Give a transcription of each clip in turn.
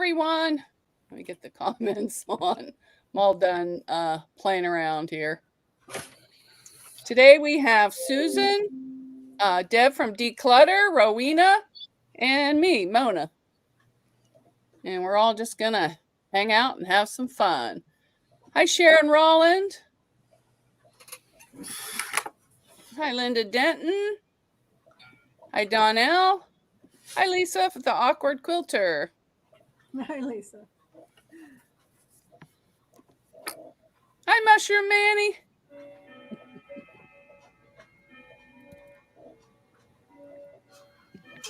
everyone. Let me get the comments on. I'm all done playing around here. Today we have Susan, Deb from Declutter, Rowena, and me, Mona. And we're all just going to hang out and have some fun. Hi, Sharon Rolland. Hi, Linda Denton. Hi, Donnell. Hi, Lisa, the Awkward Quilter. Hi, Lisa. Hi, Mushroom Manny.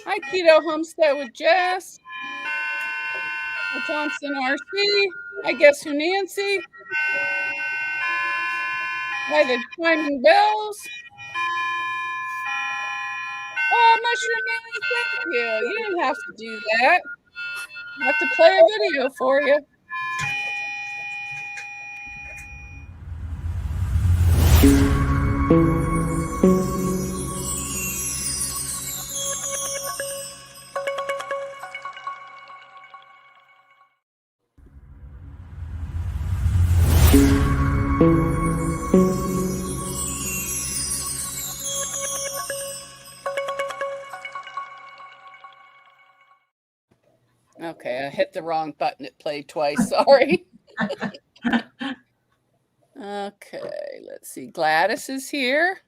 Hi, Keto Homestead with Jess. Hi, Thompson RC. Hi, Guess Who Nancy. Hi, the Chiming Bells. Oh, Mushroom Manny, thank you. You didn't have to do that. I have to play a video for you. Okay, I hit the wrong button. It played twice. Sorry. Okay, let's see. Gladys is here.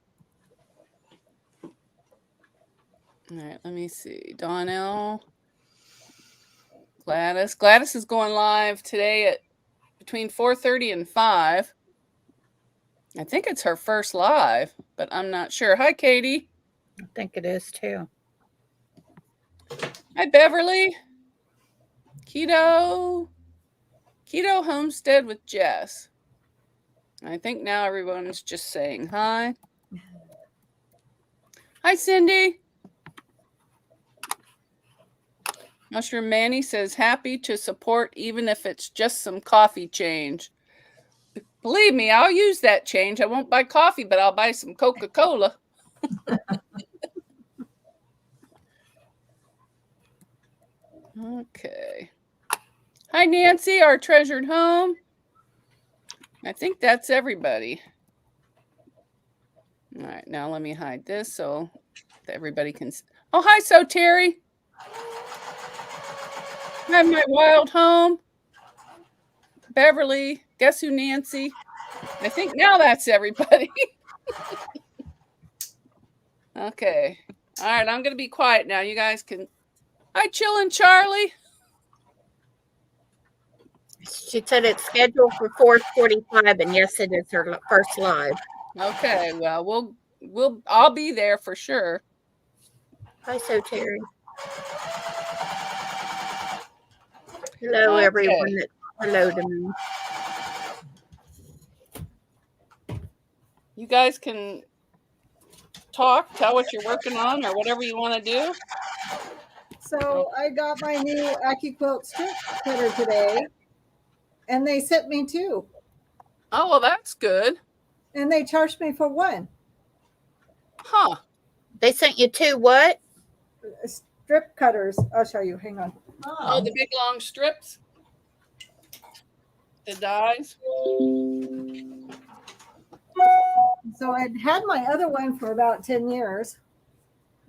All right, let me see. Donnell. Gladys. Gladys is going live today at between 4:30 and 5. I think it's her first live, but I'm not sure. Hi, Katie. I think it is too. Hi, Beverly. Keto Homestead with Jess. I think now everyone's just saying hi. Hi, Cindy. Mushroom Manny says happy to support even if it's just some coffee change. Believe me, I'll use that change. I won't buy coffee, but I'll buy some Coca-Cola. Okay. Hi, Nancy, our treasured home. I think that's everybody. All right, now let me hide this so that everybody can. Oh, hi, So Terry. I have my wild home. Beverly, Guess Who Nancy. I think now that's everybody. Okay. All right, I'm going to be quiet now. You guys can. Hi, Chillin' Charlie. She said it's scheduled for 4:45, and yes, it is her first live. Okay, well, I'll be there for sure. Hi, So Terry. Hello, everyone. Hello to me. You guys can talk, tell what you're working on, or whatever you want to do. So I got my new AccuQuilt strip cutter today, and they sent me 2. Oh, well, that's good. And they charged me for 1. Huh. They sent you 2 what? Strip cutters. I'll show you. Hang on. Oh, the big long strips? The dies? So I'd had my other one for about 10 years.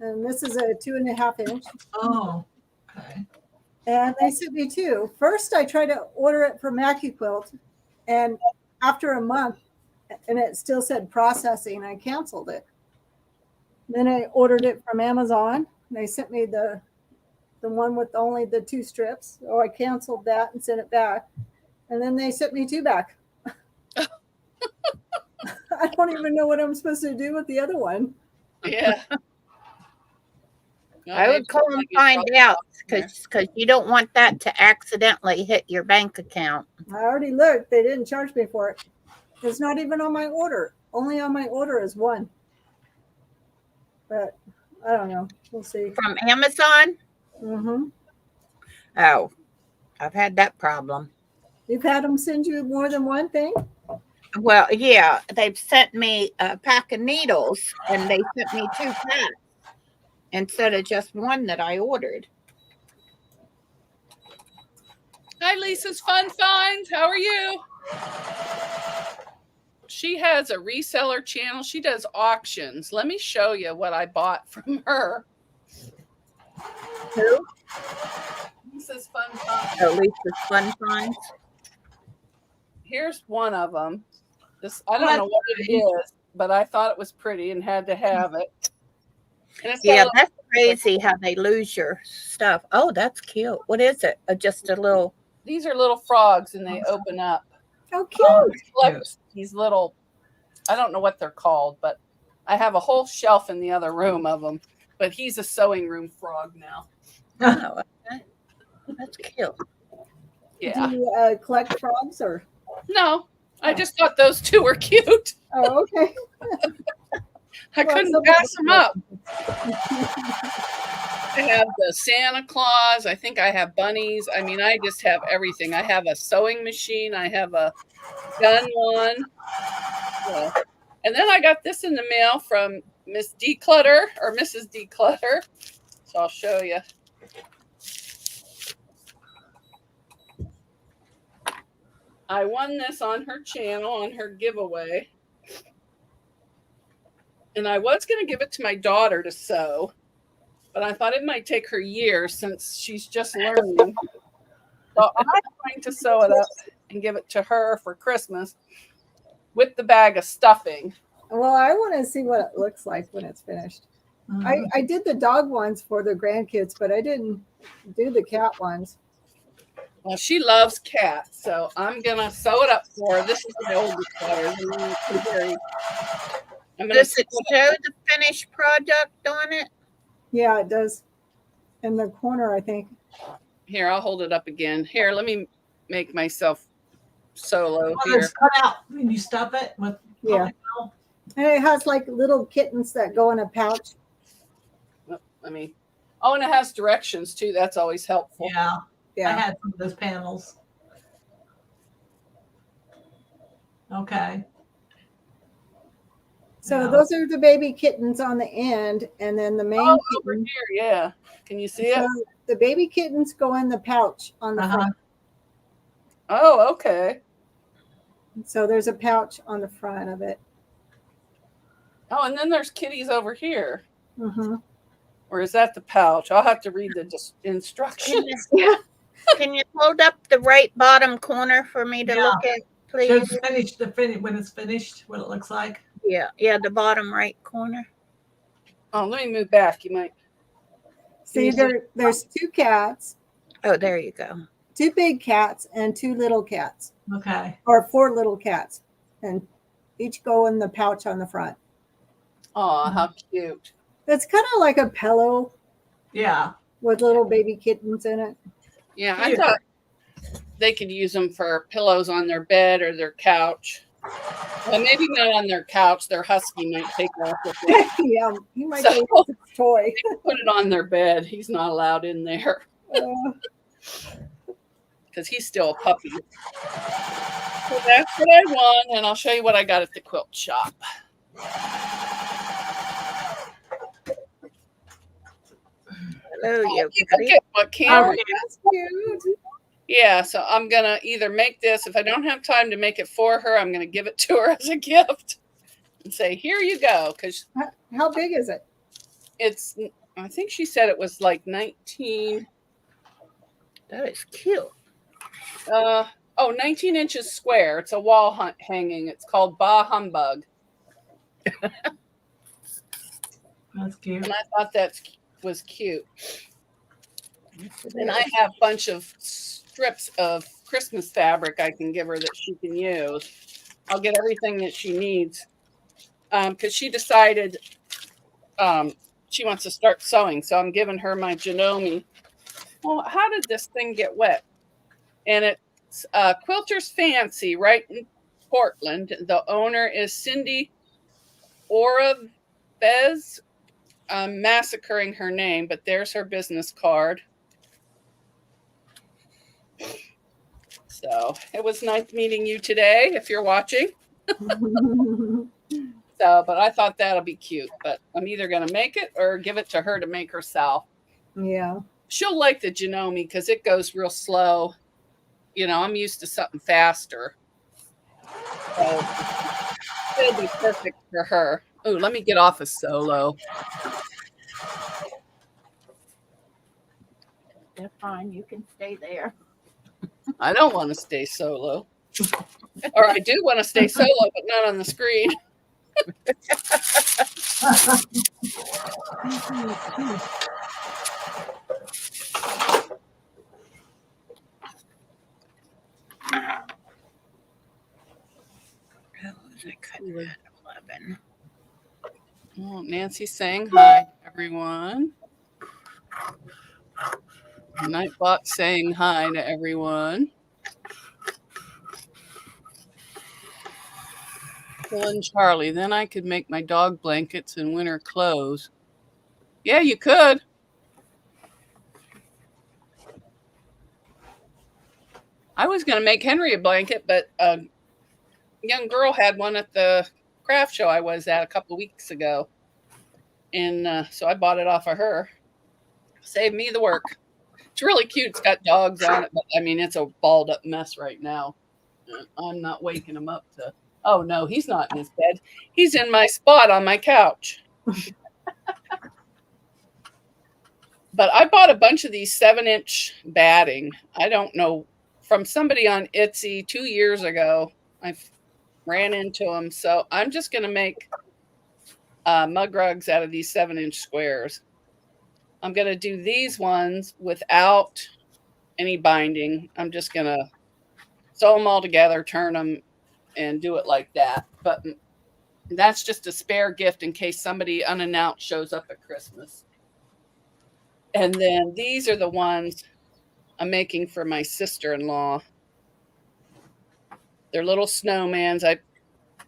And this is a 2.5 inch. Oh, okay. And they sent me 2. First, I tried to order it from AccuQuilt. And after a month, and it still said processing, I canceled it. Then I ordered it from Amazon. They sent me the one with only the 2 strips. So I canceled that and sent it back. And then they sent me 2 back. I don't even know what I'm supposed to do with the other one. Yeah. I would call and find out because you don't want that to accidentally hit your bank account. I already looked. They didn't charge me for it. It's not even on my order. Only on my order is 1. But I don't know. We'll see. From Amazon? Mm-hmm. Oh, I've had that problem. You've had them send you more than one thing? Well, yeah. They've sent me a pack of needles, and they sent me 2 packs instead of just 1 that I ordered. Hi, Lisa's Fun Finds. How are you? She has a reseller channel. She does auctions. Let me show you what I bought from her. Who? Lisa's Fun Finds. Oh, Lisa's Fun Finds. Here's one of them. I don't know what it is, but I thought it was pretty and had to have it. And it's Yeah, that's crazy how they lose your stuff. Oh, that's cute. What is it? Just a little. These are little frogs, and they open up. How cute. These little, I don't know what they're called, but I have a whole shelf in the other room of them. But he's a sewing room frog now. Oh, okay. That's cute. Yeah. Do you collect frogs or? No, I just thought those two were cute. Oh, okay. I couldn't pass them up. I have the Santa Claus. I think I have bunnies. I mean, I just have everything. I have a sewing machine. I have a gun one. Yeah. And then I got this in the mail from Miss Declutter or Mrs. Declutter. So I'll show you. I won this on her channel, on her giveaway. And I was going to give it to my daughter to sew, but I thought it might take her years since she's just learning. So I'm going to sew it up and give it to her for Christmas with the bag of stuffing. Well, I want to see what it looks like when it's finished. I did the dog ones for the grandkids, but I didn't do the cat ones. Well, she loves cats, so I'm going to sew it up for her. This is the oldest letter. Does it show the finished product on it? Yeah, it does. In the corner, I think. Here, I'll hold it up again. Here, let me make myself solo Well, here. it's cut out when you stuff it with Yeah. polyfill. And it has like little kittens that go in a pouch. Oh, and it has directions too. That's always helpful. Yeah, I Yeah. had some of those panels. Okay. So Yeah. those are the baby kittens on the end, and then the main Oh, over kitten. here, yeah. Can you see So it? the baby kittens go in the pouch on the front. Oh, okay. So there's a pouch on the front of it. Oh, and then there's kitties over here. Mm-hmm. Or is that the pouch? I'll have to read the instructions. Yeah. Can you hold up the right bottom corner for me to look at, please? Just finish when it's finished, what it looks like. Yeah, the bottom right corner. Oh, let me move back. You might. See, there's two cats, Oh, there you go. two big cats, and two little cats, Okay. or four little cats, and each go in the pouch on the front. Oh, how cute. It's kind of like a pillow Yeah. with little baby kittens in it. Yeah, I Cute. thought they could use them for pillows on their bed or their couch. Well, maybe not on their couch. Their husky might take off with it. Yeah, he might So- take his toy. Put it on their bed. He's not allowed in there because he's still a puppy. So that's what I won, and I'll show you what I got at the quilt shop. Hello, you Look buddy. at what camera. That's cute. Yeah, so I'm gonna either make this. If I don't have time to make it for her, I'm gonna give it to her as a gift and say, "Here you go." Because How big is it? it's, I think she said it was like 19. That is cute. 19 inches square. It's a wall hanging. It's called Bah Humbug. That's cute. And I thought that was cute. And I have a bunch of strips of Christmas fabric I can give her that she can use. I'll get everything that she needs. Because she decided she wants to start sewing. So I'm giving her my Janome. Well, how did this thing get wet? And it's Quilter's Fancy right in Portland. The owner is Cindy Oravez. I'm massacring her name, but there's her business card. So it was nice meeting you today, if you're watching. So, but I thought that'll be cute. But I'm either going to make it or give it to her to make herself. Yeah. She'll like the Janome because it goes real slow. I'm used to something faster. So it'll be perfect for her. Oh, let me get off of solo. They're fine. You can stay there. I don't want to stay solo. Or I do want to stay solo, but not on the screen. Oh, I couldn't have 11. Oh, Nancy's saying hi, everyone. Nightbot saying hi to everyone. Killing Charlie. Then I could make my dog blankets and winter clothes. Yeah, you could. I was going to make Henry a blanket, but a young girl had one at the craft show I was at a couple of weeks ago. And so I bought it off of her. Saved me the work. It's really cute. It's got dogs on it, but I mean, it's a balled up mess right now. I'm not waking him up to, oh no, he's not in his bed. He's in my spot on my couch. But I bought a bunch of these 7-inch batting. I don't know, from somebody on Etsy 2 years ago. I ran into them. So I'm just going to make mug rugs out of these 7-inch squares. I'm going to do these ones without any binding. I'm just going to sew them all together, turn them, and do it like that. But that's just a spare gift in case somebody unannounced shows up at Christmas. And then these are the ones I'm making for my sister-in-law. They're little snowmans.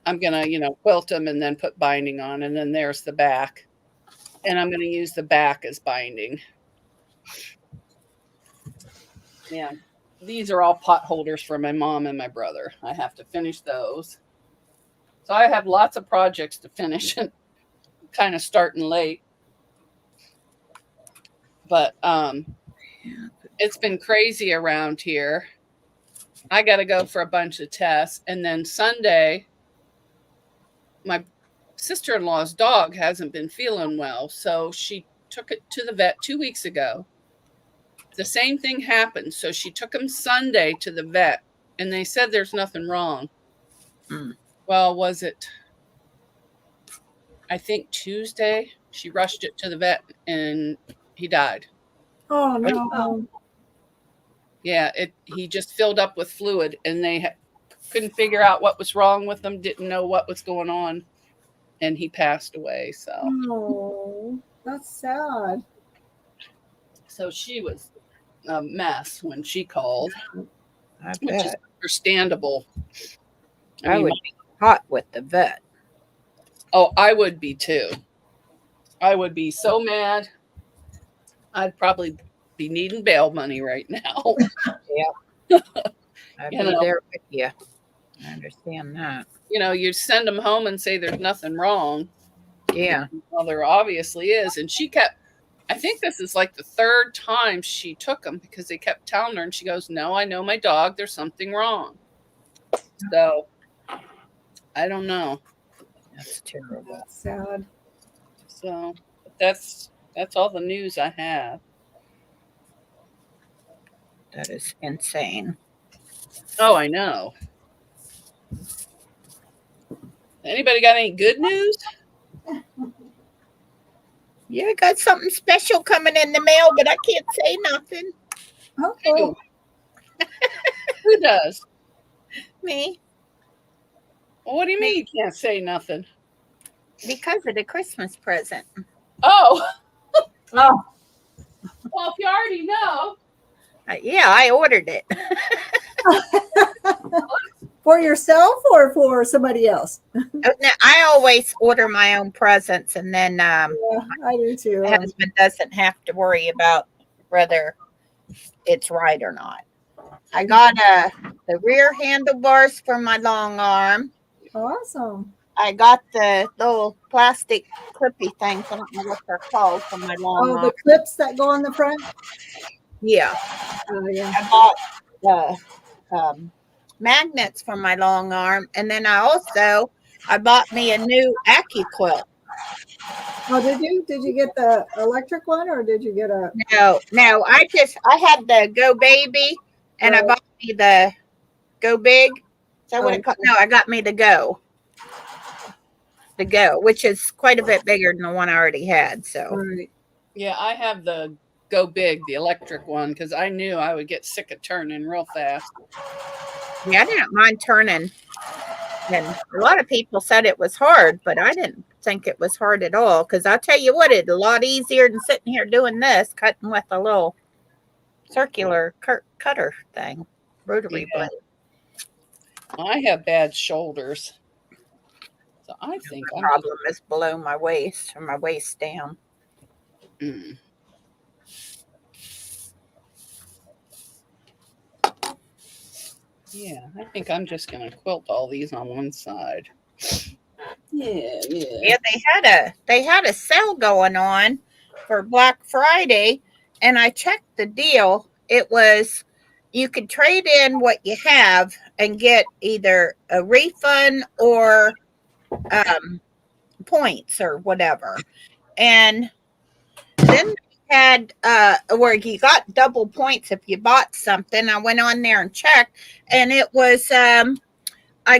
I'm going to, quilt them and then put binding on. And then there's the back. And I'm going to use the back as binding. Yeah. These are all pot holders for my mom and my brother. I have to finish those. So I have lots of projects to finish and kind of starting late. But it's been crazy around here. I got to go for a bunch of tests. And then Sunday, my sister-in-law's dog hasn't been feeling well. So she took it to the vet 2 weeks ago. The same thing happened. So she took him Sunday to the vet and they said there's nothing wrong. Well, was it, I think Tuesday, she rushed it to the vet and he died. Oh, no. Yeah, he just filled up with fluid and they couldn't figure out what was wrong with him, didn't know what was going on, and he passed away. So, Oh, that's sad. So she was a mess when she called, I which is bet. understandable. I would be hot with the vet. Oh, I would be too. I would be so mad. I'd probably be needing bail money right now. I'd be there with you. I understand that. You send them home and say there's nothing wrong. Yeah. Well, there obviously is. And she kept, I think this is like the third time she took them because they kept telling her, and she goes, no, I know my dog. There's something wrong. So I don't know. That's terrible. That's sad. So that's all the news I have. That is insane. Oh, I know. Anybody got any good news? Yeah, I got something special coming in the mail, but I can't say nothing. Okay. Who does? Me. Well, what do you mean you can't say nothing? Because of the Christmas present. Oh. Oh, Well, if you already know. Yeah, I ordered it. for yourself or for somebody else? Now, I always order my own presents, and then Yeah, I do too. my husband doesn't have to worry about whether it's right or not. I got the rear handlebars for my long arm. Awesome. I got the little plastic clippy things. I don't know what they're called for my long Oh, arm. the clips that go on the front? Yeah. Oh, yeah. I bought magnets for my long arm, and then I bought me a new Aki quilt. Oh, did you? Did you get the electric one or did you get a? No, I had the Go Baby, and I Right. bought me the Go Big. Is that what Oh, it called? No, I got me the Go, which is quite a bit bigger than the one I already had. So right. Yeah, I have the Go Big, the electric one, because I knew I would get sick of turning real fast. yeah, I didn't mind turning. And a lot of people said it was hard, but I didn't think it was hard at all. Because I'll tell you what, it's a lot easier than sitting here doing this, cutting with a little circular cutter thing, rotary Yeah. blade. I have bad shoulders. So I think The problem is below my waist, or my waist down. Mm. Yeah, I think I'm just going to quilt all these on one side. Yeah. Yeah, they had a sale going on for Black Friday, and I checked the deal. It was you could trade in what you have and get either a refund or points or whatever. And then they had where you got double points if you bought something. I went on there and checked, and it was I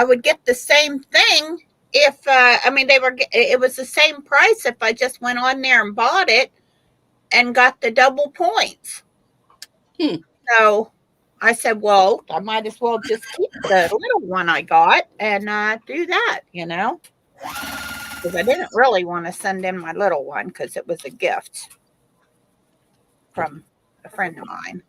would get the same thing if it was the same price if I just went on there and bought it and got the double points. So I said, well, I might as well just keep the little one I got and do that, because I didn't really want to send in my little one because it was a gift from a friend of mine.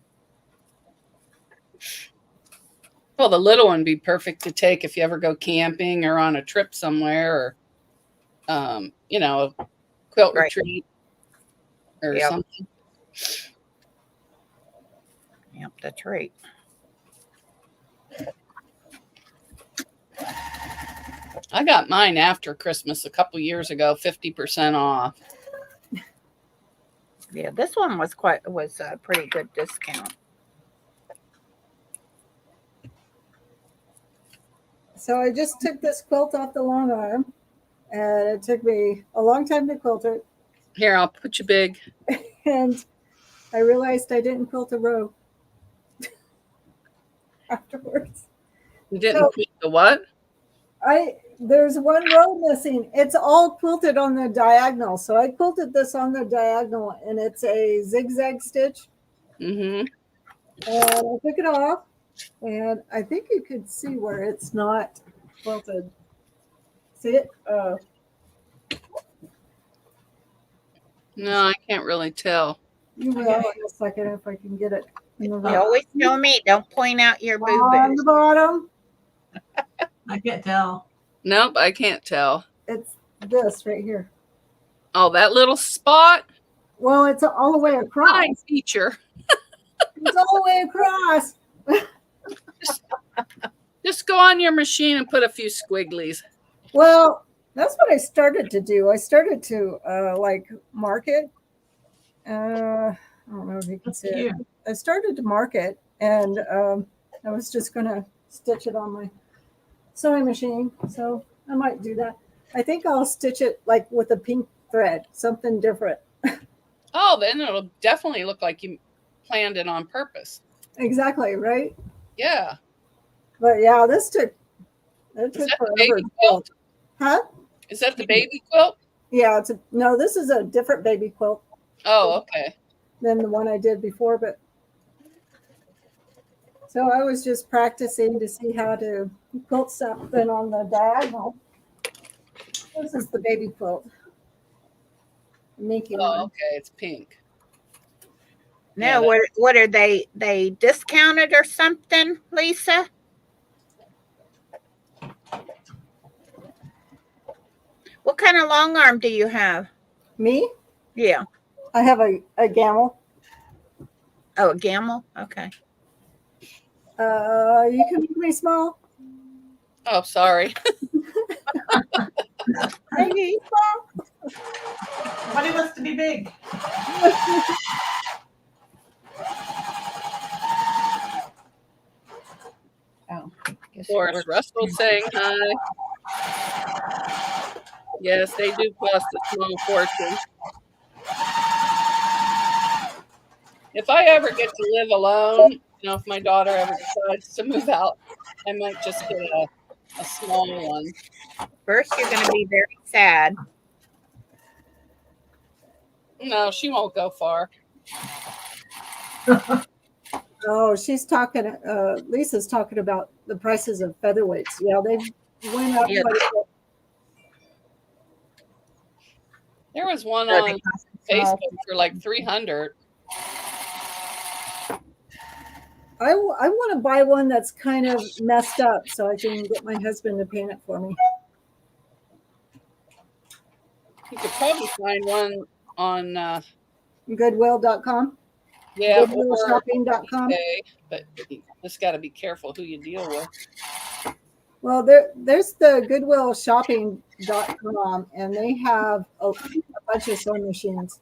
Well, the little one would be perfect to take if you ever go camping or on a trip somewhere, or a quilt Right. retreat or Yep. something. Yep, that's right. I got mine after Christmas a couple years ago, 50% off. Yeah, this one was a pretty good discount. So I just took this quilt off the long arm, and it took me a long time to quilt it. Here, I'll put you big. And I realized I didn't quilt a row afterwards. You didn't quilt the what? There's one row missing. It's all quilted on the diagonal. So I quilted this on the diagonal, and it's a zigzag stitch. Mm-hmm. And I took it off, and I think you could see where it's not quilted. See it? No, I can't really tell. You will in a second if I can get it. You always tell me, don't point out your On boo-boos. the bottom. I can't tell. Nope, I can't tell. It's this right here. Oh, that little spot? Well, it's all the way across. Fine feature. It's all the way across. Just go on your machine and put a few squigglies. Well, that's what I started to do. I started to mark it. I don't know if you can see it. I started to mark it, and I was just going to stitch it on my sewing machine. So I might do that. I think I'll stitch it like with a pink thread, something different. Oh, then it'll definitely look like you planned it on purpose. Exactly, right? Yeah. But yeah, this took Is that forever. the baby quilt? Huh? Is that the baby quilt? Yeah, no, this is a different baby quilt Oh, okay. than the one I did before, but so I was just practicing to see how to quilt something on the diagonal. This is the baby quilt. Mickey Oh, one. okay. It's pink. No, what are they discounted or something, Lisa? What kind of long arm do you have? Me? Yeah. I have a gamel. Oh, a gamel? Okay. You can make me small. Oh, sorry. Make me small. Buddy wants to be big. Guess Of course, it works. Russell's saying hi. Yes, they do cost a small fortune. If I ever get to live alone, if my daughter ever decides to move out, I might just get a small one. First, you're going to be very sad. No, she won't go far. Oh, she's talking. Lisa's talking about the prices of featherweights. Yeah, they went up. Yeah. Quite a bit. There was one So they on cost a small Facebook for like $300. I want to buy one that's kind of messed up so I can get my husband to paint it for me. You could probably find one on Goodwill.com. yeah, or Goodwillshopping.com. eBay, but you just got to be careful who you deal with. Well, there's the Goodwillshopping.com, and they have a bunch of sewing machines.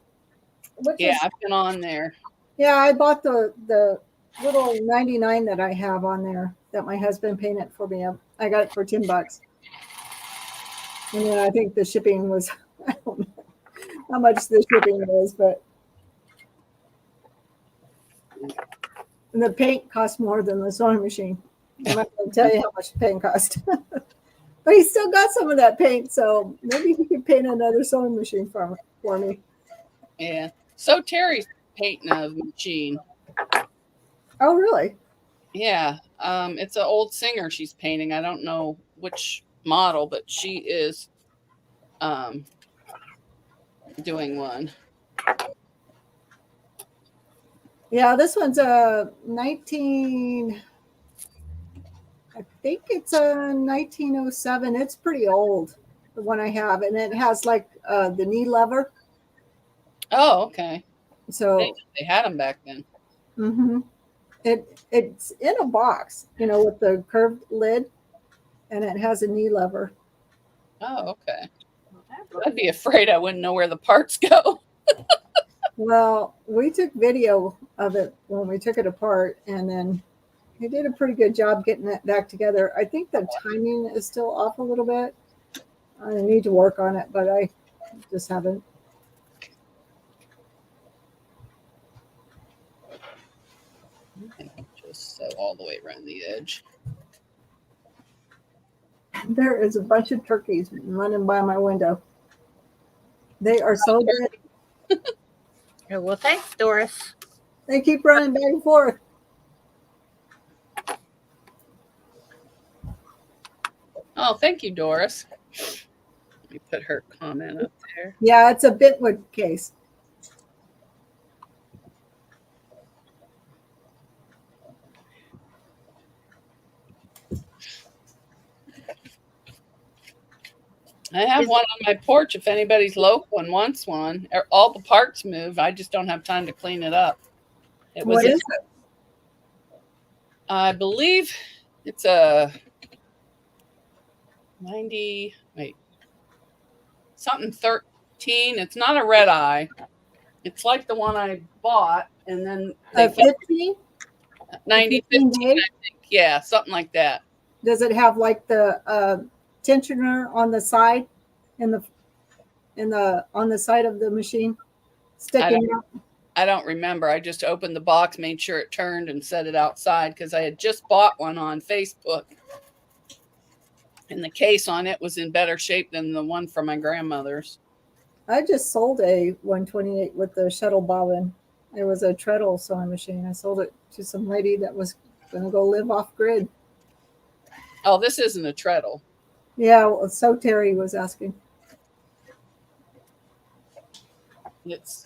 Yeah, I've been on there. Yeah, I bought the little 99 that I have on there that my husband painted for me. I got it for $10. And then I think the shipping was, I don't know how much the shipping was, but the paint cost more than the sewing machine. I'm not going to tell you how much the paint cost. But he still got some of that paint, so maybe he could paint another sewing machine for me. Yeah. So Terry's painting a machine. Oh, really? Yeah. It's an old singer she's painting. I don't know which model, but she is doing one. Yeah, this one's a 19. I think it's a 1907. It's pretty old, the one I have, and it has like the knee lever. Oh, okay. So they had them back then. Mm-hmm. It's in a box, with the curved lid, and it has a knee lever. Oh, okay. I'd be afraid I wouldn't know where the parts go. Well, we took video of it when we took it apart, and then he did a pretty good job getting it back together. I think the timing is still off a little bit. I need to work on it, but I just haven't. Just sew all the way around the edge. There is a bunch of turkeys running by my window. They are so big. Well, thanks, Doris. They keep running back and forth. Oh, thank you, Doris. Let me put her comment up there. Yeah, it's a Bentwood case. I have one on my porch if anybody's local and wants one. All the parts moved. I just don't have time to clean it up. What is it? I believe it's a 90, something 13. It's not a red eye. It's like the one I bought, and then they 15? 90, 15, I think. Yeah, something like that. Does it have like the tensioner on the side, on the side of the machine sticking out? I don't remember. I just opened the box, made sure it turned, and set it outside because I had just bought one on Facebook. And the case on it was in better shape than the one from my grandmother's. I just sold a 128 with the shuttle bobbin. It was a treadle sewing machine. I sold it to some lady that was going to go live off grid. Oh, this isn't a treadle. Yeah, well, so Terry was asking.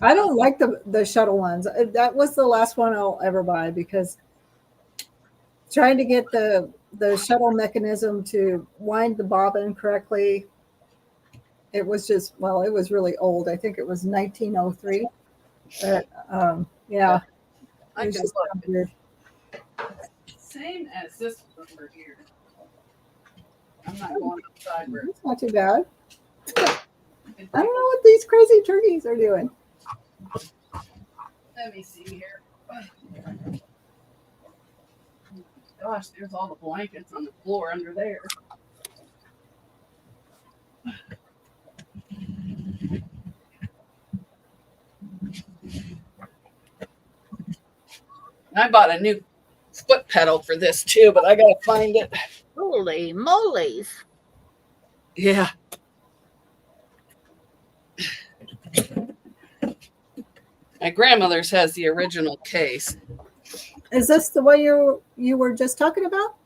I don't like the shuttle ones. That was the last one I'll ever buy because trying to get the shuttle mechanism to wind the bobbin correctly, it was just, well, it was really old. I think it was 1903. But yeah, it was just weird. Same as this one over here. I'm not going outside. It's not too bad. I don't know what these crazy turkeys are doing. Let me see here. gosh, there's all the blankets on the floor under there. I bought a new foot pedal for this too, but I gotta find it. Holy moly's. Yeah. My grandmother's has the original case. Is this the one you were just talking about?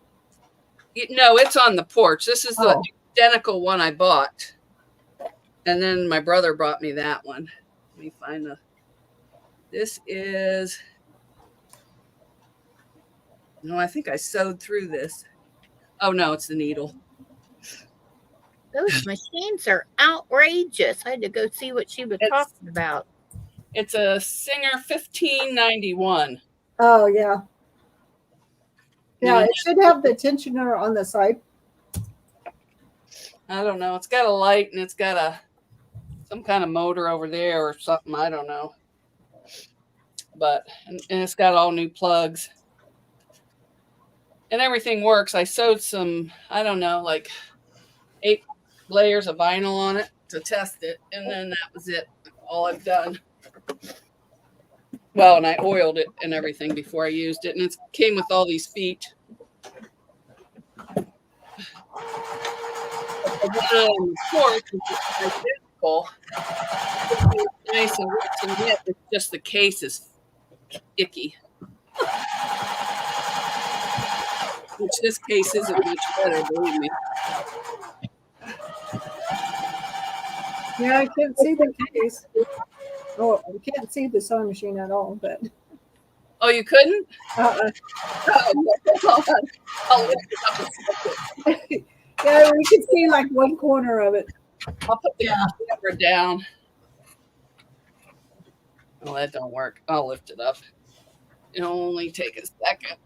No, it's on the porch. This is the Oh. identical one I bought. And then my brother brought me that one. Let me find the. This is. No, I think I sewed through this. Oh, no, it's the needle. Those machines are outrageous. I had to go see what she was talking about. It's a Singer 1591. Oh, yeah. Yeah, Yeah. it should have the tensioner on the side. I don't know. It's got a light and it's got some kind of motor over there or something. I don't know. But and it's got all new plugs. And everything works. I sewed some, I don't know, like 8 layers of vinyl on it to test it. And then that was it. All I've done. Well, and I oiled it and everything before I used it. And it came with all these feet. The one on the porch is identical. It's nice and rich and knit. It's just the case is icky. Which this case isn't much better, believe me. Yeah, I can't see the case. Oh, I can't see the sewing machine at all, but Oh, you couldn't? uh-uh. Hold on. I'll lift it up a second. Yeah, we can see like one corner of it. I'll put the camera down. Oh, that don't work. I'll lift it up. It'll only take a second.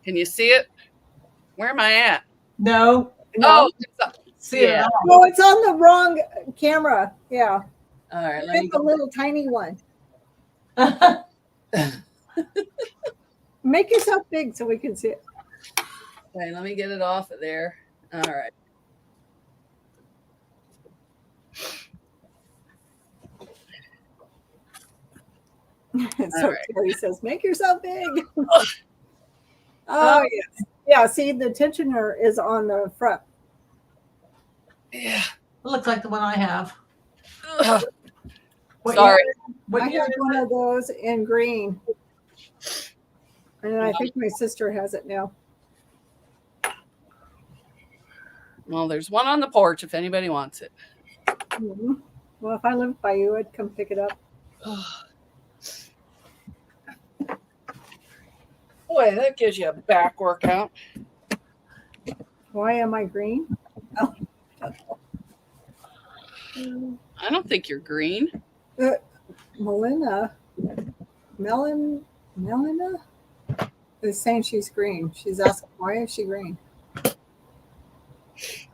Can you see it? Where am I at? No. Oh, it's up. See it. Oh, it's on the wrong camera. Yeah. All right. Let me Pick a little tiny one. all. Make yourself big so we can see it. okay, let me get it off of there. All right. So All right. Terry says, make yourself big. Oh, yes. Yeah, see, the tensioner is on the front. Yeah. It looks like the one I have. Ugh. What Sorry. year- What I year have is one it? of those in green. And I think my sister has it now. Well, there's one on the porch if anybody wants it. Mhm. Well, if I lived by you, I'd come pick it up. Boy, that gives you a back workout. Why am I green? Oh. I don't think you're green. Melina is saying she's green. She's asking, why is she green?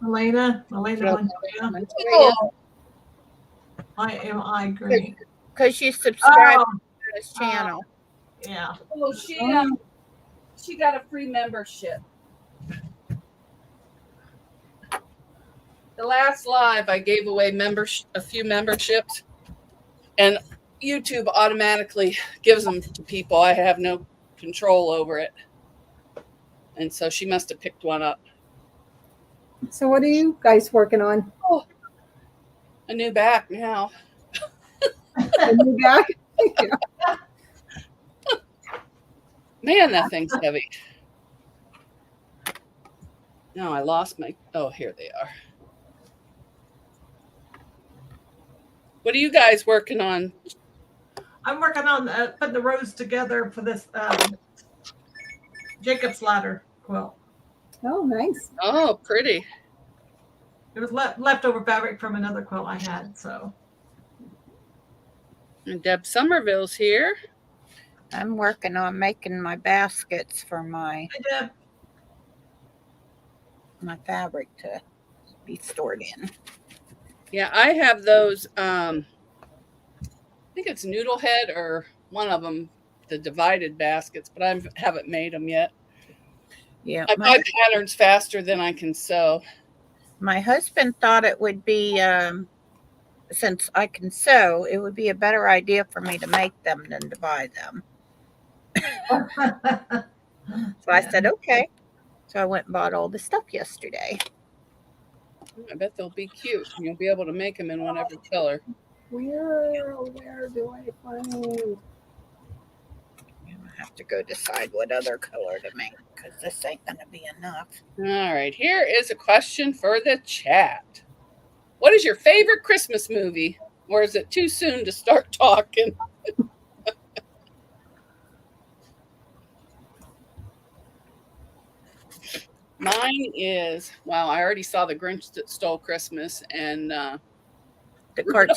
Elena. Elena. Oh, Why am I green? Because you subscribe Oh, to this channel. yeah. she got a free membership. The last live, I gave away a few memberships, and YouTube automatically gives them to people. I have no control over it, and so she must have picked one up. So what are you guys working on? A new back now. A new back? Yeah. Man, that thing's heavy. No, I lost my. Oh, here they are. What are you guys working on? I'm working on putting the rows together for this Jacob's ladder quilt. Oh, nice. Oh, pretty. It was leftover fabric from another quilt I had. So And Deb Somerville's here. I'm working on making my baskets for my I did. fabric to be stored in. Yeah, I have those. I think it's Noodlehead or one of them the divided baskets, but I haven't made them yet. Yeah, I buy patterns faster than I can sew. my husband thought it would be, since I can sew, it would be a better idea for me to make them than to buy them. So I said, okay. So I went and bought all the stuff yesterday. I bet they'll be cute. You'll be able to make them in whatever color. Where do I find? I have to go decide what other color to make because this ain't going to be enough. All right, here is a question for the chat. What is your favorite Christmas movie? Or is it too soon to start talking? Mine is, wow, I already saw The Grinch That Stole Christmas and The cartoon.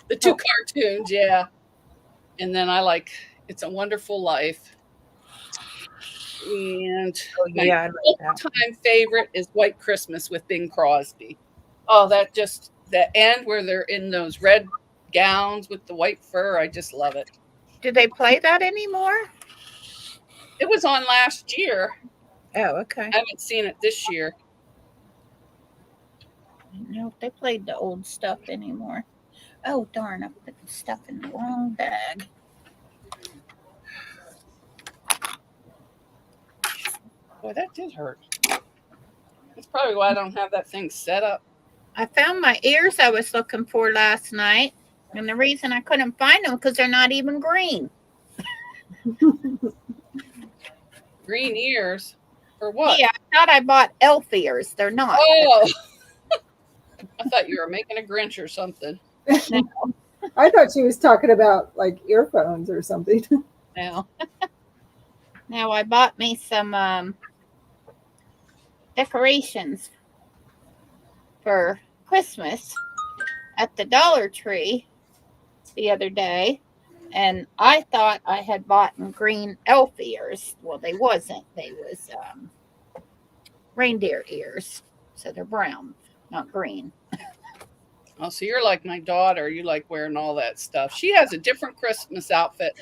the two cartoons, yeah. And then I like It's a Wonderful Life. And I like all-time favorite is White Christmas with Bing Crosby. Oh, the end where they're in those red gowns with the white fur, I just love it. Do they play that anymore? It was on last year. Oh, okay. I haven't seen it this year. I don't know if they played the old stuff anymore. Oh, darn, I put the stuff in the wrong bag. Boy, that did hurt. That's probably why I don't have that thing set up. I found my ears I was looking for last night. And the reason I couldn't find them because they're not even green. Green ears? For what? Yeah, I thought I bought elf ears. They're not. Oh! I thought you were making a Grinch or something. No. I thought she was talking about like earphones or something. No. Now I bought me some decorations for Christmas at the Dollar Tree the other day, and I thought I had bought green elf ears. Well, they wasn't. They was reindeer ears, so they're brown, not green. Oh, so you're like my daughter. You like wearing all that stuff. She has a different Christmas outfit.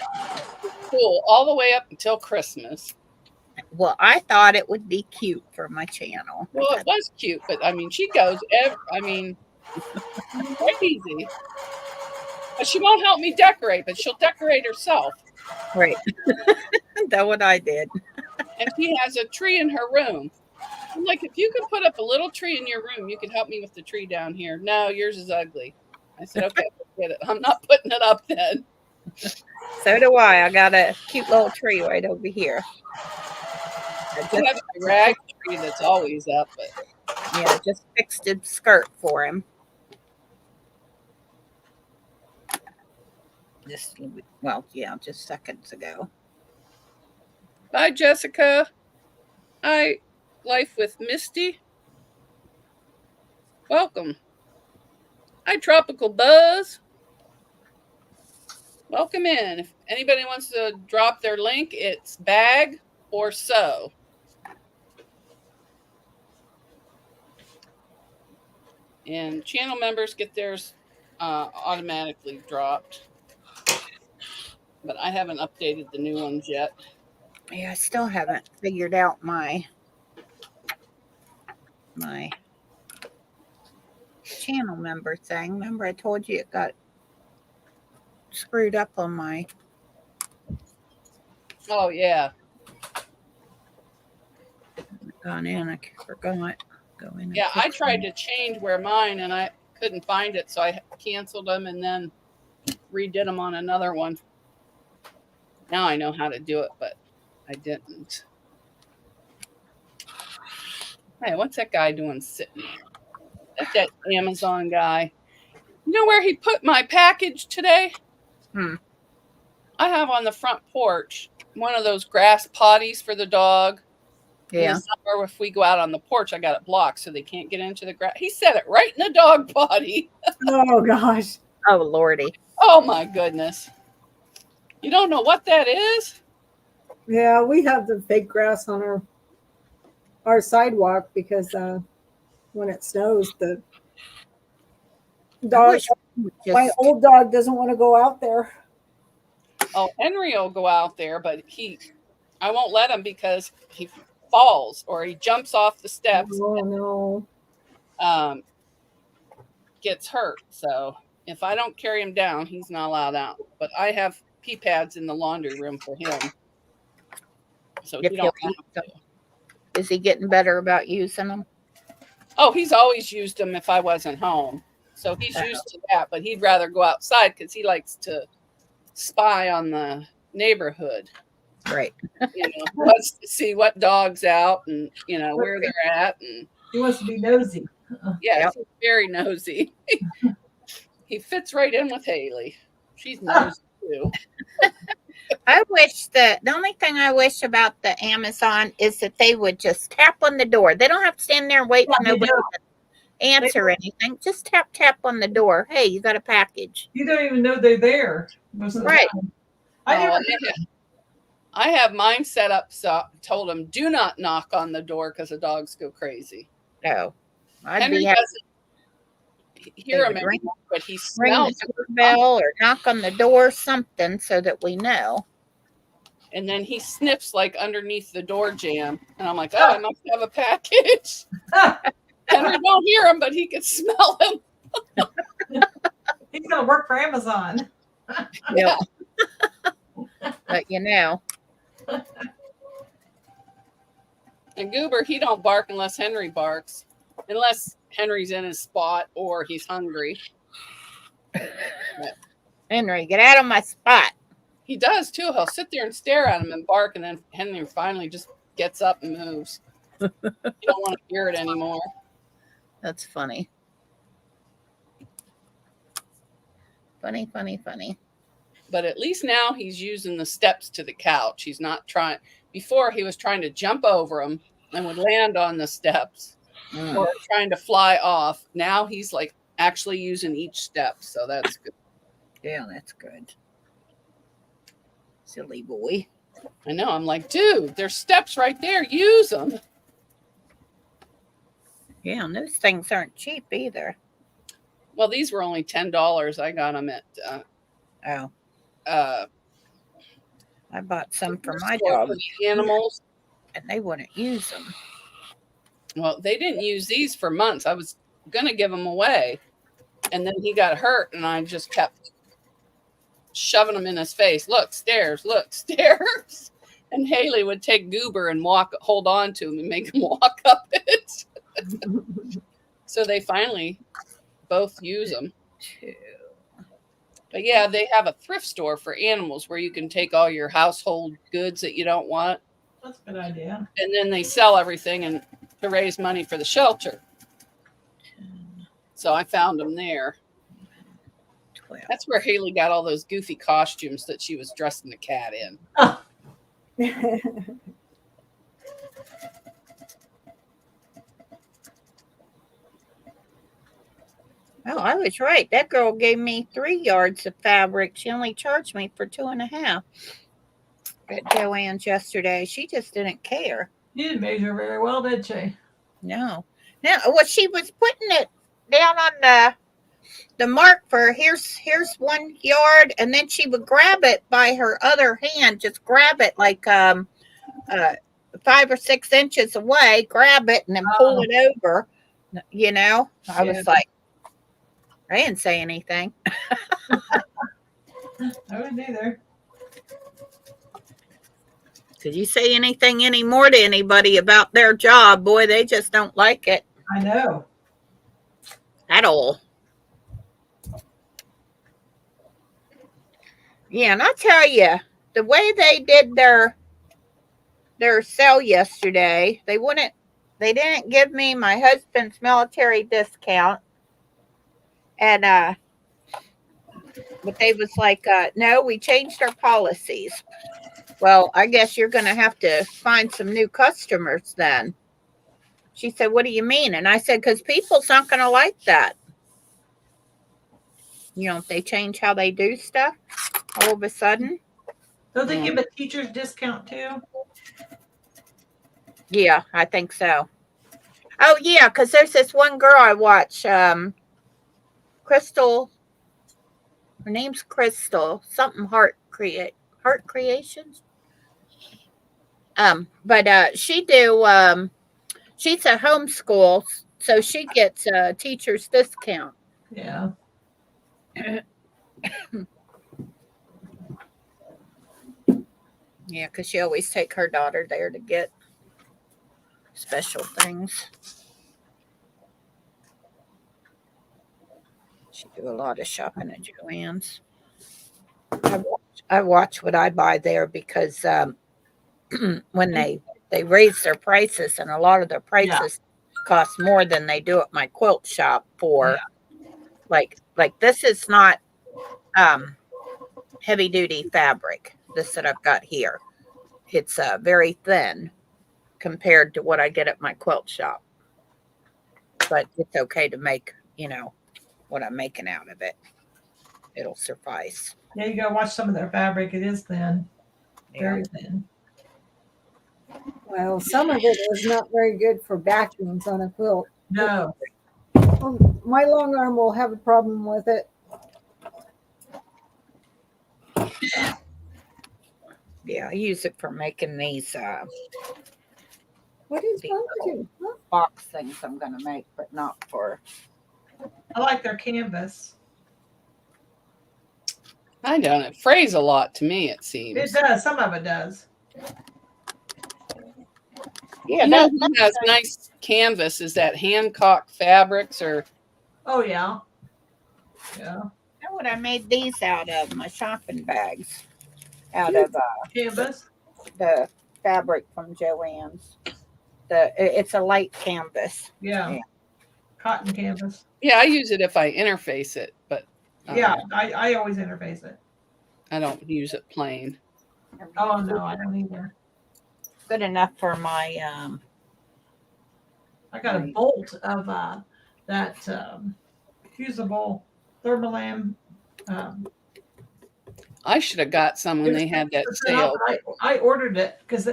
Cool, all the way up until Christmas. Well, I thought it would be cute for my channel. Well, it was cute, but I mean, she goes crazy. But she won't help me decorate, but she'll decorate herself. Right. That's what I did. And she has a tree in her room. I'm like, if you could put up a little tree in your room, you could help me with the tree down here. No, yours is ugly. I said, okay, forget it. I'm not putting it up then. So do I. I got a cute little tree right over here. I have a rag tree that's always up, but yeah, I just fixed a skirt for him. Just seconds ago. Bye, Jessica. Hi, Life with Misty. Welcome. Hi, Tropical Buzz. Welcome in. If anybody wants to drop their link, it's bag or sew. And channel members get theirs automatically dropped. But I haven't updated the new ones yet. Yeah, I still haven't figured out my channel member thing. Remember I told you it got screwed up on my... Oh, yeah. Gone in. I forgot. Go in. Yeah, I tried to change where mine, and I couldn't find it, so I canceled them and then redid them on another one. Now I know how to do it, but I didn't. Hey, what's that guy doing sitting there? That's that Amazon guy. You know where he put my package today? I have on the front porch one of those grass potties for the dog. Yeah. In the summer, if we go out on the porch, I got it blocked so they can't get into the grass. He set it right in the dog potty. Oh, gosh. Oh, Lordy. Oh, my goodness. You don't know what that is? Yeah, we have the fake grass on our sidewalk because when it snows, the dog, my old dog doesn't want to go out there. Oh, Henry will go out there, but I won't let him because he falls or he jumps off the steps. Oh no. Gets hurt. So if I don't carry him down, he's not allowed out. But I have pee pads in the laundry room for him, so If he he'll don't use have them. to. Is he getting better about using them? Oh, he's always used them if I wasn't home, so he's used to that. But he'd rather go outside because he likes to spy on the neighborhood. Right. Wants to see what dog's out and where they're at, and He wants to be nosy. yes, he's very nosy. He fits right in with Haley. She's nosy too. I wish the only thing I wish about the Amazon is that they would just tap on the door. They don't have to stand there and wait for nobody to answer anything. Just tap on the door. Hey, you got a package. You don't even know they're there most of the Right. time. I have mine set up so told him do not knock on the door because the dogs go crazy. No. Henry doesn't hear him anymore, but he ring smells the doorbell or knock on the door, something so that we know. and then he sniffs like underneath the door jamb, and I'm like, oh, I must have a package. Henry don't hear him, but he can smell him. He's gonna work for Amazon. Yep. But you know. And Goober, he don't bark unless Henry barks, unless Henry's in his spot or he's hungry. Henry, get out of my spot. He does too. He'll sit there and stare at him and bark, and then Henry finally just gets up and moves. You don't want to hear it anymore. That's funny. Funny. But at least now he's using the steps to the couch. He's not trying. Before he was trying to jump over them and would land on the steps or trying to fly off. Now he's like actually using each step. So that's good. Yeah, that's good. Silly boy. I know. I'm like, dude, there's steps right there. Use them. Yeah, and those things aren't cheap either. Well, these were only $10. I got them at I bought some for my store dog, for the animals. and they wouldn't use them. Well, they didn't use these for months. I was gonna give them away, and then he got hurt, and I just kept shoving them in his face. Look, stairs. Look, stairs. And Haley would take Goober and hold on to him and make him walk up it. So they finally both use them. But yeah, they have a thrift store for animals where you can take all your household goods that you don't want. That's a good idea. And then they sell everything and to raise money for the shelter. So I found them there. 12. That's where Haley got all those goofy costumes that she was dressing the cat in. Oh, I was right. That girl gave me 3 yards of fabric. She only charged me for 2.5 at Joann's yesterday. She just didn't care. You didn't measure very well, did she? No. Well, she was putting it down on the mark for here's 1 yard, and then she would grab it by her other hand, just grab it like 5 or 6 inches away, grab it, and then pull it over. You know, I was like, I didn't say anything. I wouldn't either. Could you say anything anymore to anybody about their job? Boy, they just don't like it I know. at all. Yeah, and I'll tell you, the way they did their sale yesterday, they didn't give me my husband's military discount. And but they was like, no, we changed our policies. Well, I guess you're going to have to find some new customers then. She said, what do you mean? And I said, because people's not going to like that. You know, if they change how they do stuff all of a sudden. Don't they give a teacher's discount too? Yeah, I think so. Oh, yeah, because there's this one girl I watch, Crystal. Her name's Crystal, something Heart Heart Creations. But she's a homeschool, so she gets a teacher's discount. Yeah. Yeah, because she always take her daughter there to get special things. She do a lot of shopping at Joann's. I watch what I buy there because when they raise their prices, and a lot of their prices cost more than they do at my quilt shop for like this is not heavy duty fabric, this that I've got here. It's very thin compared to what I get at my quilt shop, but it's okay to make what I'm making out of it. It'll suffice. Yeah, you gotta watch some of their fabric. It is thin. Very thin. Well, some of it is not very good for backings on a quilt. No. My long arm will have a problem with it. Yeah, I use it for making these What is wrong with you? Huh? box things I'm gonna make, but not for. I like their canvas. I don't. It frays a lot to me, it seems. It does. Some of it does. Yeah, You know who has nice canvas? Is that Hancock Fabrics or? Oh yeah. Yeah. You know what I made these out of? My shopping bags out of Canvas. the fabric from Joann's. It's a light canvas. Yeah. Cotton canvas. Yeah, I use it if I interface it, but Yeah, I always interface it. I don't use it plain. Oh no, I don't either. Good enough for my I got a bolt of that fusible Thermolam. I should have got some when they had that sale. I ordered it because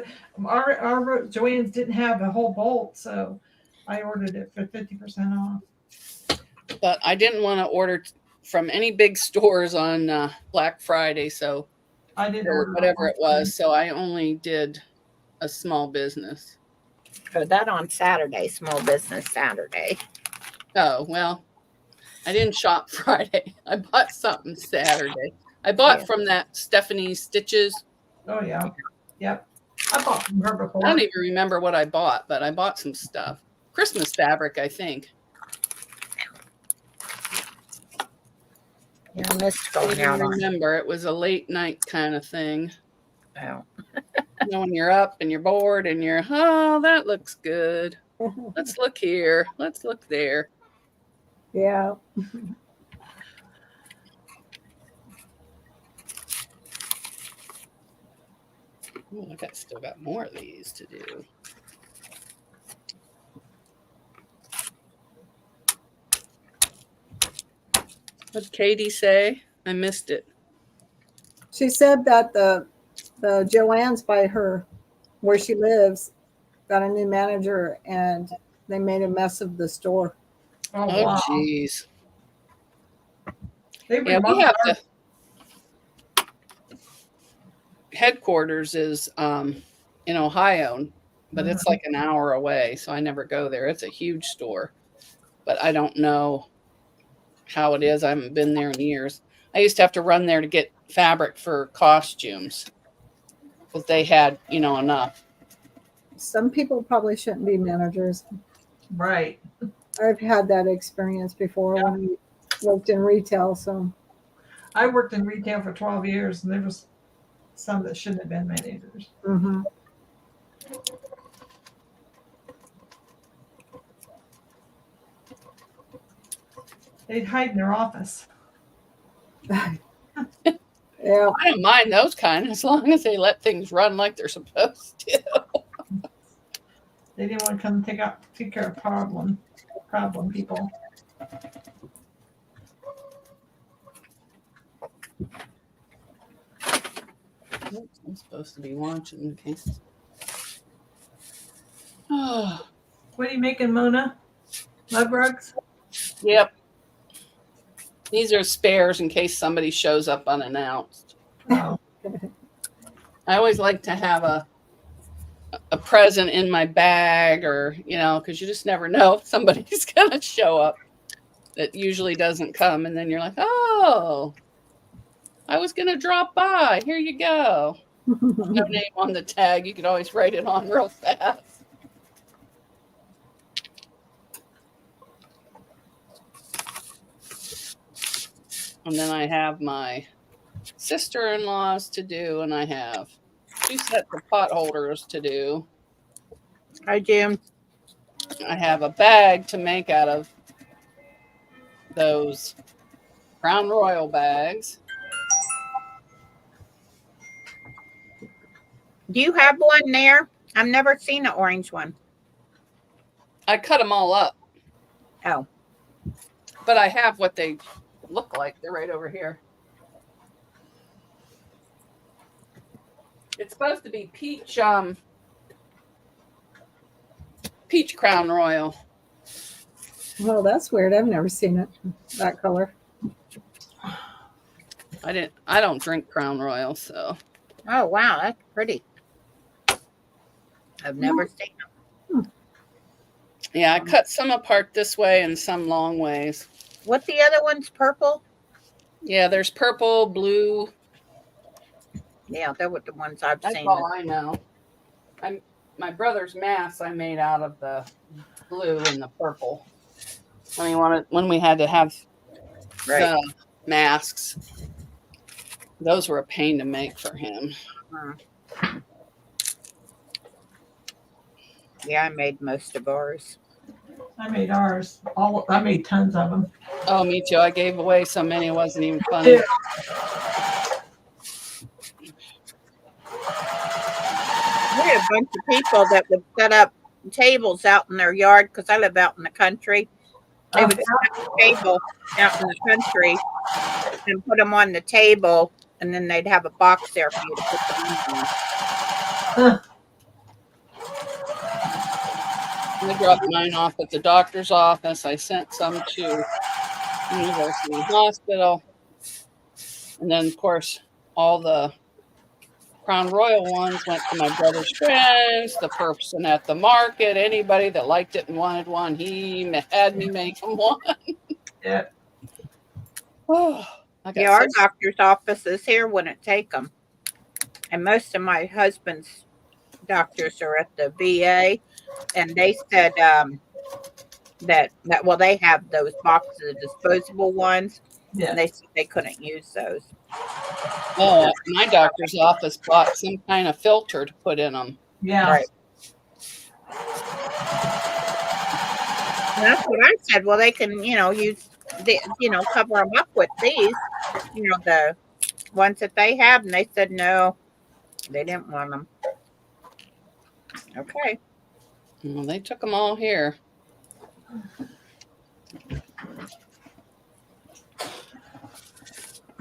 our Joann's didn't have a whole bolt, so I ordered it for 50% off. But I didn't want to order from any big stores on Black Friday, so I didn't or order whatever it was. So I only did a small business. So that on Saturday, Small Business Saturday. Oh well, I didn't shop Friday. I bought something Saturday. I bought from that Stephanie Stitches. Oh yeah, yep. I bought from her before. I don't even remember what I bought, but I bought some stuff. Christmas fabric, I think. Yeah, I missed I going don't out on. remember. It was a late night kind of thing. Oh. You know, when you're up and you're bored and you're, oh, that looks good. Let's look here. Let's look there. Yeah. Oh, still got more of these to do. What'd Katie say? I missed it. She said that the Joann's by her, where she lives, got a new manager and they made a mess of the store. Oh Oh, wow. jeez. Yeah, we have to. Headquarters is in Ohio, but it's like an hour away, so I never go there. It's a huge store, but I don't know how it is. I haven't been there in years. I used to have to run there to get fabric for costumes because they had, enough. Some people probably shouldn't be managers. Right. I've had that experience before when I worked in retail. So I worked in retail for 12 years, and there was some that shouldn't have been managers. mm-hmm. They'd hide in their office. Yeah. I don't mind those kind as long as they let things run like they're supposed to. They didn't want to come take care of problem people. Oops, I'm supposed to be watching in case. Oh, What are you making, Mona? Love rugs? yep. These are spares in case somebody shows up unannounced. Oh. I always like to have a present in my bag, or because you just never know if somebody's gonna show up that usually doesn't come, and then you're like, oh, I was gonna drop by. Here you go. No name on the tag. You could always write it on real fast. And then I have my sister-in-laws to do, and I have 2 sets of pot holders to do. Hi, Jim. I have a bag to make out of those Crown Royal bags. Do you have one there? I've never seen an orange one. I cut them all up. Oh. But I have what they look like. They're right over here. It's supposed to be peach Crown Royal. Well, that's weird. I've never seen it that color. I don't drink Crown Royal, so. Oh, wow. That's pretty. I've never seen them. Yeah, I cut some apart this way and some long ways. What the other one's purple? Yeah, there's purple, blue. Yeah, they're what the ones I've That's seen. all I know. My brother's mask I made out of the blue and the purple. When we had to have the masks, those were a pain to make for him. Yeah, I made most of ours. I made ours. I made tons of them. Oh, me too. I gave away so many it wasn't even funny. Yeah. We had a bunch of people that would set up tables out in their yard because I live out in the country. They would set up a table out in the country and put them on the table, and then they'd have a box there for you to put them in. I dropped mine off at the doctor's office. I sent some to University Hospital. And then, of course, all the Crown Royal ones went to my brother's friends, the person at the market, anybody that liked it and wanted one. He had me make them one. Yeah. Oh, Our doctor's offices here wouldn't take them. And most of my husband's doctors are at the VA, and they said that they have those boxes of disposable ones, and they said they couldn't use those. Oh, my doctor's office bought some kind of filter to put in them. Yeah. Right. And that's what I said. Well, they can, use the, cover them up with these, the ones that they have. And they said no, they didn't want them. Okay. Well, they took them all here.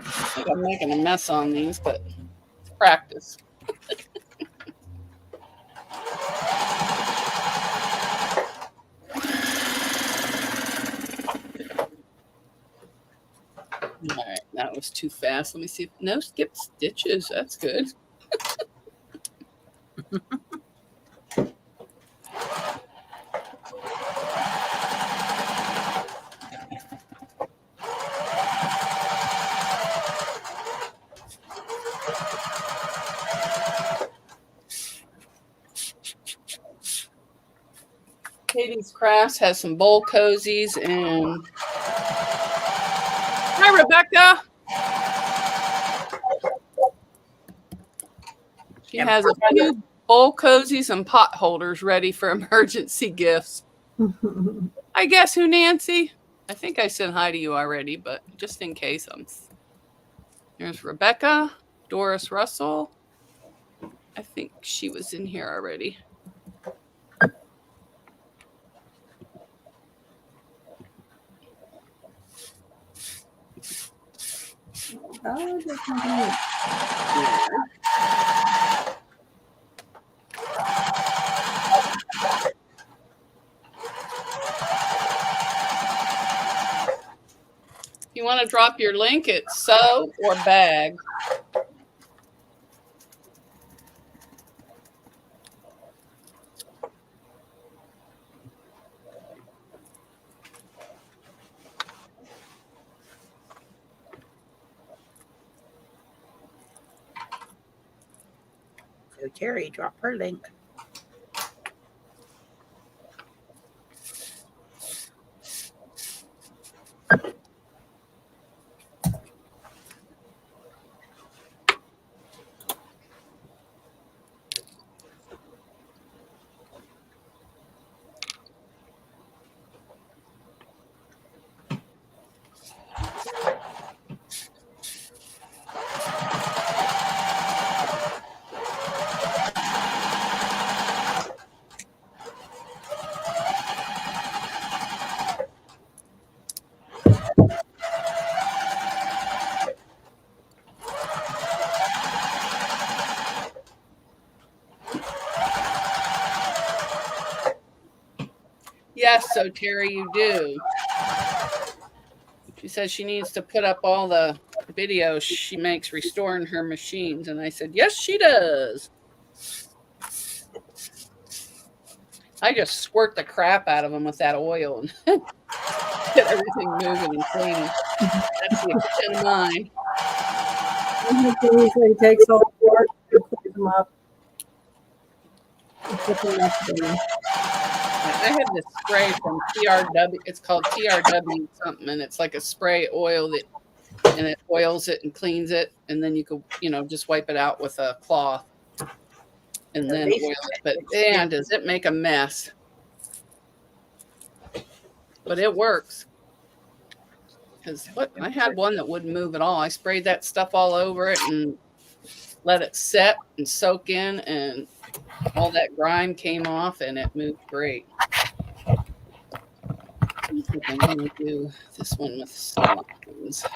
I think I'm making a mess on these, but it's practice. All right, that was too fast. Let me see. No skip stitches. That's good. Katie's Crafts has some bowl cozies and hi, Rebecca. She has a few bowl cozies and pot holders ready for emergency gifts. I guess who, Nancy? I think I said hi to you already, but just in case. There's Rebecca, Doris Russell. I think she was in here already. Oh, that's not If you want to drop your link, it's sew or bag. Oh, Terry, drop her link. Yes, so Terry, you do. She says she needs to put up all the videos she makes restoring her machines. And I said, yes, she does. I just squirt the crap out of them with that oil and get everything moving and cleaning. That's the extent of mine. It usually takes all the work to clean them up. I have this spray from TRW. It's called TRW something, and it's like a spray oil that, and it oils it and cleans it, and then you could, just wipe it out with a cloth and then oil it. But man, does it make a mess? But it works. Because I had one that wouldn't move at all. I sprayed that stuff all over it and let it set and soak in, and all that grime came off, and it moved great. I think I'm going to do this one with some lines.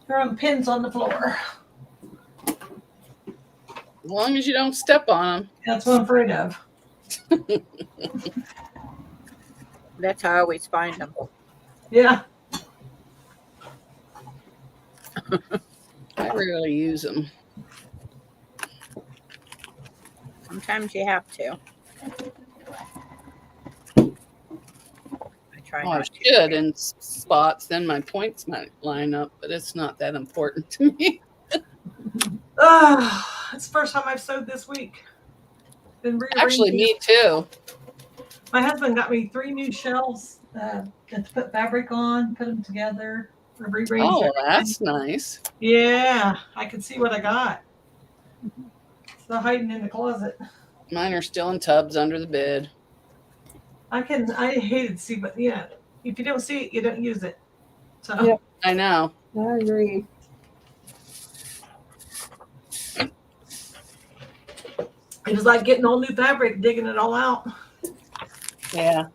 Throwing pins on the floor. As long as you don't step on them. That's what I'm afraid of. That's how I always find them. Yeah. I rarely use them. Sometimes you have to. I should in spots, then my points might line up, but it's not that important to me. It's the first time I've sewed this week. Actually, me too. My husband got me 3 new shelves to put fabric on, put them together. Oh, that's nice. Yeah, I can see what I got. It's not hiding in the closet. Mine are still in tubs under the bed. I hated to see, but yeah, if you don't see it, you don't use it. So yeah. I know. I agree. It was like getting all new fabric, digging it all out. Yeah.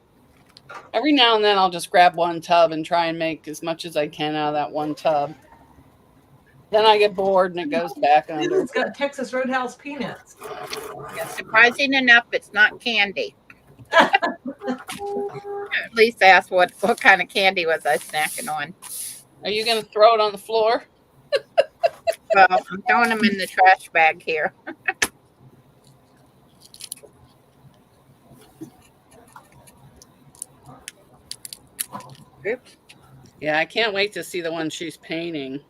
Every now and then I'll just grab one tub and try and make as much as I can out of that one tub. Then I get bored and it goes back under. It's got Texas Roadhouse peanuts. Yeah, surprising enough, it's not candy. At least ask what kind of candy was I snacking on. Are you going to throw it on the floor? Well, I'm throwing them in the trash bag here. Oops. Yeah, I can't wait to see the one she's painting.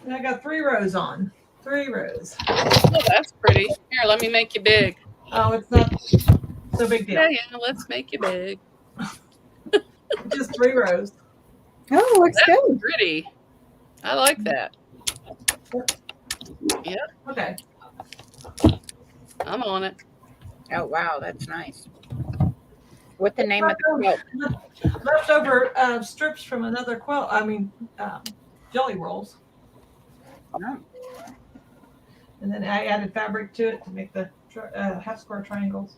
And I got 3 rows on. 3 rows. Oh, that's pretty. Here, let me make you big. Oh, it's not so big deal. Yeah, let's make you big. Just 3 rows. Oh, looks That's good. pretty. I like that. Yeah. Okay. I'm on it. Oh, wow, that's nice. What's the name of the quilt? Leftover strips from another quilt. Jelly rolls. Oh. And then I added fabric to it to make the half square triangles.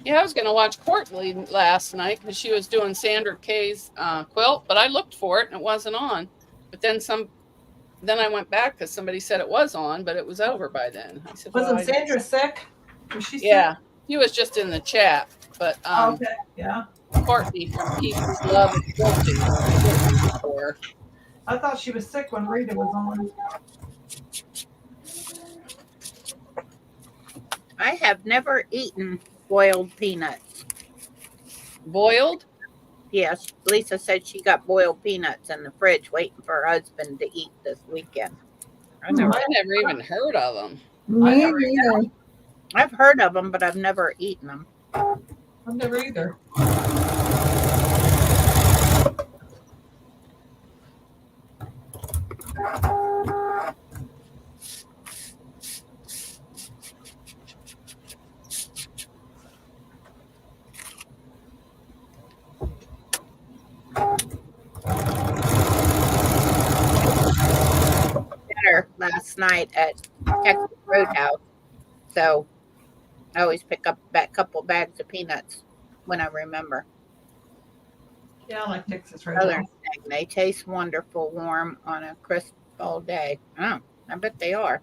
Yeah, I was going to watch Courtney last night because she was doing Sandra Kay's quilt, but I looked for it and it wasn't on. But then I went back because somebody said it was on, but it was over by then. I said, Wasn't well, Sandra sick? Was she sick? yeah, he was just in the chat. But Okay. Yeah. Courtney from Peaches Love and Quilting was looking for her. I thought she was sick when Rita was on. I have never eaten boiled peanuts. Boiled? Yes, Lisa said she got boiled peanuts in the fridge waiting for her husband to eat this weekend. I never even heard of them. Me neither. I've heard of them, but I've never eaten them. I've never either. Dinner last night at Texas Roadhouse, so I always pick up a couple bags of peanuts when I remember. Yeah, I like Texas Other Roadhouse. thing, they taste wonderful warm on a crisp fall day. Oh, I bet they are.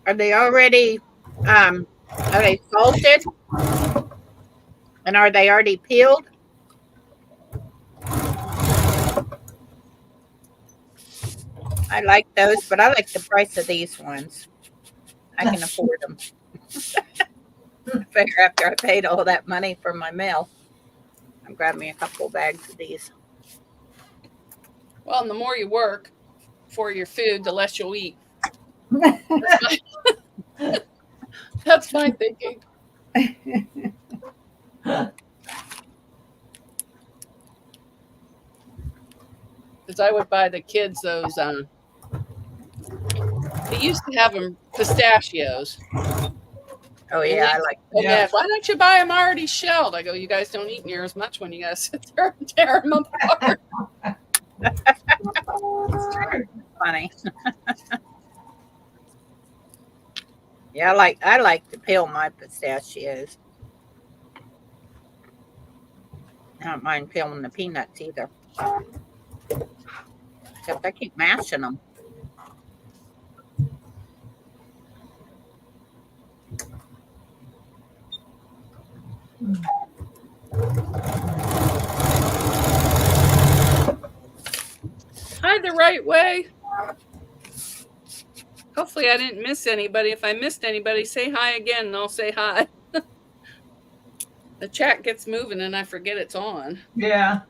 Are they already are they salted? And are they already peeled? I like those, but I like the price of these ones. I can afford them. I figure after I paid all that money for my mail, I'm grabbing me a couple bags of these. Well, and the more you work for your food, the less you'll eat. That's my thinking. Because I would buy the kids those. They used to have them pistachios. Oh yeah, I like Oh, Yeah. yeah. Why don't you buy them already shelled? I go, you guys don't eat near as much when you guys sit there and tear them apart. It's true. funny. Yeah, I like to peel my pistachios. I don't mind peeling the peanuts either. Except I keep mashing them. Hi the right way. Hopefully I didn't miss anybody. If I missed anybody, say hi again and I'll say hi. The chat gets moving and I forget it's on. Yeah.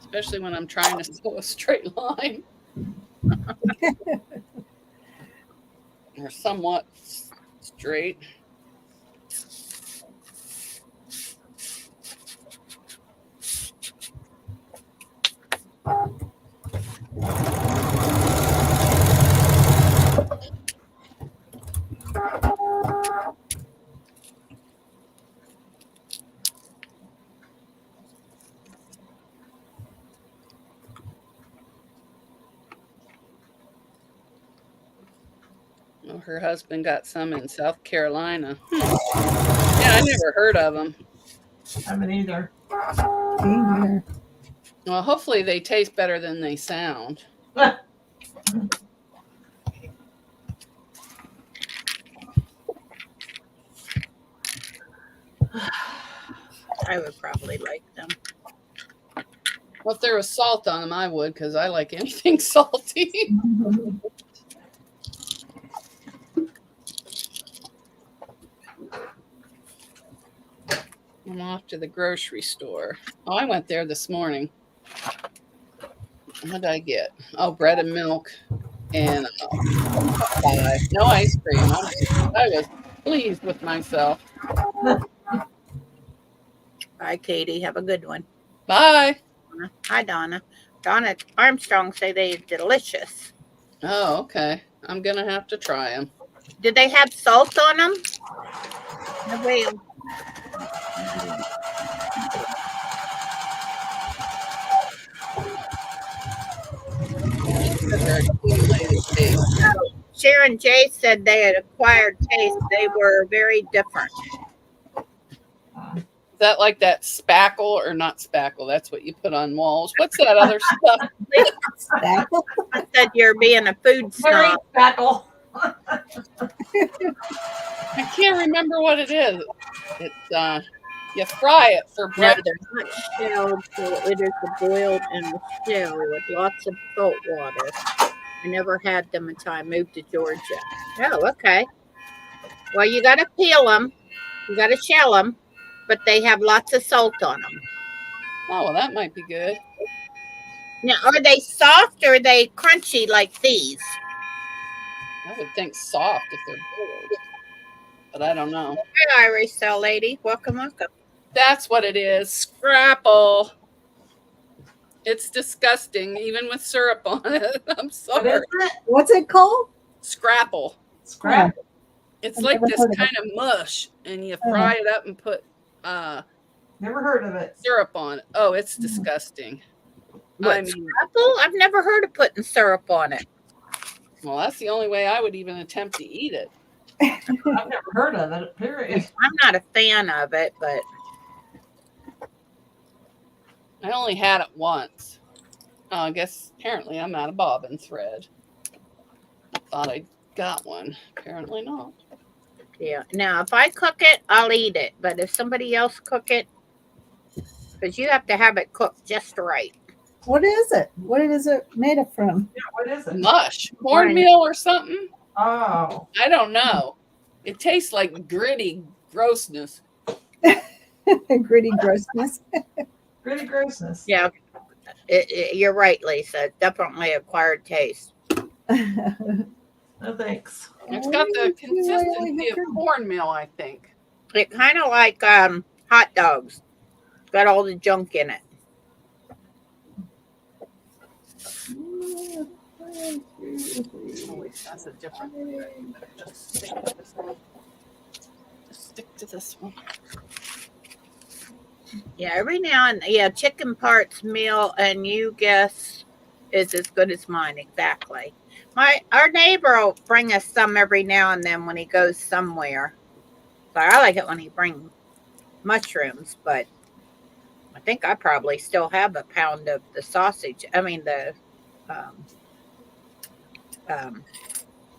Especially when I'm trying to sew a straight line. Or somewhat straight. Oh, her husband got some in South Carolina. Yeah, I never heard of them. I haven't either. Well, hopefully they taste better than they sound. I would probably like them. Well, if there was salt on them, I would, because I like anything salty. I'm off to the grocery store. Oh, I went there this morning. What did I get? Oh, bread and milk and no ice cream. I was pleased with myself. Bye, Katie. Have a good one. Bye. Hi, Donna. Donna Armstrong say they're delicious. Oh, okay. I'm going to have to try them. Did they have salt on them? I will. Sugar accumulated taste. Sharon J said they had acquired taste. They were very different. Is that like that spackle or not spackle? That's what you put on walls. What's that other stuff? Spackle? I said you're being a food Very snob. spackle. I can't remember what it is. It's you fry it for No, breakfast. they're not shelled, so it is boiled in a shell with lots of salt water. I never had them until I moved to Georgia. Oh, okay. Well, you got to peel them. You got to shell them, but they have lots of salt on them. Oh, well, that might be good. Now, are they soft or are they crunchy like these? I would think soft if they're boiled, but I don't know. Hi, Irish Cell Lady. Welcome, welcome. That's what it is. Scrapple. It's disgusting, even with syrup on it. I'm What sorry. is it? What's it called? Scrapple. Scrap. It's I've like never this heard of kind of mush, and you fry it up and put Never heard of it. syrup on it. Oh, it's disgusting. What, I mean, apple? I've never heard of putting syrup on it. well, that's the only way I would even attempt to eat it. I've never heard of it, period. I'm not a fan of it, but I only had it once. I guess apparently I'm out of bobbin thread. Thought I got one. Apparently not. yeah. Now, if I cook it, I'll eat it. But if somebody else cook it, because you have to have it cooked just right. What is it? What is it made of from? Yeah, what is it? Mush, cornmeal or something? Oh, I don't know. It tastes like gritty grossness. Gritty grossness. gritty grossness. Yeah, you're right, Lisa. Definitely acquired taste. No thanks. It's got the consistency of cornmeal, I think. It kind of like hot dogs. Got all the junk in it. Oh, wait, that's a different thing. Just stick to this one. Just stick to this one. Yeah, every now and yeah, chicken parts meal, and you guess is as good as mine. Exactly. Our neighbor will bring us some every now and then when he goes somewhere. So I like it when he brings mushrooms, but I think I probably still have a pound of the sausage. I mean the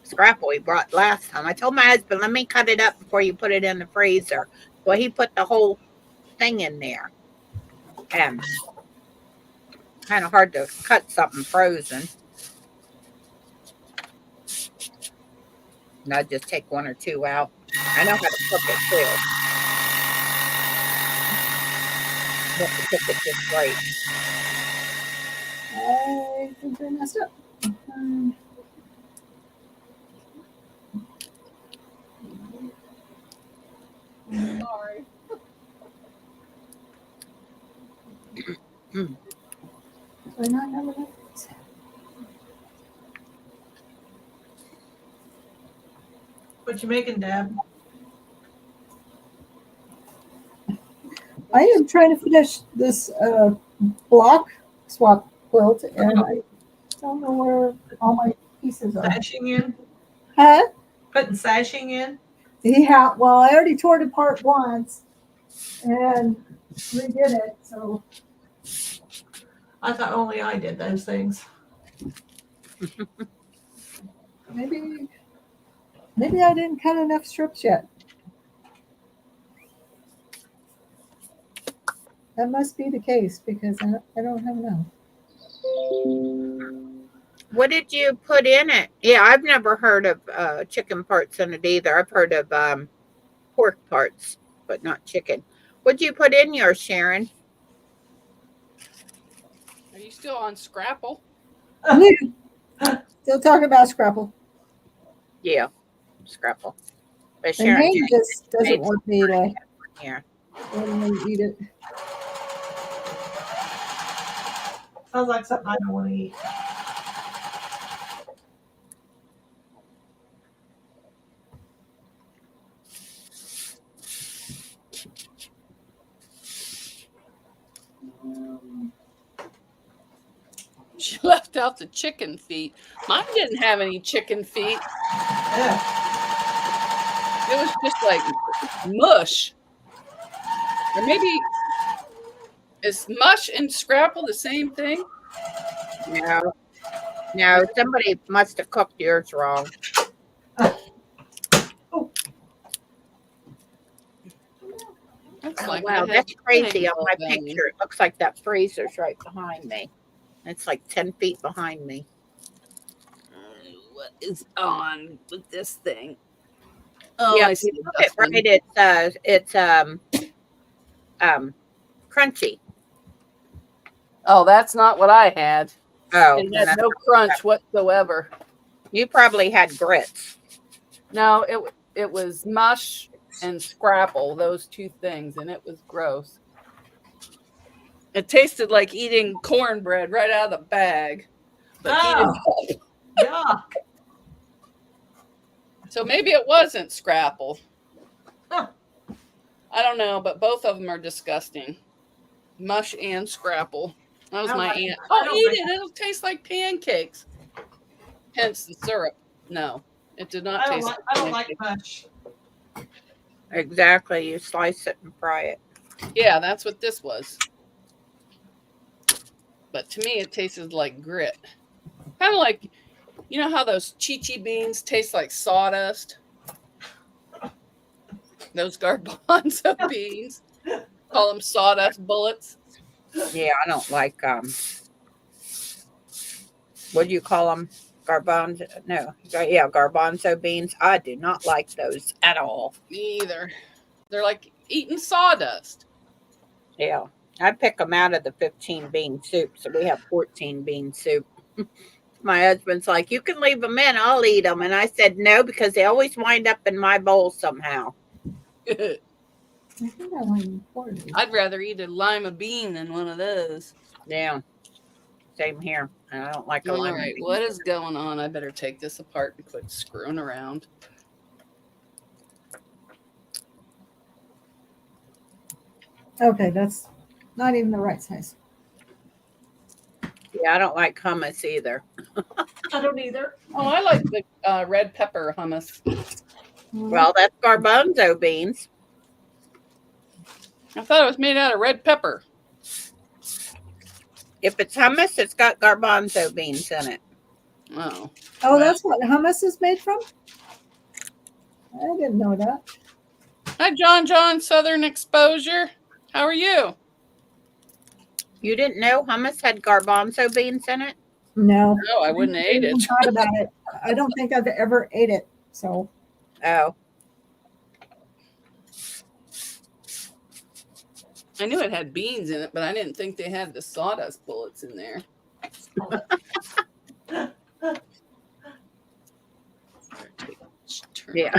scrapple he brought last time. I told my husband, let me cut it up before you put it in the freezer. Well, he put the whole thing in there. And kind of hard to cut something frozen. And I'd just take one or two out. I know how to cook it too. You have to cook it just right. I think I messed up. Sorry. Do I not have enough? What you making, Deb? I am trying to finish this block swap quilt, and I don't know where all my pieces are. Sashing in? Huh? Putting sashing in? Yeah, well, I already tore it apart once and redid it, so I thought only I did those things. maybe I didn't cut enough strips yet. That must be the case because I don't have enough. What did you put in it? Yeah, I've never heard of chicken parts in it either. I've heard of pork parts, but not chicken. What'd you put in yours, Sharon? Are you still on Scrapple? Still talking about Scrapple. Yeah, scrapple. But The Sharon name J. just doesn't want me to Here. eat it. Sounds like something I don't want to eat. picked out the chicken feet. Mine didn't have any chicken feet. Yeah. It was just like mush. Or maybe is mush and scrapple the same thing? No, somebody must have cooked yours wrong. Looks Oh, like wow, I that's had crazy on all my done. picture. It looks like that freezer's right behind me. It's like 10 feet behind me. What is on with this thing? Oh, Yeah, I if see you the look at dustbin. right, it's crunchy. Oh, that's not what I had. Oh, It then had no crunch whatsoever. you probably had grits. No, it was mush and scrapple, those two things, and it was gross. It tasted like eating cornbread right out of the bag, but heated Oh, up. yuck. So maybe it wasn't scrapple. Huh. I don't know, but both of them are disgusting. Mush and scrapple. That was I don't my like aunt. it. I Oh, don't eat like it. It'll taste like pancakes. Hence the syrup. No, it did not taste like I don't pancakes. like mush. Exactly. You slice it and fry it. Yeah, that's what this was. But to me, it tasted like grit. Kind of like, you know how those chi-chi beans taste like sawdust? Those garbanzo beans. Call them sawdust bullets. Yeah, I don't like what do you call them? Garbanzo? No, yeah, garbanzo beans. I do not like those at all. Me either. They're like eating sawdust. Yeah, I pick them out of the 15 bean soup, so we have 14 bean soup. My husband's like, you can leave them in, I'll eat them. And I said no, because they always wind up in my bowl somehow. I'd I think I only poured it. rather eat a lima bean than one of those. Yeah, same here. And I don't like a All lima right, bean. what is going on? I better take this apart and quit screwing around. Okay, that's not even the right size. Yeah, I don't like hummus either. I don't either. Oh, I like the red pepper hummus. Well, that's garbanzo beans. I thought it was made out of red pepper. If it's hummus, it's got garbanzo beans in it. Oh. Oh, that's what hummus is made from? I didn't know that. Hi, John, Southern Exposure. How are you? You didn't know hummus had garbanzo beans in it? No. No, I wouldn't have ate even it. thought about it. I don't think I've ever ate it. So Oh, I knew it had beans in it, but I didn't think they had the sawdust bullets in there. yeah.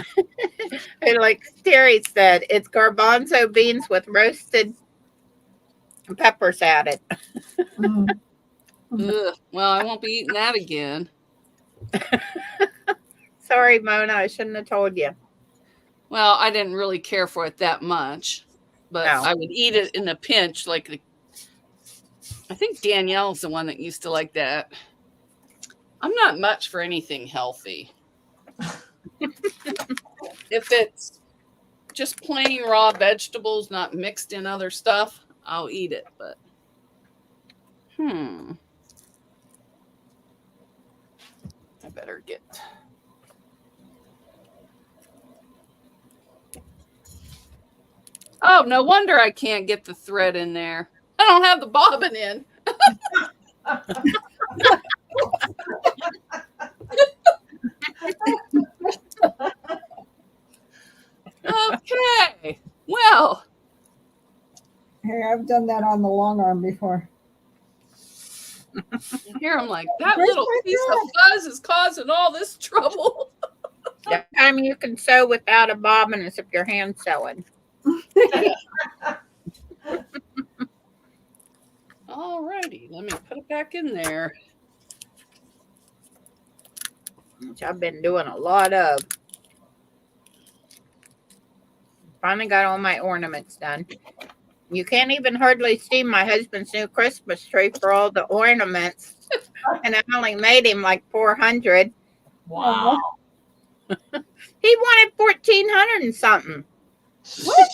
And like Terry said, it's garbanzo beans with roasted peppers added. Ugh, well, I won't be eating that again. Sorry, Mona, I shouldn't have told you. Well, I didn't really care for it that much, but No. I would eat it in a pinch. I think Danielle's the one that used to like that. I'm not much for anything healthy. If it's just plain raw vegetables, not mixed in other stuff, I'll eat it. But I better get. Oh, no wonder I can't get the thread in there. I don't have the bobbin in. Okay. Well, hey, I've done that on the long arm before. here I'm like, that Where's little my piece of fuzz is causing all this trouble. The time you can sew without a bobbin is if your hand's sewing. All righty, let me put it back in there. Which I've been doing a lot of. Finally got all my ornaments done. You can't even hardly see my husband's new Christmas tree for all the ornaments. and I only made him like 400. Wow. He wanted 1,400 and something. What?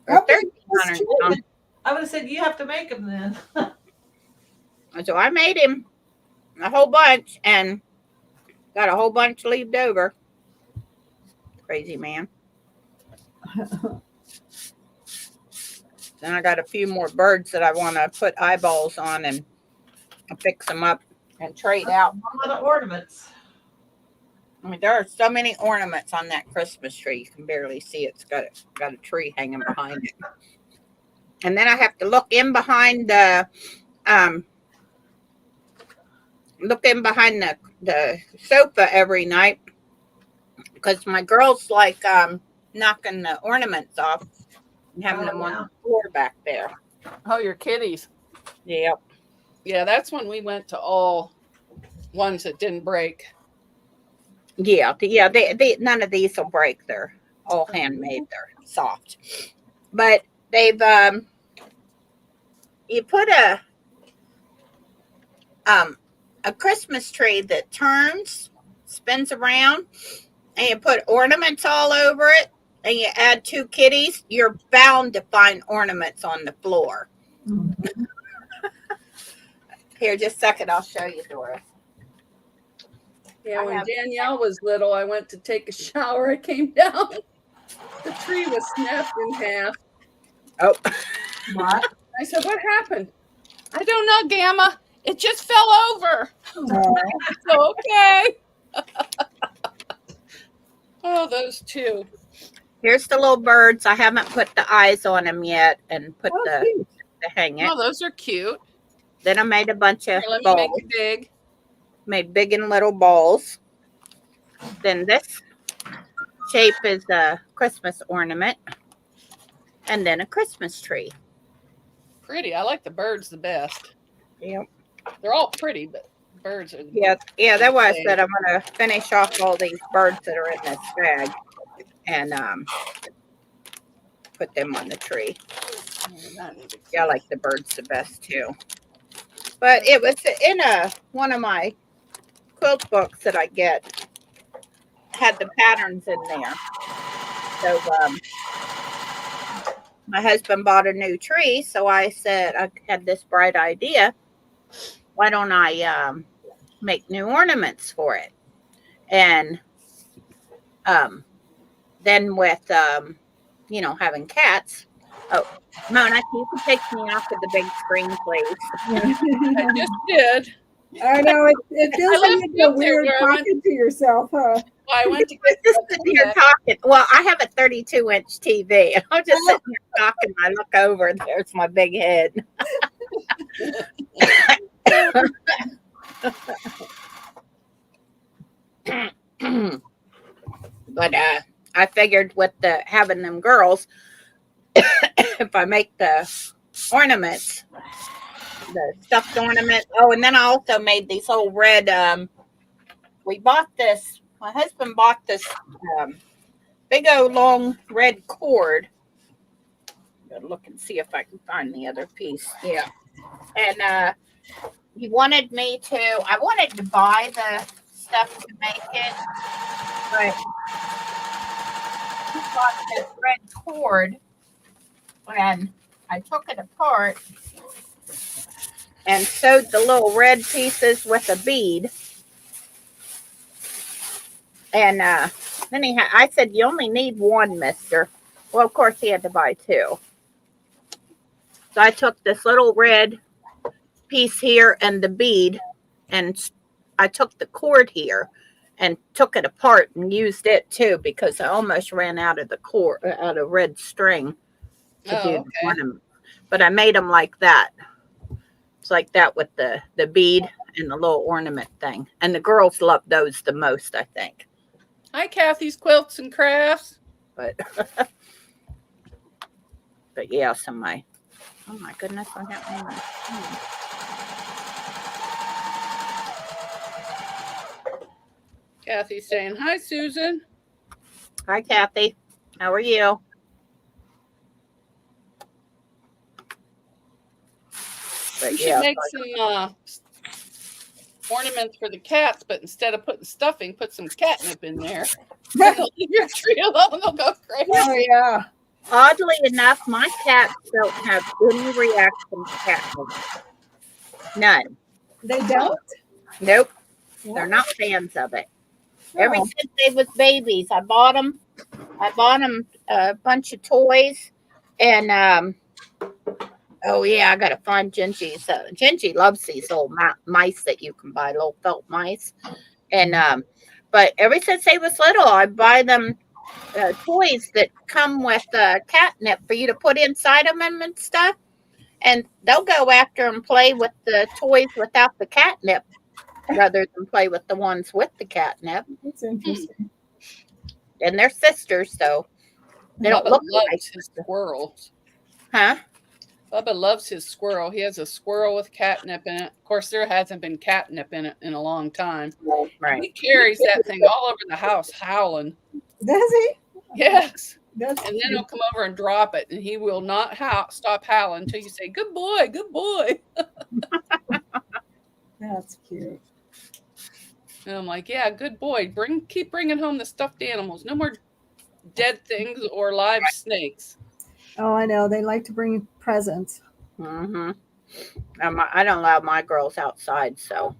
Or How big 1,300 was something. I would have said you have to make them then. So I made him a whole bunch and got a whole bunch left over. Crazy man. Then I got a few more birds that I want to put eyeballs on and fix them up and trade out. A lot of ornaments. I mean, there are so many ornaments on that Christmas tree. You can barely see it. It's got a tree hanging behind it. And then I have to look in behind the sofa every night because my girls like knocking the ornaments off and having them on the floor back there. Oh, your kitties. Yep. Yeah, that's when we went to all ones that didn't break. Yeah. They none of these will break. They're all handmade. They're soft. But they've you put a Christmas tree that spins around, and you put ornaments all over it, and you add 2 kitties, you're bound to find ornaments on the floor. Mm-hmm. Here, just a second, I'll show you, Doris. Yeah, when Danielle was little, I went to take a shower. I came down. The tree was snapped in half. Oh. What? I said, what happened? I don't know, Gamma. It just fell over. So, okay. Oh, those 2. Here's the little birds. I haven't put the eyes on them yet and put the hang it. Oh, those are cute. Then I made a bunch of Here, let me balls. make it big. Made big and little balls. Then this shape is a Christmas ornament. And then a Christmas tree. Pretty. I like the birds the best. Yep. They're all pretty, but birds are. Yeah, that's why I said I'm going to finish off all these birds that are in this bag and put them on the tree. Yeah, I like the birds the best too. But it was in one of my quilt books that I get, had the patterns in there. So my husband bought a new tree, so I said I had this bright idea. Why don't I make new ornaments for it? And then with having cats. Oh, Mona, you can take me off of the big screen, please. I just did. I know it feels like you feel weird talking to yourself, huh? Well, I went to get just sitting here talking. Well, I have a 32-inch TV, and I'm just sitting here talking. I look over, and there's my big head. But I figured with having them girls, if I make the ornaments, the stuffed ornament. Oh, and then I also made these whole red. We bought this. My husband bought this big old long red cord. Gotta look and see if I can find the other piece. Yeah, and he wanted me to. I wanted to buy the stuff to make it, but he bought this red cord, and I took it apart and sewed the little red pieces with a bead. And then I said, you only need 1, mister. Well, of course, he had to buy 2. So I took this little red piece here and the bead, and I took the cord here and took it apart and used it too, because I almost ran out of the cord, out of red string to do the ornament. But I made them like that. It's like that with the bead and the little ornament thing. And the girls love those the most, I think. Hi, Kathy's Quilts and Crafts. But yeah, oh my goodness, I got one. Kathy's saying, hi, Susan. Hi, Kathy. How are you? But You should make some ornaments for the cats, but instead of putting stuffing, put some catnip in there. And they'll leave your tree alone. They'll go crazy. Oh yeah. Oddly enough, my cats don't have any reaction to catnip. None. They don't? Nope. They're not fans of it. Ever Oh. since they was babies, I bought them a bunch of toys, and oh yeah, I gotta find Gingy's. Gingy loves these little mice that you can buy, little felt mice, and but ever since they was little, I buy them toys that come with catnip for you to put inside them and stuff, and they'll go after and play with the toys without the catnip rather than play with the ones with the catnip. That's interesting. And they're sisters, so they don't Bubba look loves like his squirrels. Huh? Bubba loves his squirrel. He has a squirrel with catnip in it. Of course, there hasn't been catnip in it in a long time. Right. He carries that thing all over the house howling. Does he? Yes. That's And then he'll come over and drop it, and he will not stop howling until you say, "Good boy, good boy." That's cute. And I'm like, "Yeah, good boy. Keep bringing home the stuffed animals. No more dead things or live snakes." Oh, I know. They like to bring presents. Mm-hmm. I don't allow my girls outside, so.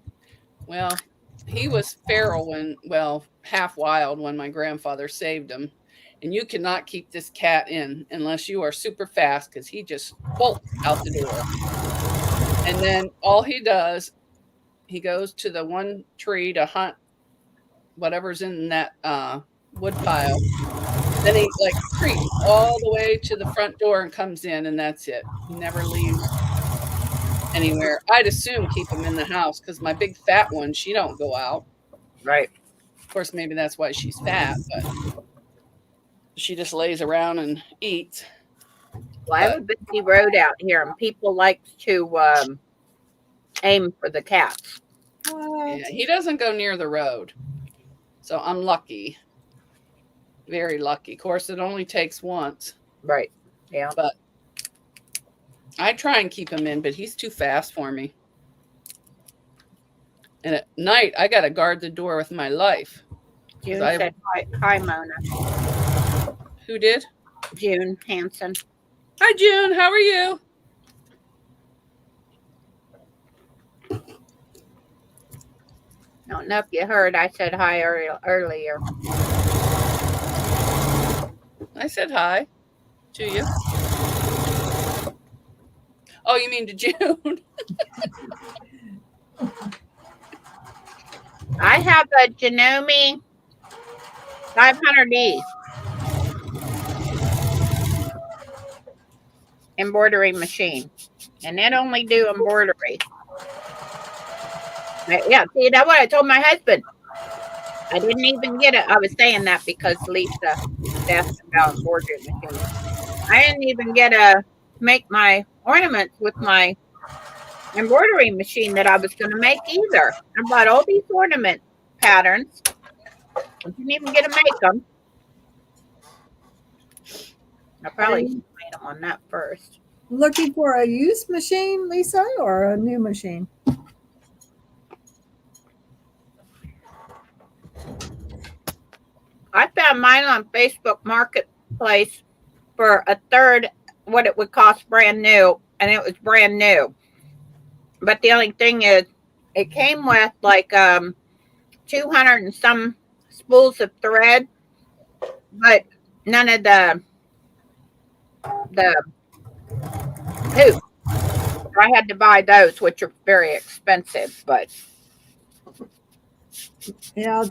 Well, he was feral half wild when my grandfather saved him. And you cannot keep this cat in unless you are super fast, because he just bolts out the door. And then all he does, he goes to the one tree to hunt whatever's in that wood pile. Then he creeps all the way to the front door and comes in, and that's it. He never leaves anywhere. I'd assume keep him in the house, because my big fat one, she don't go out. Right. Of course, maybe that's why she's fat, but she just lays around and eats. Well, I have a busy road out here, and people like to aim for the cats. Yeah, he doesn't go near the road. So I'm lucky. Very lucky. Of course, it only takes once. Right. Yeah. But I try and keep him in, but he's too fast for me. And at night, I got to guard the door with my life. June said hi, Mona. Who did? June Hansen. Hi, June. How are you? I don't know if you heard. I said hi earlier. I said hi to you. Oh, you mean to June? I have a Janome 500E embroidery machine, and it only do embroidery. Yeah, see, that's what I told my husband. I didn't even get it. I was saying that because Lisa asked about embroidery machine. I didn't even get to make my ornaments with my embroidery machine that I was going to make either. I bought all these ornament patterns. I didn't even get to make them. I probably should have made them on that first. Looking for a used machine, Lisa, or a new machine? I found mine on Facebook Marketplace for a third what it would cost brand new, and it was brand new. But the only thing is, it came with 200 and some spools of thread, but none of the hoop. I had to buy those, which are very expensive, but Yeah,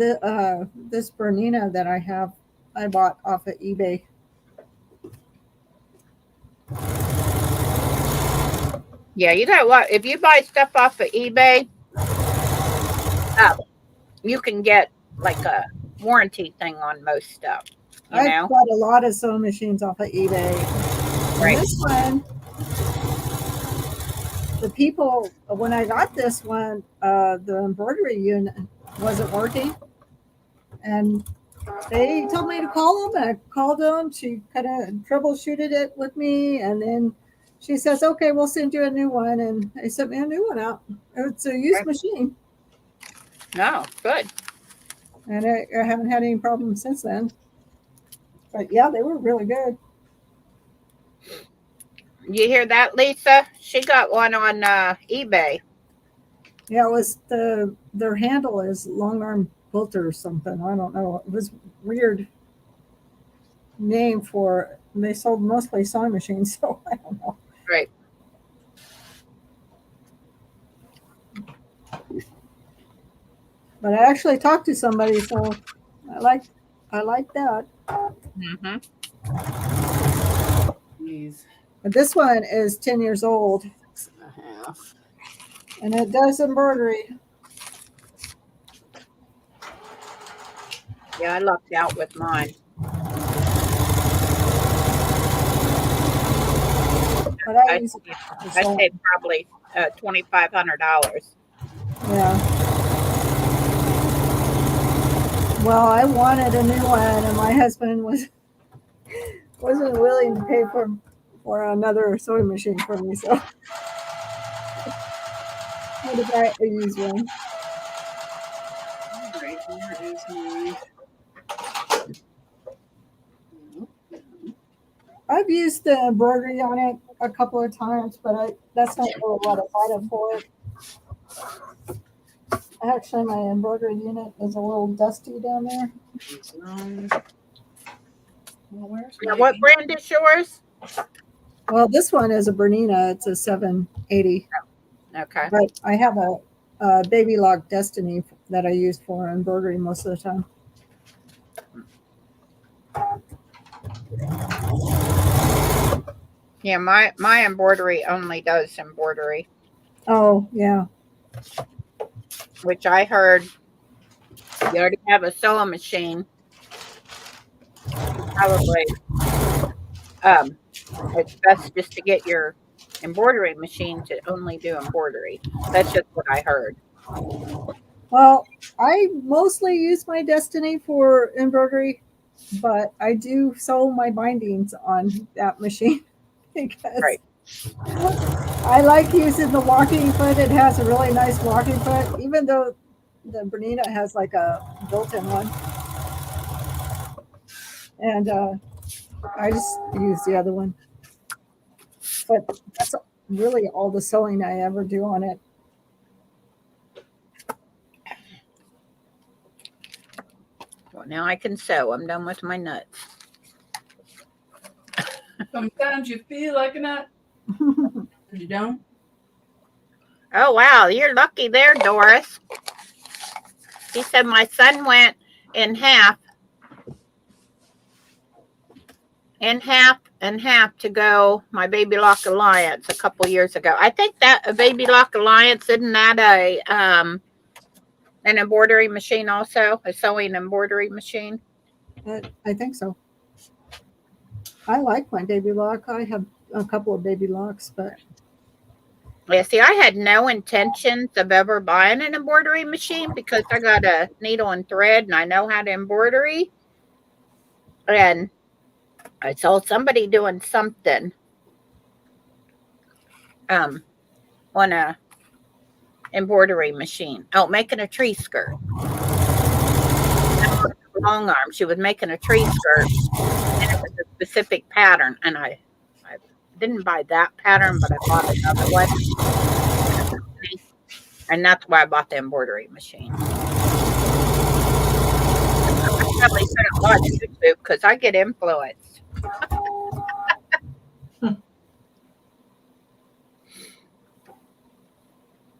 this Bernina that I have, I bought off of eBay. yeah, you got what? If you buy stuff off of eBay, you can get like a warranty thing on most stuff. You know? I've bought a lot of sewing machines off of eBay. Right. And this one, the people, when I got this one, the embroidery unit wasn't working. And they told me to call them, and I called them. She kind of troubleshooted it with me, and then she says, "Okay, we'll send you a new one." And they sent me a new one out. It's a used machine. Oh, good. And I haven't had any problems since then. But yeah, they were really good. You hear that, Lisa? She got one on eBay. Yeah, it was their handle is Long Arm Quilter or something. I don't know. It was weird name for. They sold mostly sewing machines, so I don't know. Right. But I actually talked to somebody, so I like that. Mm-hmm. Jeez. But this one is 10 years old, 6.5. and it does embroidery. Yeah, I lucked out with mine. But I I use it for I sewing. saved probably $2,500. Yeah. Well, I wanted a new one, and my husband wasn't willing to pay for another sewing machine for me, so I had to buy a used one. All right, where is my... I've used the embroidery on it a couple of times, but that's not really what I bought it for. Actually, my embroidery unit is a little dusty down there. Well, where's Now, my... what brand is yours? Well, this one is a Bernina. It's a 780. Okay. But I have a Baby Lock Destiny that I use for embroidery most of the time. Yeah, my embroidery only does embroidery, Oh, yeah. which I heard you already have a sewing machine. Probably it's best just to get your embroidery machine to only do embroidery. That's just what I heard. Well, I mostly use my Destiny for embroidery, but I do sew my bindings on that machine because Right. I like using the walking foot. It has a really nice walking foot, even though the Bernina has like a built-in one. And I just use the other one. But that's really all the sewing I ever do on it. Well, now I can sew. I'm done with my nuts. Sometimes you feel like a nut, you don't. Oh, wow. You're lucky there, Doris. He said my son went in half and half to go my Baby Lock Alliance a couple years ago. I think that a Baby Lock Alliance, isn't that an embroidery machine also? A sewing embroidery machine? I think so. I like my Baby Lock. I have a couple of Baby Locks, but Yeah, see, I had no intentions of ever buying an embroidery machine because I got a needle and thread and I know how to embroidery. And I saw somebody doing something on a embroidery machine. Oh, making a tree skirt. Long arm. She was making a tree skirt and it was a specific pattern. And I didn't buy that pattern, but I bought another one. And that's why I bought the embroidery machine. I probably shouldn't watch YouTube because I get influenced.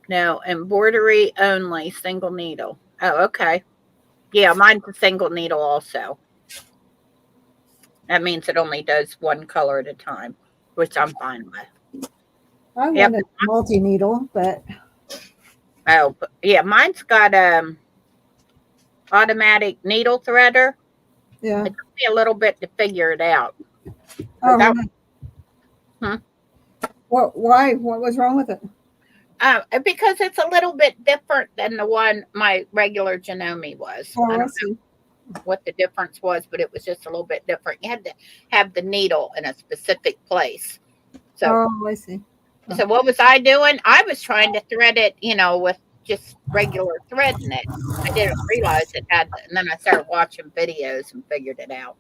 No, embroidery only, single needle. Oh, okay. Yeah, mine's a single needle also. That means it only does one color at a time, which I'm fine with. I Yep. wanted a multi-needle, but Oh, yeah, mine's got automatic needle threader. yeah. It took me a little bit to figure it out. Oh, that- really? Why? What was wrong with it? Because it's a little bit different than the one my regular Janome was. Oh, I I don't see. know what the difference was, but it was just a little bit different. You had to have the needle in a specific place. So, Oh, I see. so what was I doing? I was trying to thread it, with just regular thread in it. I didn't realize it had, and then I started watching videos and figured it out.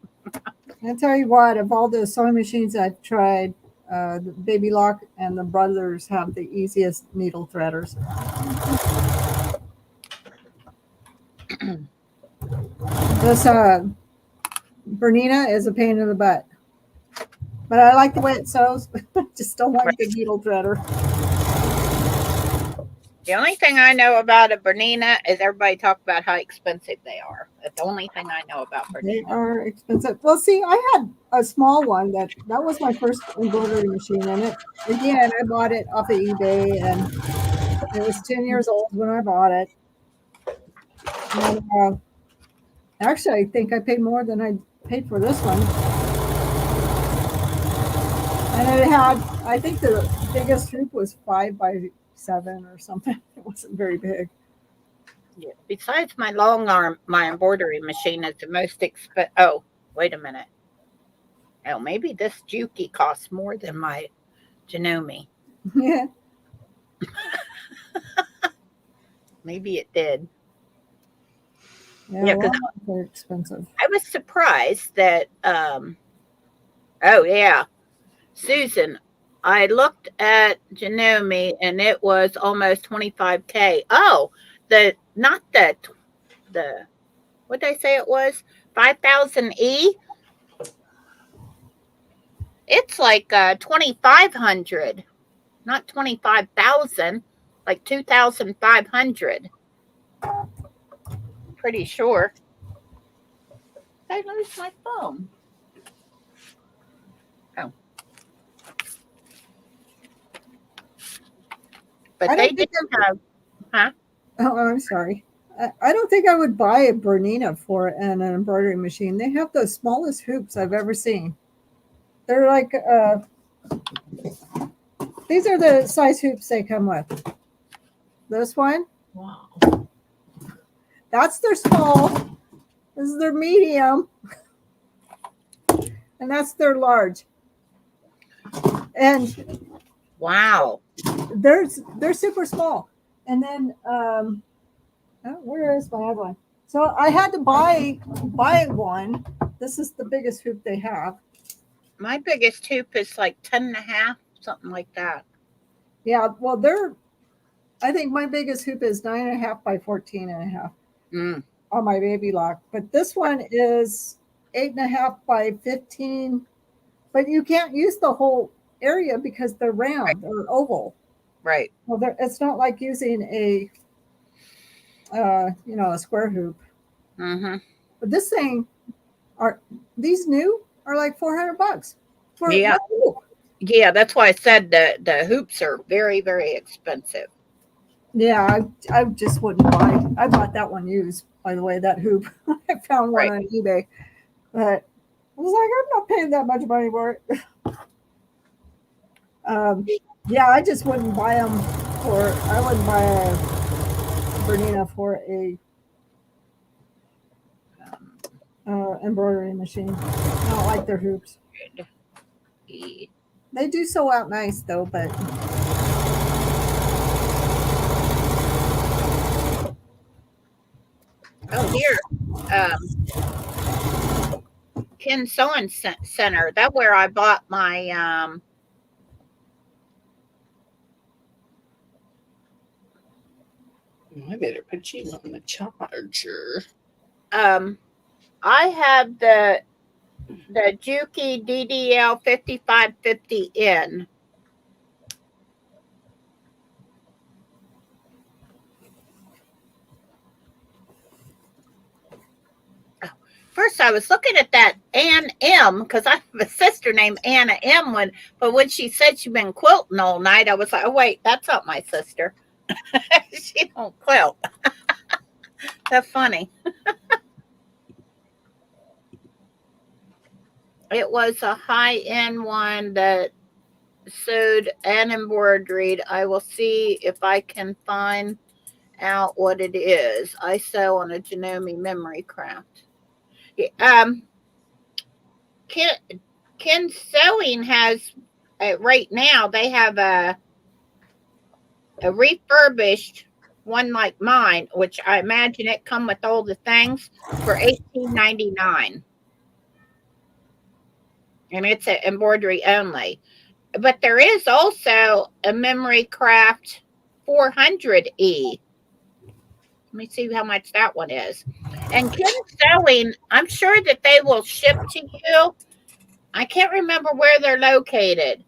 I'll tell you what, of all the sewing machines I've tried, the Baby Lock and the Brothers have the easiest needle threaders. This Bernina is a pain in the butt. But I like the way it sews. I just don't like the needle threader. The only thing I know about a Bernina is everybody talk about how expensive they are. That's the only thing I know about They Bernina. are expensive. Well, see, I had a small one that was my first embroidery machine, and it again I bought it off of eBay, and it was 10 years old when I bought it. And actually, I think I paid more than I paid for this one. And it had, I think the biggest hoop was 5 by 7 or something. It wasn't very big. Yeah. Besides my long arm, my embroidery machine is the most expensive. Oh, wait a minute. Oh, maybe this Juki costs more than my Janome. Yeah. Maybe it did. Yeah, because they're expensive. I was surprised that. Oh yeah, Susan. I looked at Janome and it was almost 25K. Oh, not the what did I say it was? 5,000E. It's like 2,500, not 25,000, like 2,500. Pretty sure. I lose my phone. Oh. But they didn't have, huh? Oh, I'm sorry. I don't think I would buy a Bernina for an embroidery machine. They have the smallest hoops I've ever seen. They're like, these are the size hoops they come with. This one. Wow. That's their small. This is their medium. And that's their large. And wow. They're super small. And then where is my other one? So I had to buy one. This is the biggest hoop they have. My biggest hoop is like 10 and a half, something like that. Yeah, well, I think my biggest hoop is 9.5 by 14.5 on my Baby Lock. But this one is 8.5 by 15. But you can't use the whole area because they're round or oval. Right. Well, it's not like using a square hoop. Mm-hmm. But this thing, these new are like $400 for yeah. one hoop. Yeah, that's why I said the hoops are very, very expensive. Yeah, I just wouldn't buy. I bought that one used, by the way, that hoop. I found one on eBay, but I was like, I'm not paying that much money for it. Yeah, I just wouldn't buy them I wouldn't buy a Bernina for a embroidery machine. I don't like their hoops. They do sew out nice though, but here, Ken Sewing Center. That's where I bought my I better put you on the charger. I have the Juki DDL 5550N. First, I was looking at that Ann M because I have a sister named Anna M. But when she said she'd been quilting all night, I was like, oh, wait, that's not my sister. She don't quilt. That's funny. It was a high-end one that sewed and embroidered. I will see if I can find out what it is. I sew on a Janome Memory Craft. Ken Sewing has right now. They have a refurbished one like mine, which I imagine it come with all the things, for $18.99, and it's an embroidery only. But there is also a Memory Craft 400E. Let me see how much that one is. And Kin Sewing, I'm sure that they will ship to you. I can't remember where they're located.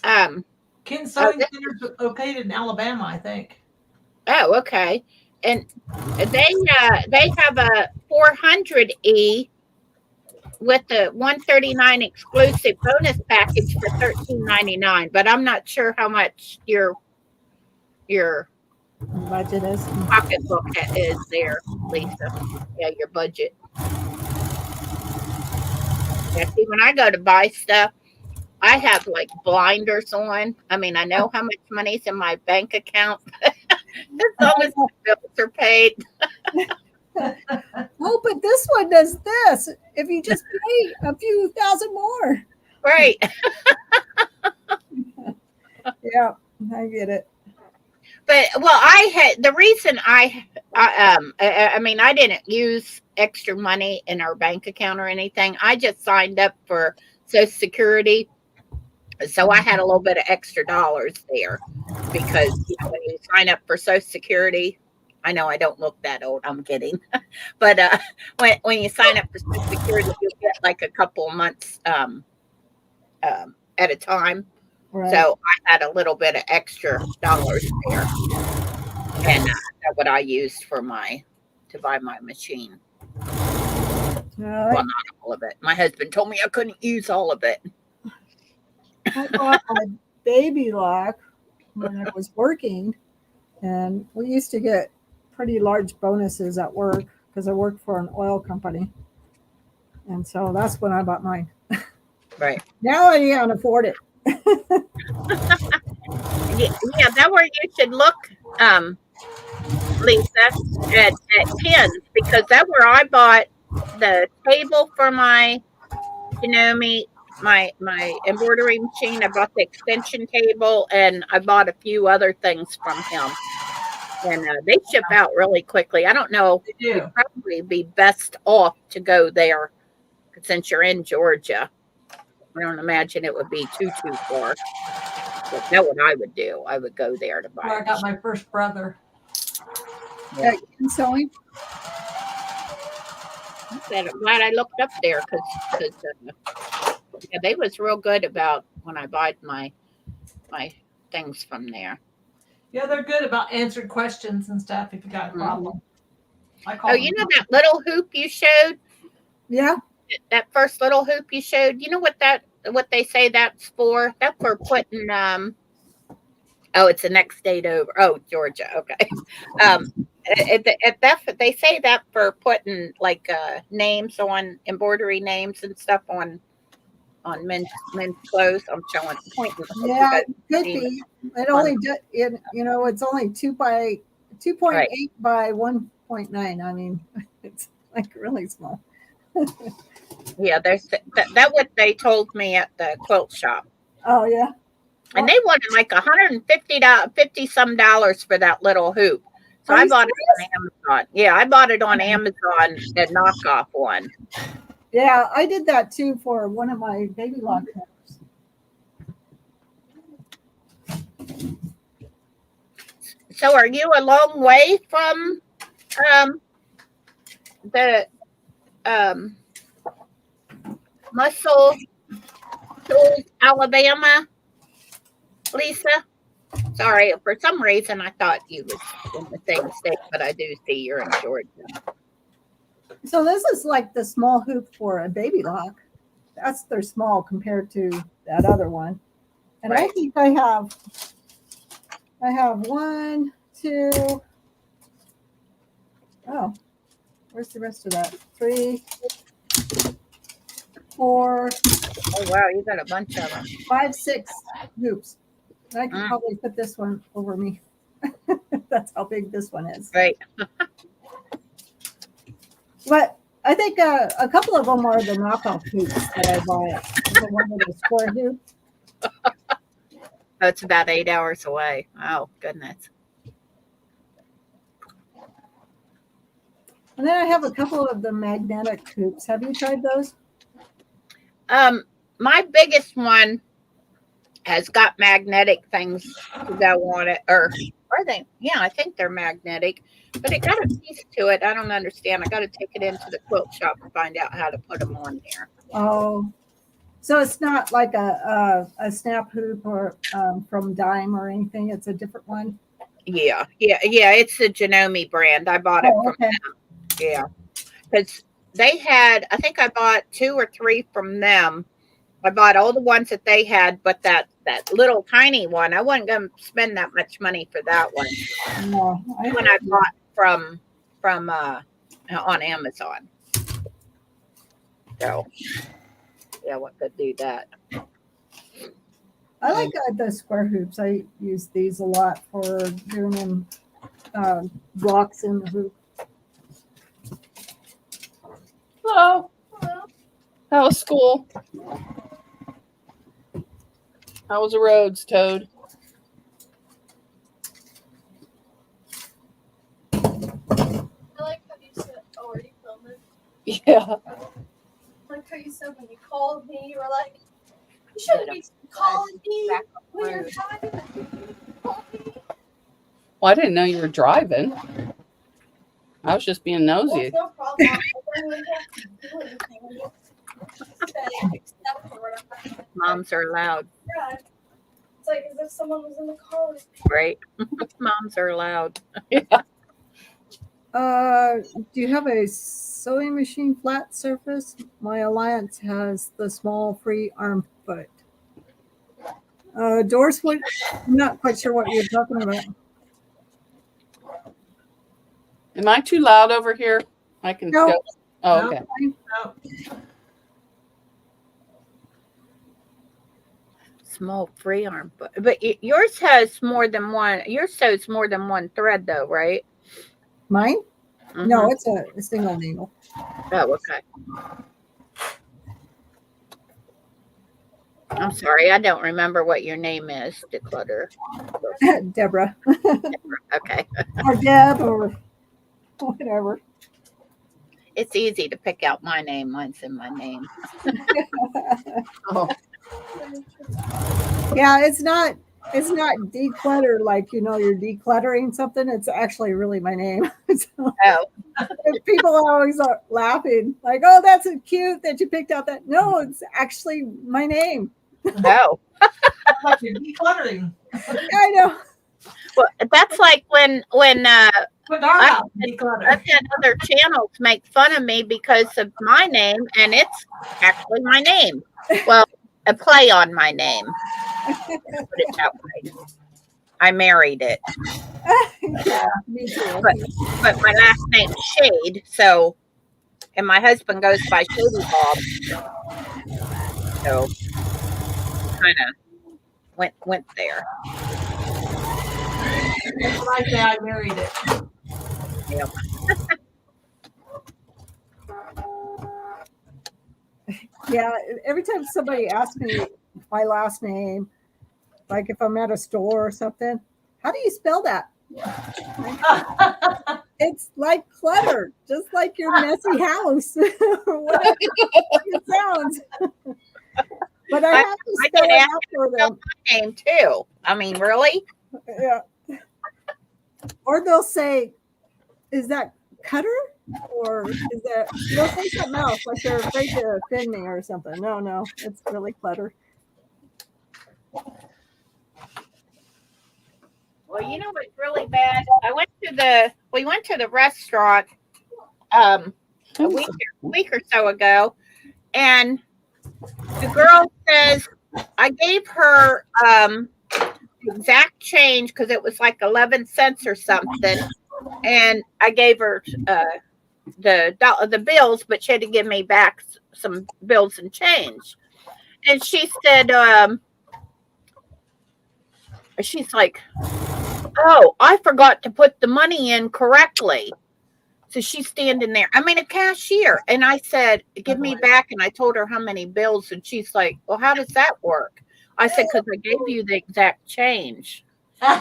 Kin Sewing Center's located in Alabama, I think. Oh, okay. And they have a 400E with the 139 exclusive bonus package for $13.99. But I'm not sure how much your Budget is. pocketbook is there, Lisa. Yeah, your budget. Yeah, see, when I go to buy stuff, I have like blinders on. I mean, I know how much money's in my bank account. As long as the bills are paid. Oh, but this one does this. If you just pay a few thousand more. Right. Yeah, I get it. But well, I had the reason I mean, I didn't use extra money in our bank account or anything. I just signed up for Social Security, so I had a little bit of extra dollars there because when you sign up for Social Security, I know I don't look that old. I'm kidding, but when you sign up for Social Security, you get like a couple of months at a time. Right. So I had a little bit of extra dollars there, and that's what I used for to buy my machine. All Well, right. not all of it. My husband told me I couldn't use all of it. I bought a baby lock when I was working, and we used to get pretty large bonuses at work because I worked for an oil company, and so that's when I bought mine. Right. Now I can't afford it. Yeah, that's where you should look, Lisa, at pins, because that's where I bought the table for my my embroidery machine. I bought the extension table, and I bought a few other things from him. And they ship out really quickly. I don't know. They do. You'd probably be best off to go there since you're in Georgia. I don't imagine it would be too far. But that's what I would do. I would go there to buy. Where I got my first brother. Yeah. Kin Sewing. I'm glad I looked up there because yeah, they was real good about when I bought my things from there. Yeah, they're good about answering questions and stuff if you got a problem. I call Oh, them. you know that little hoop you showed? Yeah. That first little hoop you showed? You know what they say that's for? That's for putting oh, it's the next state over. Oh, Georgia. Okay. They say that for putting like names on embroidery names and stuff on men's clothes. I'm showing pointing. Yeah, it could be. It only it's only 2.8 Right. by 1.9. I mean, it's like really small. Yeah, there's that what they told me at the quilt shop. Oh yeah. And they wanted like $150 some dollars for that little hoop. So Are I you bought it on Amazon. Yeah, I bought it on Amazon, the knockoff one. Yeah, I did that too for one of my baby lock covers. So are you a long way from the Muscle Shoals, Alabama, Lisa? Sorry, for some reason I thought you was in the same state, but I do see you're in Georgia. So this is like the small hoop for a baby lock. They're small compared to that other one. And Right. I think I have 1, 2. Oh, where's the rest of that? 3, 4, Oh wow, you got a bunch of them. 5, 6 hoops. I could probably put this one over me. That's how big this one is. Right. But I think a couple of them are the knockoff hoops that I bought. The one with the square hoop. Oh, it's about 8 hours away. Oh goodness. And then I have a couple of the magnetic hoops. Have you tried those? My biggest one has got magnetic things to go on it, or are they? Yeah, I think they're magnetic, but it got a piece to it. I don't understand. I got to take it into the quilt shop and find out how to put them on there. Oh, so it's not like a snap hoop or from Dime or anything. It's a different one. Yeah. It's the Janome brand. I bought it from okay. them. Yeah, because they had. I think I bought 2 or 3 from them. I bought all the ones that they had, but that little tiny one, I wasn't going to spend that much money for that one. No, When I bought from on Amazon. So yeah, what could do that? I like the square hoops. I use these a lot for doing them blocks in the hoop. Hello. How was school? How was the roads, Toad? I like how you said already filming. Yeah. Like how you said when you called me, you were like, you shouldn't be calling me when you're driving. Call me. Well, I didn't know you were driving. I was just being Well, nosy. it's no problem. I don't really have to do anything. I just say accept or whatever. Moms are loud, Yeah. It's like as if someone was in the car with me. right? Moms are loud. Do you have a sewing machine flat surface? My Alliance has the small free arm foot. Doris, I'm not quite sure what you're talking about. Am I too loud over here? I can No. go. Oh, No. okay. Oh, Small free arm, but yours has more than one. Yours sews more than one thread, though, right? Mine? Mhm. No, it's a single needle. Oh, okay. I'm sorry, I don't remember what your name is. Declutter. Deborah Okay, or Deb or whatever. it's easy to pick out my name. Mine's in my name. Oh, Yeah, it's not declutter like you're decluttering something. It's actually really my name. So, Oh, people are always laughing like, "Oh, that's so cute that you picked out that." No, it's actually my name. oh. like you're decluttering. I know. Well, that's like when Put our I've house declutter. had other channels make fun of me because of my name, and it's actually my name. Well, a play on my name. Put it that way. I married it, Yeah, me too. but my last name's Shade, so, and my husband goes by Shady Bob, so kind of went there. That's what I say. I married it. Yep. Yeah, every time somebody asks me my last name, like if I'm at a store or something, how do you spell that? It's like clutter, just like your messy house or whatever it sounds. But I have to I spell get it asked out for them. My name too. I mean, really? Yeah. Or they'll say, "Is that Cutter?" Or is that they'll say something else, like they're afraid to offend me or something. No, it's really clutter. Well, you know what's really bad? We went to the restaurant a week or so ago, and the girl says I gave her exact change because it was like 11 cents or something, and I gave her the bills, but she had to give me back some bills and change. And she said, she's like, "Oh, I forgot to put the money in correctly." So she's standing there. I mean, a cashier. And I said, "Give me back." And I told her how many bills. And she's like, "Well, how does that work?" I said, "Because I gave you the exact change."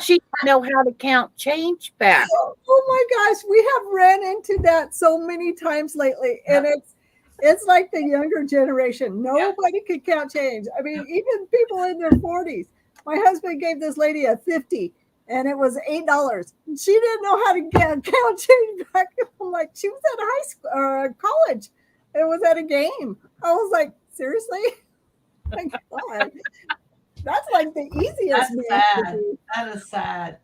She didn't know how to count change back. Oh my gosh, we have ran into that so many times lately, and it's like the younger generation. Nobody could count change. I mean, even people in their 40s. My husband gave this lady a 50, and it was $8. She didn't know how to count change back. I'm like, she was at high school or college. It was at a game. I was like, seriously? My God. That's like the easiest. That's sad. That is sad.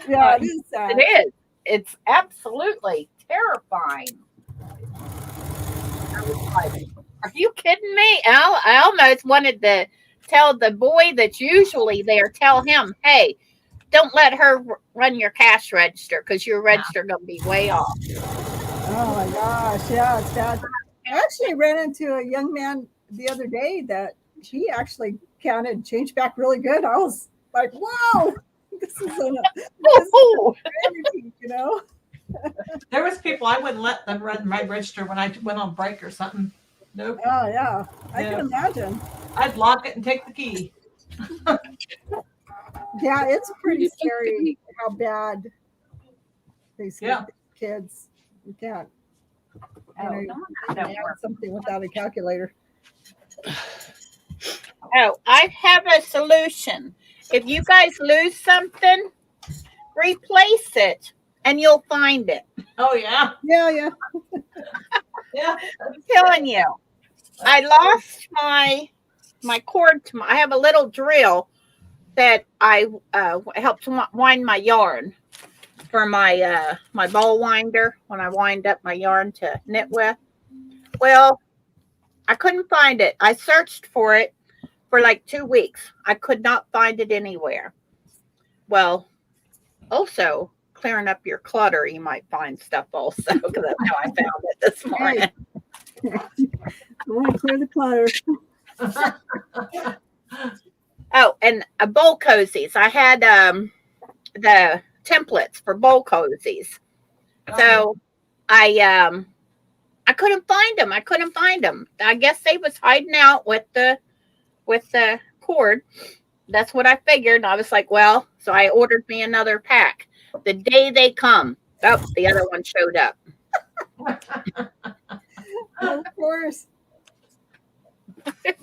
Yeah, it is sad. It is. It's absolutely terrifying. I was like, are you kidding me? I almost wanted to tell the boy that's usually there, tell him, hey, don't let her run your cash register because your register going to be way off. Oh my gosh, yeah, it's sad. I actually ran into a young man the other day that he actually counted change back really good. I was like, whoa, this is rarity, you know. There was people I wouldn't let them run my register when I went on break or something. Nope. Oh yeah, I can imagine. I'd lock it and take the key. Yeah, it's pretty scary how bad these kids. You can't. You add something without a calculator. Oh, I have a solution. If you guys lose something, replace it and you'll find it. Oh, yeah. Yeah. Yeah. I'm telling you. I lost my cord to I have a little drill that I help to wind my yarn for my my ball winder when I wind up my yarn to knit with. Well, I couldn't find it. I searched for it for like 2 weeks. I could not find it anywhere. Well, also clearing up your clutter, you might find stuff also because that's how I found it this morning. I want to clear the clutter. Oh, and bowl cozies. I had the templates for bowl cozies. So I couldn't find them. I guess they was hiding out with the cord. That's what I figured. I was like, well, so I ordered me another pack. The day they come, the other one showed up. Of course. But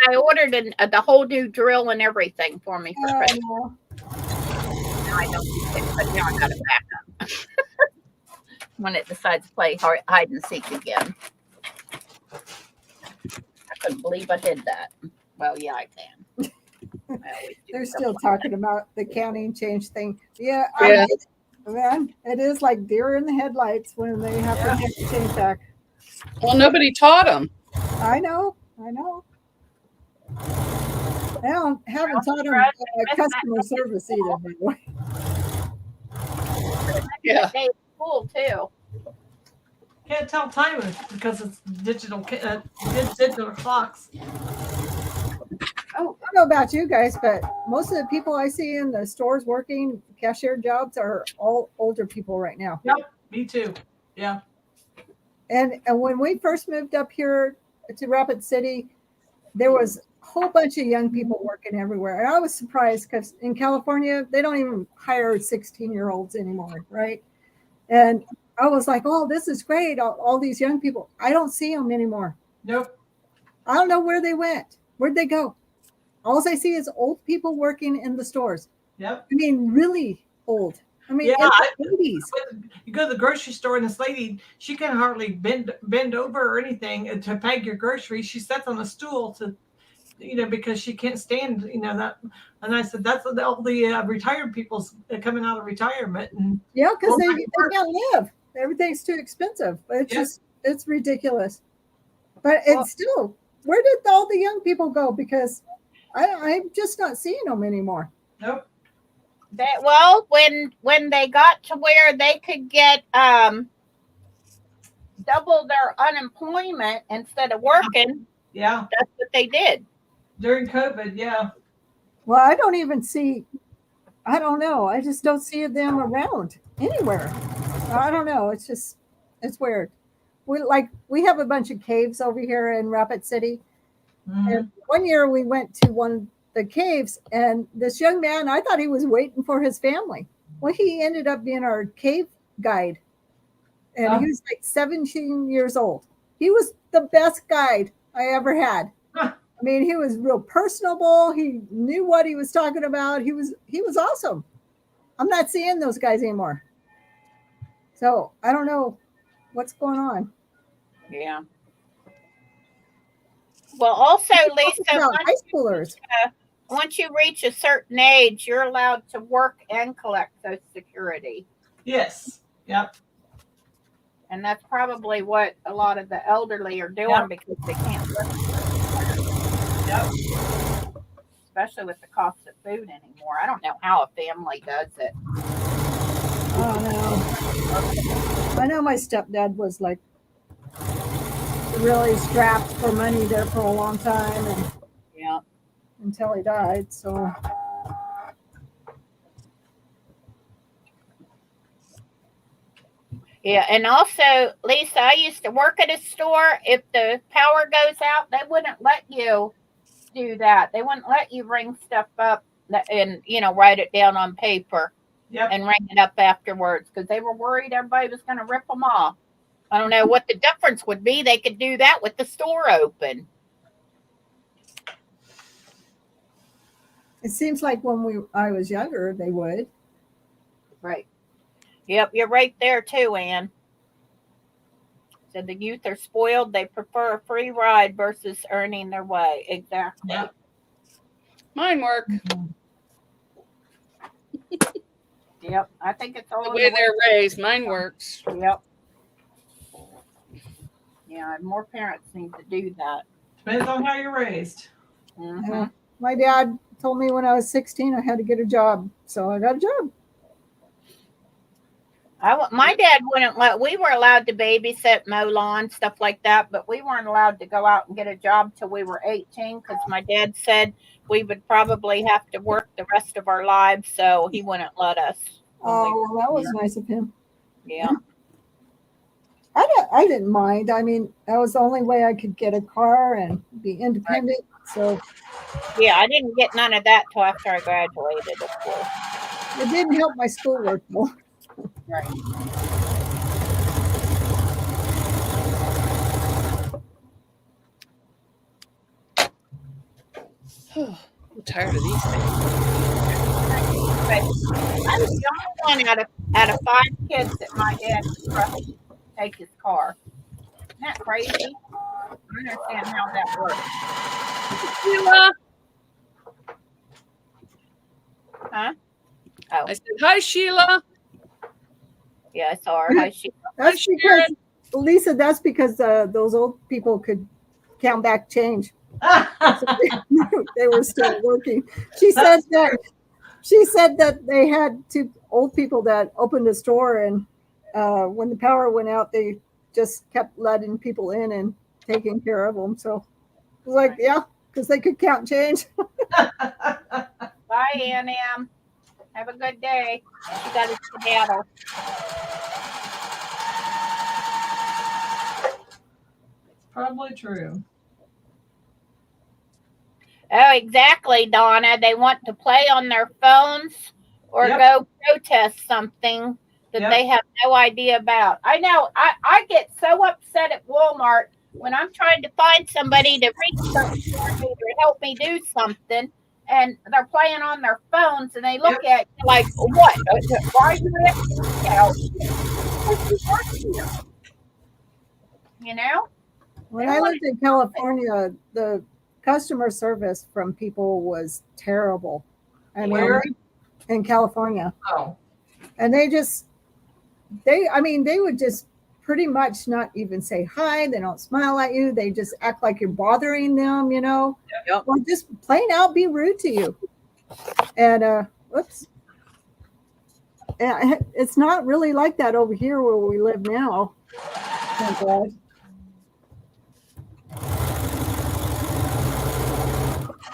I ordered the whole new drill and everything for me for Christmas. No. Now I don't use it, but now I got it back up. When it decides to play hide and seek again. I couldn't believe I did that. Well, yeah, I can. They're still talking about the counting change thing. Yeah. Man, it is like deer in the headlights when they have to get the change back. Well, nobody taught them. I know. I haven't taught them customer service either, by the way. Yeah. Day of school too. Can't tell time because it's digital clocks. Oh, I don't know about you guys, but most of the people I see in the stores working cashier jobs are all older people right now. Yep, me too. Yeah. And when we first moved up here to Rapid City, there was a whole bunch of young people working everywhere. And I was surprised because in California, they don't even hire 16-year-olds anymore, right? And I was like, oh, this is great. All these young people. I don't see them anymore. Nope. I don't know where they went. Where'd they go? All I see is old people working in the stores. Yep. I mean, really old. I mean, yeah, you go to the grocery store and this lady, she can hardly bend over or anything to bag your groceries. She sits on a stool to, because she can't stand, that. And I said, that's all the retired people's coming out of retirement. And yeah, because they can't live. Everything's too expensive. It's it's ridiculous. But it's still, where did all the young people go? Because I'm just not seeing them anymore. Nope. When they got to where they could get double their unemployment instead of working, that's what they did during COVID. Yeah. Well, I don't even see. I don't know. I just don't see them around anywhere. I don't know. It's weird. We have a bunch of caves over here in Rapid City. Mm-hmm. And one year we went to the caves, and this young man, I thought he was waiting for his family. Well, he ended up being our cave guide, and he was like 17 years old. He was the best guide I ever had. I mean, he was real personable. He knew what he was talking about. He was awesome. I'm not seeing those guys anymore. So I don't know what's going on. Yeah. Well, also, Lisa, High schoolers. Once you reach a certain age, you're allowed to work and collect Social Security. Yes. Yep. And that's probably what a lot of the elderly are doing because they can't work. Yep. Especially with the cost of food anymore. I don't know how a family does it. Oh no. I know my stepdad was like really strapped for money there for a long time, and until he died. So yeah, and also, Lisa, I used to work at a store. If the power goes out, they wouldn't let you do that. They wouldn't let you ring stuff up and write it down on paper and ring it up afterwards because they were worried everybody was going to rip them off. I don't know what the difference would be. They could do that with the store open. it seems like when I was younger, they would. Right. Yep, you're right there too, Ann. So the youth are spoiled. They prefer a free ride versus earning their way. Exactly. Yep. Mine work. Yep. I think it's all The way they're raised, mine works. Yep. Yeah, more parents need to do that. Depends on how you're raised. Mm-hmm. My dad told me when I was 16 I had to get a job, so I got a job. My dad wouldn't let. We were allowed to babysit, mow lawn, stuff like that, but we weren't allowed to go out and get a job till we were 18 because my dad said we would probably have to work the rest of our lives, so he wouldn't let us. Oh, well, that was nice of him. Yeah. I didn't mind. I mean, that was the only way I could get a car and be independent. So yeah, I didn't get none of that till after I graduated, of course. It didn't help my schoolwork though. Right. I'm tired of these things. But I was the only one out of 5 kids that my dad would trust to take his car. Isn't that crazy? I don't understand how that works. Sheila. Huh? Oh. I said, hi, Sheila. Yeah, I saw her. Hi, Sheila. That's because, Lisa, that's because those old people could count back change. So they were still working. She said that they had 2 old people that opened a store, and when the power went out, they just kept letting people in and taking care of them. So it was like, yeah, because they could count change. Bye, Ann. Have a good day. She got a skedaddle. Probably true. Oh, exactly, Donna. They want to play on their phones or go protest something that they have no idea about. I know. I get so upset at Walmart when I'm trying to find somebody to reach something for me or help me do something, and they're playing on their phones, and they look at you like, what? Why are you out? You know? When I lived in California, the customer service from people was terrible. I mean, Where? in California. Oh. And they would just pretty much not even say hi. They don't smile at you. They just act like you're bothering them, or just plain out be rude to you. And whoops. And it's not really like that over here where we live now. Thank God.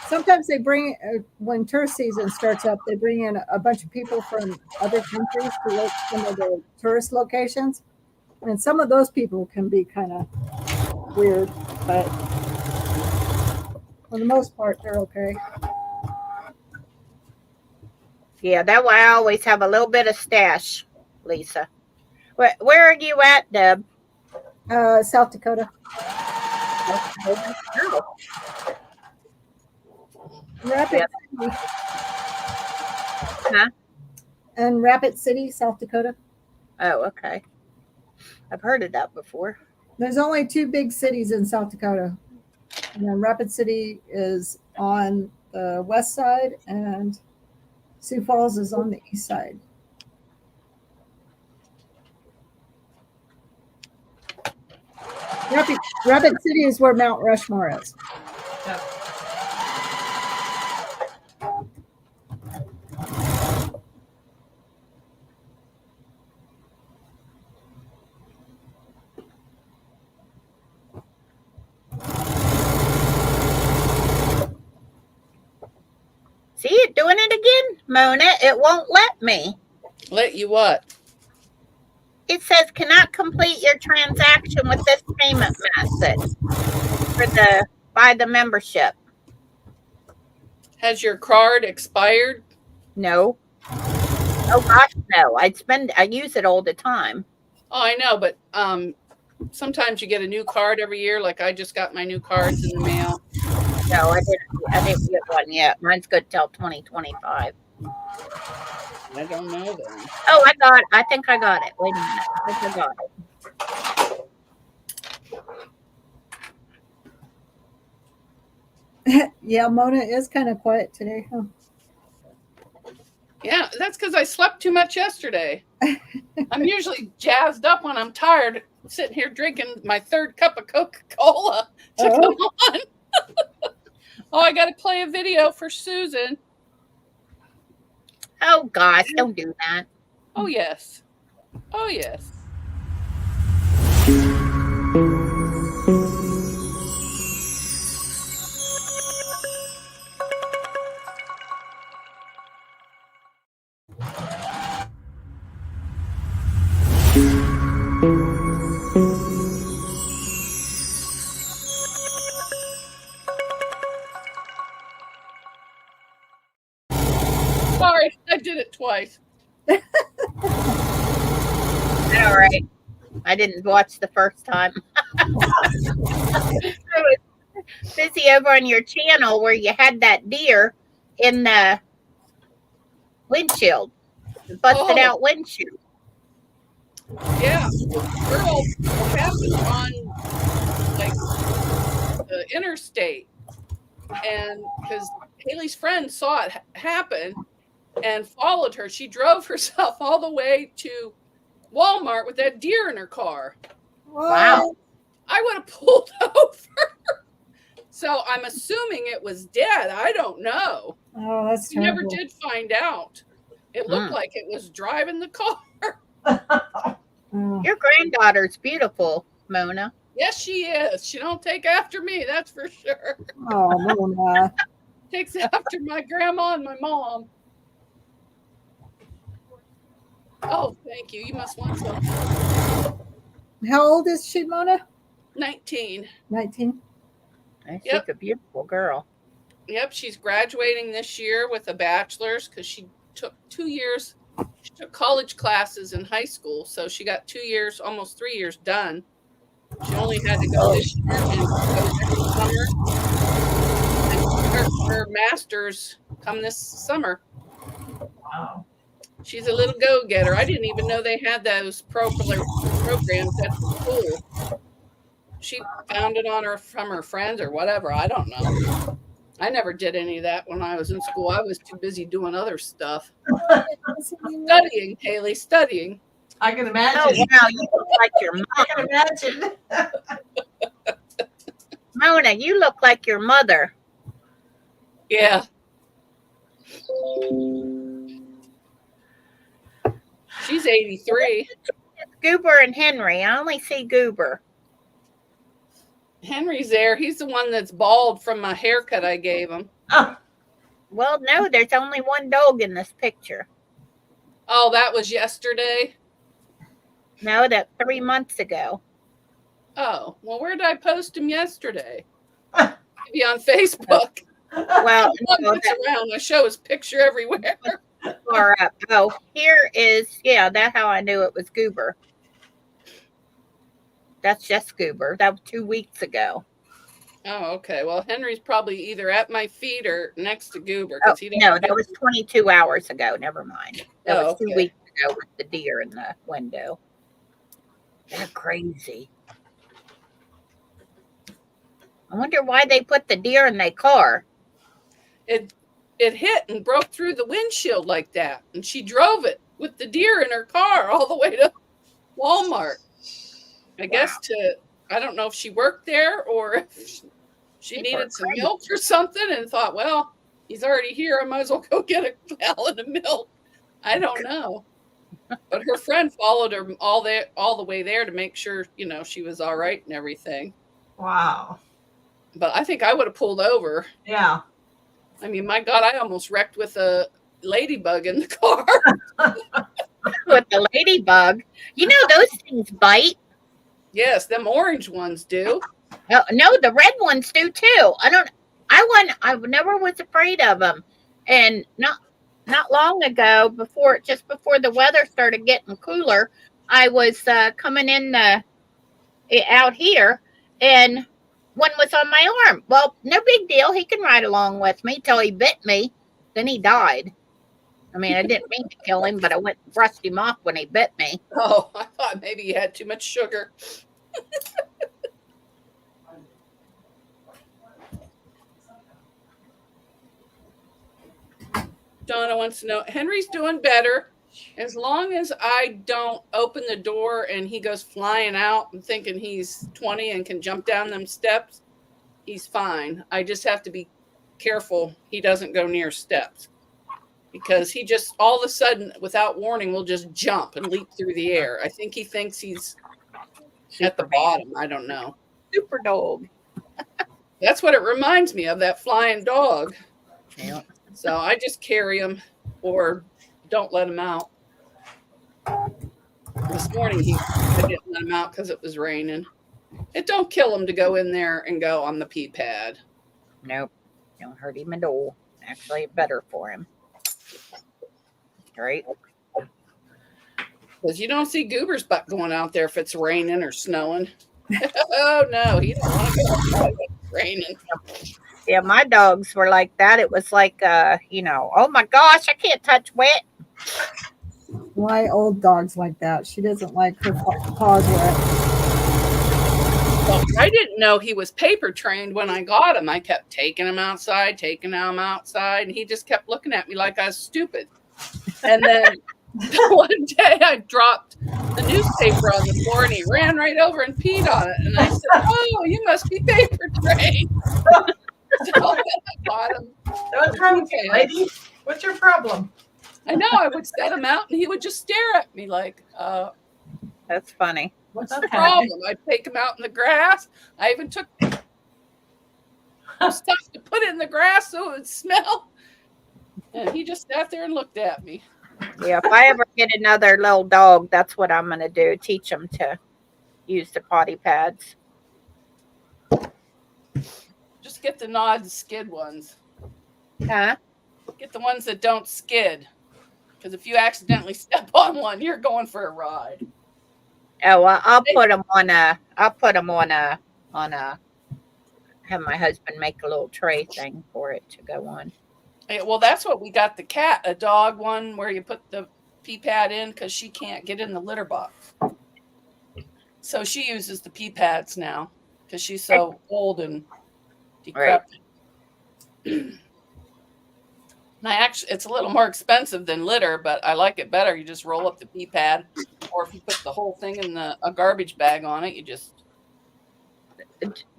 Sometimes they bring, when tourist season starts up, they bring in a bunch of people from other countries to look some of the tourist locations. And some of those people can be kind of weird, but for the most part, they're okay. Yeah, that way I always have a little bit of stash, Lisa. Where are you at, Deb? South Dakota. Oh, Rapid Yeah. City. Huh? And Rapid City, South Dakota. Oh, okay. I've heard of that before. There's only 2 big cities in South Dakota. And then Rapid City is on the west side, and Sioux Falls is on the east side. Rapid City is where Mount Rushmore is. Yep. See it doing it again, Mona. It won't let me. Let you what? It says cannot complete your transaction with this payment method for the buy the membership. Has your card expired? No. Oh gosh, no. I use it all the time. Oh, I know, but sometimes you get a new card every year. Like I just got my new cards in the mail. No, I didn't get one yet. Mine's good till 2025. I don't know then. Oh, I think I got it. Wait a minute. I think I got it. Yeah, Mona is kind of quiet today, huh? Yeah, that's because I slept too much yesterday. I'm usually jazzed up when I'm tired, sitting here drinking my 3rd cup of Coca-Cola to come on. Oh, I got to play a video for Susan. Oh gosh, don't do that. Oh, yes. Oh, yes. Sorry, I did it twice. All right. I didn't watch the first time. I was busy over on your channel where you had that deer in the windshield, busted out windshield. Yeah, girl happened on like the interstate, and because Haley's friend saw it happen and followed her, she drove herself all the way to Walmart with that deer in her car. Wow. I would have pulled over. So I'm assuming it was dead. I don't know. Oh, that's We never terrible. did find out. It looked like it was driving the car. Oh. Your granddaughter's beautiful, Mona. Yes, she is. She don't take after me, that's for sure. Oh, Mona. Takes after my grandma and my mom. Oh, thank you. You must want some. How old is she, Mona? 19. 19. She's Yep. a beautiful girl. Yep, she's graduating this year with a bachelor's because she took 2 years. She took college classes in high school, so she got 2 years, almost 3 years done. She only had to go this year and go next summer. And her master's come this summer. Wow. She's a little go-getter. I didn't even know they had those programs at the school. She found it on her from her friends or whatever. I don't know. I never did any of that when I was in school. I was too busy doing other stuff. Studying, Haley, studying. I can Oh, imagine. wow. You look like your mom. I can imagine. Mona, you look like your mother. Yeah. She's 83. Goober and Henry. I only see Goober. Henry's there. He's the one that's bald from my haircut I gave him. Oh, Well, no, there's only one dog in this picture. Oh, that was yesterday? No, that's 3 months ago. Oh, well, where did I post him yesterday? Maybe on Facebook. Well, One no, gets around. I show his picture everywhere. far up. Oh, here is, yeah, that's how I knew it was Goober. That's just Goober. That was 2 weeks ago. Oh, okay. Well, Henry's probably either at my feet or next to Goober Oh, because he no, don't. that was 22 hours ago. Never mind. That was 2 okay. weeks ago with the deer in the window. They're crazy. I wonder why they put the deer in their car. It hit and broke through the windshield like that, and she drove it with the deer in her car all the way to Walmart. I guess I don't know if she worked there or if she needed some milk or something and thought, well, he's already here. I might as well go get a gallon of milk. I don't know. But her friend followed her all the way there to make sure, she was all right and everything. Wow. But I think I would have pulled over. Yeah. I mean, my God, I almost wrecked with a ladybug in the car. With the ladybug. You know, those things bite. Yes, them orange ones do. No, the red ones do too. I never was afraid of them. And not long ago, just before the weather started getting cooler, I was coming in out here, and one was on my arm. Well, no big deal. He can ride along with me till he bit me. Then he died. I mean, I didn't mean to kill him, but I went and brushed him off when he bit me. Oh, I thought maybe he had too much sugar. Donna wants to know, Henry's doing better. As long as I don't open the door and he goes flying out and thinking he's 20 and can jump down them steps, he's fine. I just have to be careful he doesn't go near steps. Because he just all of a sudden, without warning, will just jump and leap through the air. I think he thinks he's at the bottom. I don't know. Super dog. That's what it reminds me of, that flying dog. Yeah. So I just carry him or don't let him out. This morning I didn't let him out because it was raining. It don't kill him to go in there and go on the pee pad. Nope. Don't hurt him at all. Actually, better for him. Right? Because you don't see Goober's butt going out there if it's raining or snowing. Oh, no. He don't want to go outside when it's raining. Yeah, my dogs were like that. It was like, oh my gosh, I can't touch wet. My old dog's like that. She doesn't like her paws wet. Well, I didn't know he was paper trained when I got him. I kept taking him outside, and he just kept looking at me like I was stupid. And then one day I dropped the newspaper on the floor and he ran right over and peed on it. And I said, oh, you must be paper trained. So I got him. What's wrong with you, lady? What's your problem? I know. I would set him out and he would just stare at me like, That's funny. what's the problem? I'd take him out in the grass. I even took stuff to put in the grass so it would smell. And he just sat there and looked at me. Yeah, if I ever get another little dog, that's what I'm going to do. Teach them to use the potty pads. Just get the non-skid ones. Huh? Get the ones that don't skid. Because if you accidentally step on one, you're going for a ride. Oh, well, I'll put them on have my husband make a little tray thing for it to go on. Yeah, well, that's what we got a dog one where you put the pee pad in because she can't get in the litter box. So she uses the pee pads now because she's so old and decrepit. Right. It's a little more expensive than litter, but I like it better. You just roll up the pee pad, or if you put the whole thing in a garbage bag on it, you just.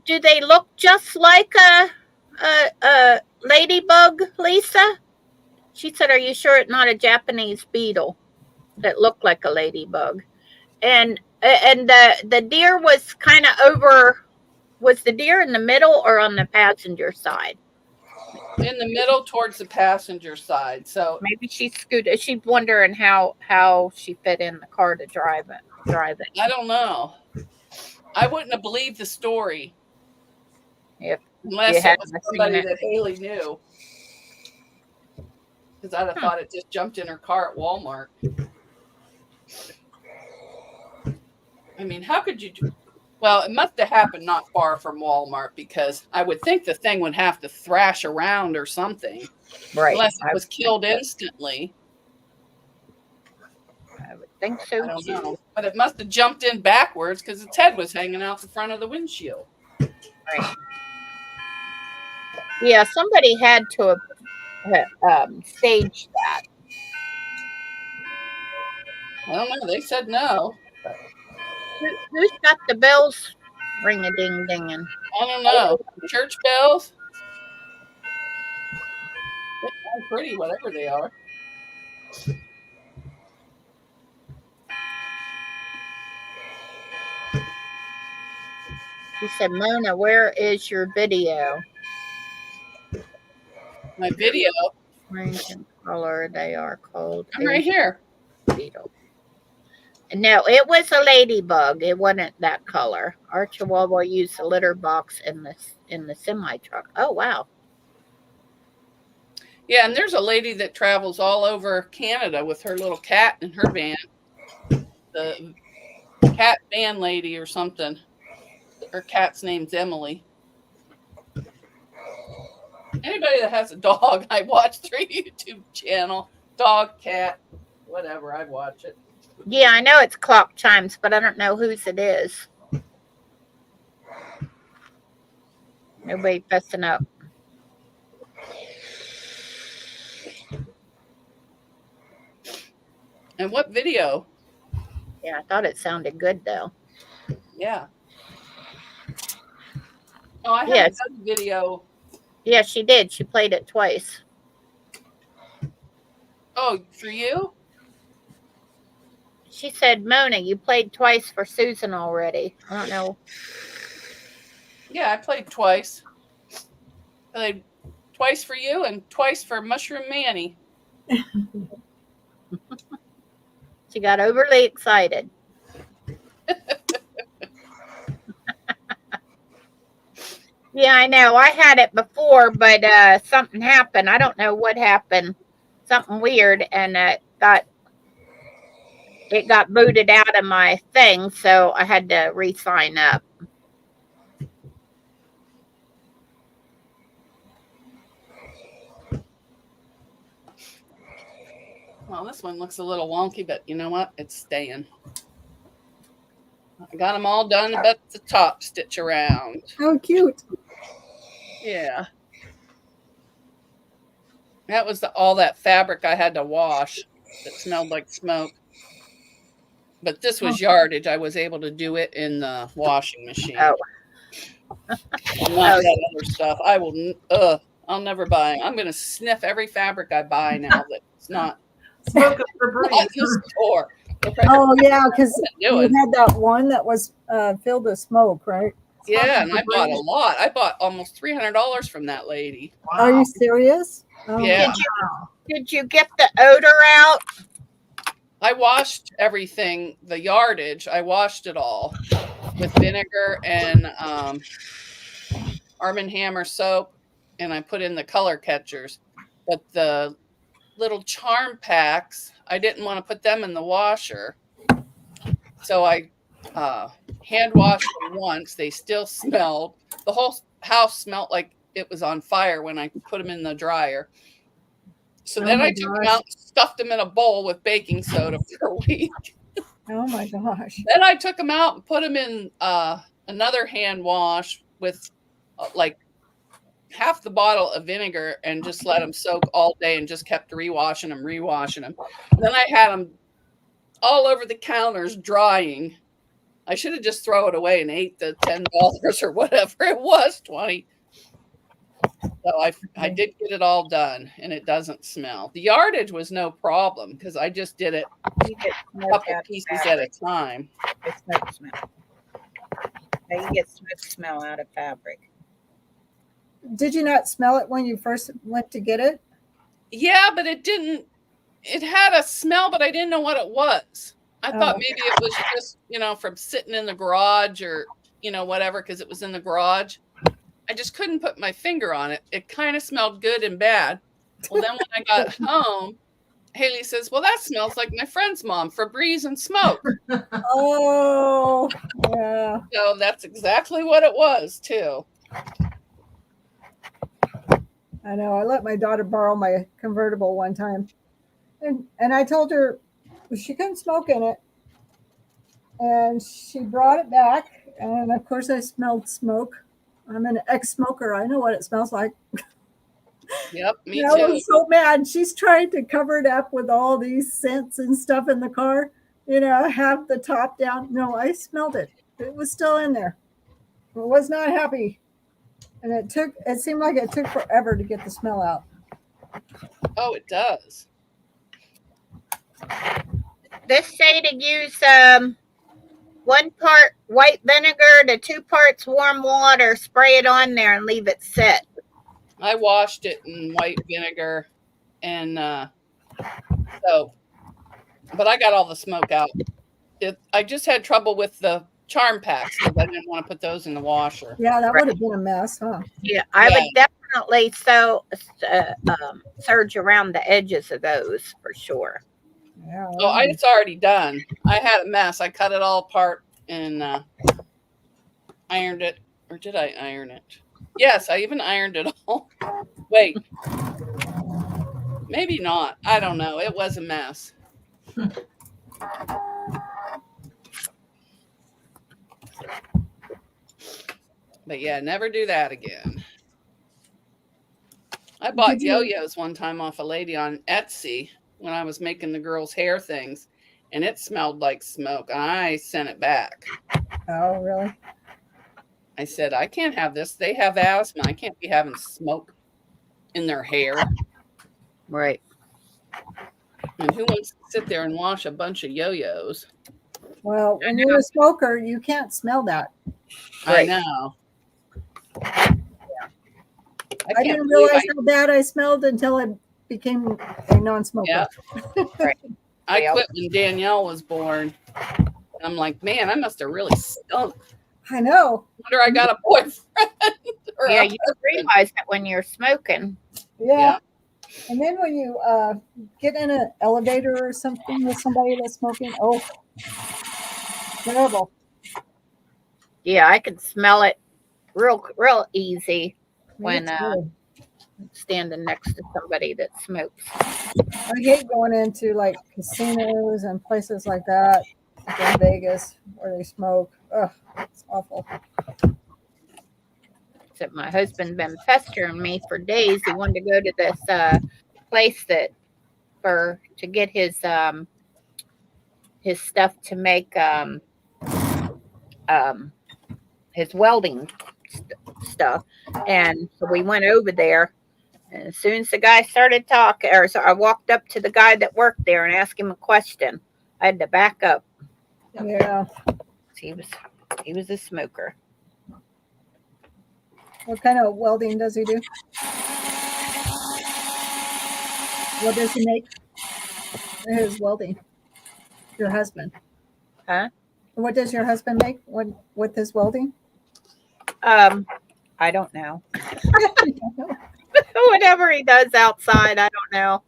Do they look just like a ladybug, Lisa? She said, "Are you sure it's not a Japanese beetle that looked like a ladybug?" And the deer was kind of over. Was the deer in the middle or on the passenger side? In the middle towards the passenger side. So maybe she scooted. She's wondering how she fit in the car to drive it. I don't know. I wouldn't have believed the story. Unless it was somebody that Haley knew. because I'd have thought it just jumped in her car at Walmart. I mean, how could you do? Well, it must have happened not far from Walmart, because I would think the thing would have to thrash around or something, Right. unless it I was would killed think so. instantly. I would think so. I don't know. But it must have jumped in backwards because its head was hanging out the front of the windshield. Right. Yeah, somebody had to stage that. I don't know. They said no. Who's got the bells ring-a-ding-dinging? I don't know. Church bells? They sound pretty, whatever they are. He said, Mona, where is your video? My video. Range and color, they are called. I'm right here. Beetle. No, it was a ladybug. It wasn't that color. Our Chihuahua used a litter box in the semi truck. Oh wow. Yeah, and there's a lady that travels all over Canada with her little cat in her van. The cat van lady or something. Her cat's name's Emily. Anybody that has a dog, I watch their YouTube channel. Dog, cat, whatever, I watch it. Yeah, I know it's clock chimes, but I don't know whose it is. Nobody fessing up. And what video? Yeah, I thought it sounded good though. Yeah. Oh, I Yes. haven't done the video. Yeah, she did. She played it twice. Oh, for you? She said, Mona, you played twice for Susan already. I don't know. Yeah, I played twice. Played twice for you and twice for Mushroom Manny. She got overly excited. Yeah, I know. I had it before, but something happened. I don't know what happened. Something weird, and it got booted out of my thing, so I had to re-sign up. Well, this one looks a little wonky, but you know what? It's staying. I got them all done, but the top stitch around. How cute. Yeah. That was all that fabric I had to wash that smelled like smoke. But this was yardage. I was able to do it in the washing machine. Oh. Not that other stuff. I'll never buy. I'm going to sniff every fabric I buy now that's not Smoke of Febreze. at the store. Oh yeah, because you Doing. had that one that was filled with smoke, right? Yeah, and I bought a lot. I bought almost $300 from that lady. Wow. Are you serious? Oh, Yeah. Did you get the odor out? I washed everything, the yardage. I washed it all with vinegar and Arm & Hammer soap, and I put in the color catchers. But the little charm packs, I didn't want to put them in the washer. So I hand washed them once. They still smelled. The whole house smelled like it was on fire when I put them in the dryer. So then I took them out and stuffed them in a bowl with baking soda for a week. Oh my gosh. Then I took them out and put them in another hand wash with like half the bottle of vinegar and just let them soak all day and just kept rewashing them. Then I had them all over the counters drying. I should have just thrown it away and ate the $10 or whatever it was, 20. So I did get it all done, and it doesn't smell. The yardage was no problem because I just did it You get a smoke couple out of pieces at a fabric. time. It's smoke smell. Yeah, you get smoke smell out of fabric. Did you not smell it when you first went to get it? Yeah, but it didn't. It had a smell, but I didn't know what it was. I thought maybe it was just, from sitting in the garage or, whatever, because it was in the garage. I just couldn't put my finger on it. It kind of smelled good and bad. Well, then when I got home, Haley says, well, that smells like my friend's mom, Febreze and smoke. Oh, yeah. So that's exactly what it was, too. I know. I let my daughter borrow my convertible one time. And I told her she couldn't smoke in it. And she brought it back. And of course, I smelled smoke. I'm an ex-smoker. I know what it smells like. Yep, me I too. was so mad. She's trying to cover it up with all these scents and stuff in the car. Have the top down. No, I smelled it. It was still in there. I was not happy. And it seemed like it took forever to get the smell out. Oh, it does. They say to use 1 part white vinegar to 2 parts warm water, spray it on there and leave it sit. I washed it in white vinegar and soap, but I got all the smoke out. I just had trouble with the charm packs because I didn't want to put those in the washer. Yeah, that would have been a mess, huh? Yeah, I would definitely surge around the edges of those for sure. Yeah. Oh, it's already done. I had a mess. I cut it all apart and ironed it. Or did I iron it? Yes, I even ironed it all. Wait. Maybe not. I don't know. It was a mess. But yeah, never do that again. I bought yo-yos one time off a lady on Etsy when I was making the girls' hair things, and it smelled like smoke. I sent it back. Oh, really? I said, I can't have this. They have asthma. I can't be having smoke in their hair. Right. And who wants to sit there and wash a bunch of yo-yos? Well, when you're a smoker, you can't smell that. Right. I know. I didn't realize how bad I smelled until I became a non-smoker. Yeah. Right. I quit when Danielle was born. And I'm like, man, I must have really stunk. I know. Wonder I got a boyfriend. Yeah, you realize that when you're smoking. Yeah. And then when you get in an elevator or something with somebody that's smoking, oh, terrible. Yeah, I can smell it real easy when standing next to somebody that smokes. I hate going into like casinos and places like that, like in Vegas, where they smoke. Ugh, it's awful. So my husband been pestering me for days. He wanted to go to this place to get his stuff to make his welding stuff, and so we went over there. And as soon as the guy started talking, so I walked up to the guy that worked there and asked him a question. I had to back up. Yeah. He was a smoker. What kind of welding does he do? What does he make? His welding. Your husband. Huh? What does your husband make with his welding? I don't know. Whatever he does outside, I don't know.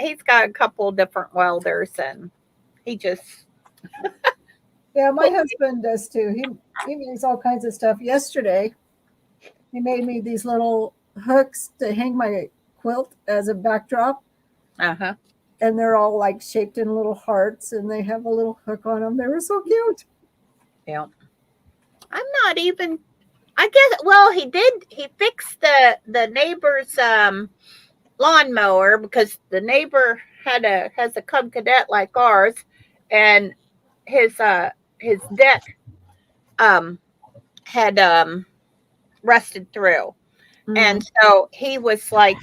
He's got a couple different welders, and he just. Yeah, my husband does too. He makes all kinds of stuff. Yesterday, he made me these little hooks to hang my quilt as a backdrop. Uh-huh. And they're all like shaped in little hearts, and they have a little hook on them. They were so cute. Yeah. I'm not even. I guess. Well, he fixed the neighbor's lawnmower because the neighbor has a Cub Cadet like ours, and his deck had rusted through, and so he was like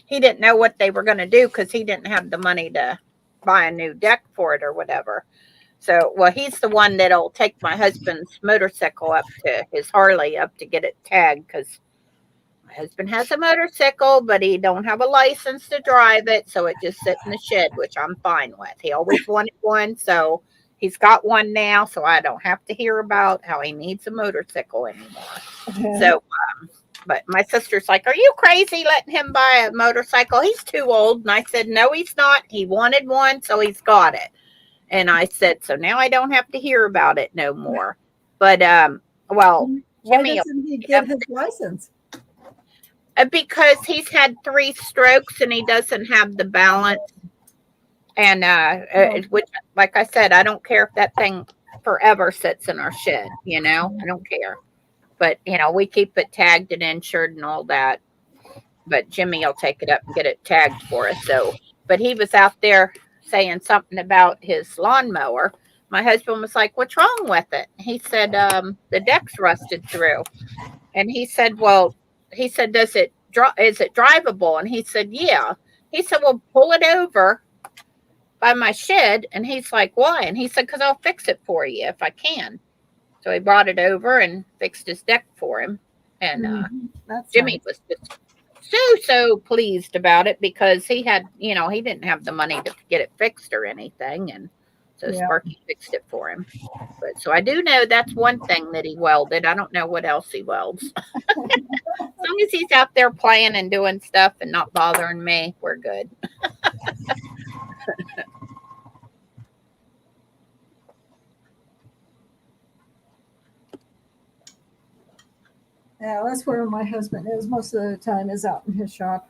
he didn't know what they were going to do because he didn't have the money to buy a new deck for it or whatever. So, well, he's the one that'll take my husband's motorcycle up to his Harley up to get it tagged because my husband has a motorcycle, but he don't have a license to drive it. So it just sits in the shed, which I'm fine with. He always wanted one. So he's got one now. So I don't have to hear about how he needs a motorcycle anymore. So, But my sister's like, are you crazy letting him buy a motorcycle? He's too old. And I said, no, he's not. He wanted one, so he's got it. And I said, so now I don't have to hear about it no more. But, well, Why Jimmy, doesn't he get his license? because he's had 3 strokes and he doesn't have the balance. And, which, like I said, I don't care if that thing forever sits in our shed, you know, I don't care. But, you know, we keep it tagged and insured and all that. But Jimmy will take it up and get it tagged for us. So, but he was out there saying something about his lawnmower. My husband was like, what's wrong with it? He said, the deck's rusted through. And he said, well, is it drivable? And he said, yeah. He said, well, pull it over by my shed. And he's like, why? And he said, because I'll fix it for you if I can. So he brought it over and fixed his deck for him. And Jimmy was just so pleased about it because he had, you know, he didn't have the money to get it fixed or anything. And so Sparky fixed it for him. But so I do know that's one thing that he welded. I don't know what else he welds. As long as he's out there playing and doing stuff and not bothering me, we're good. Yeah, that's where my husband is most of the time, is out in his shop.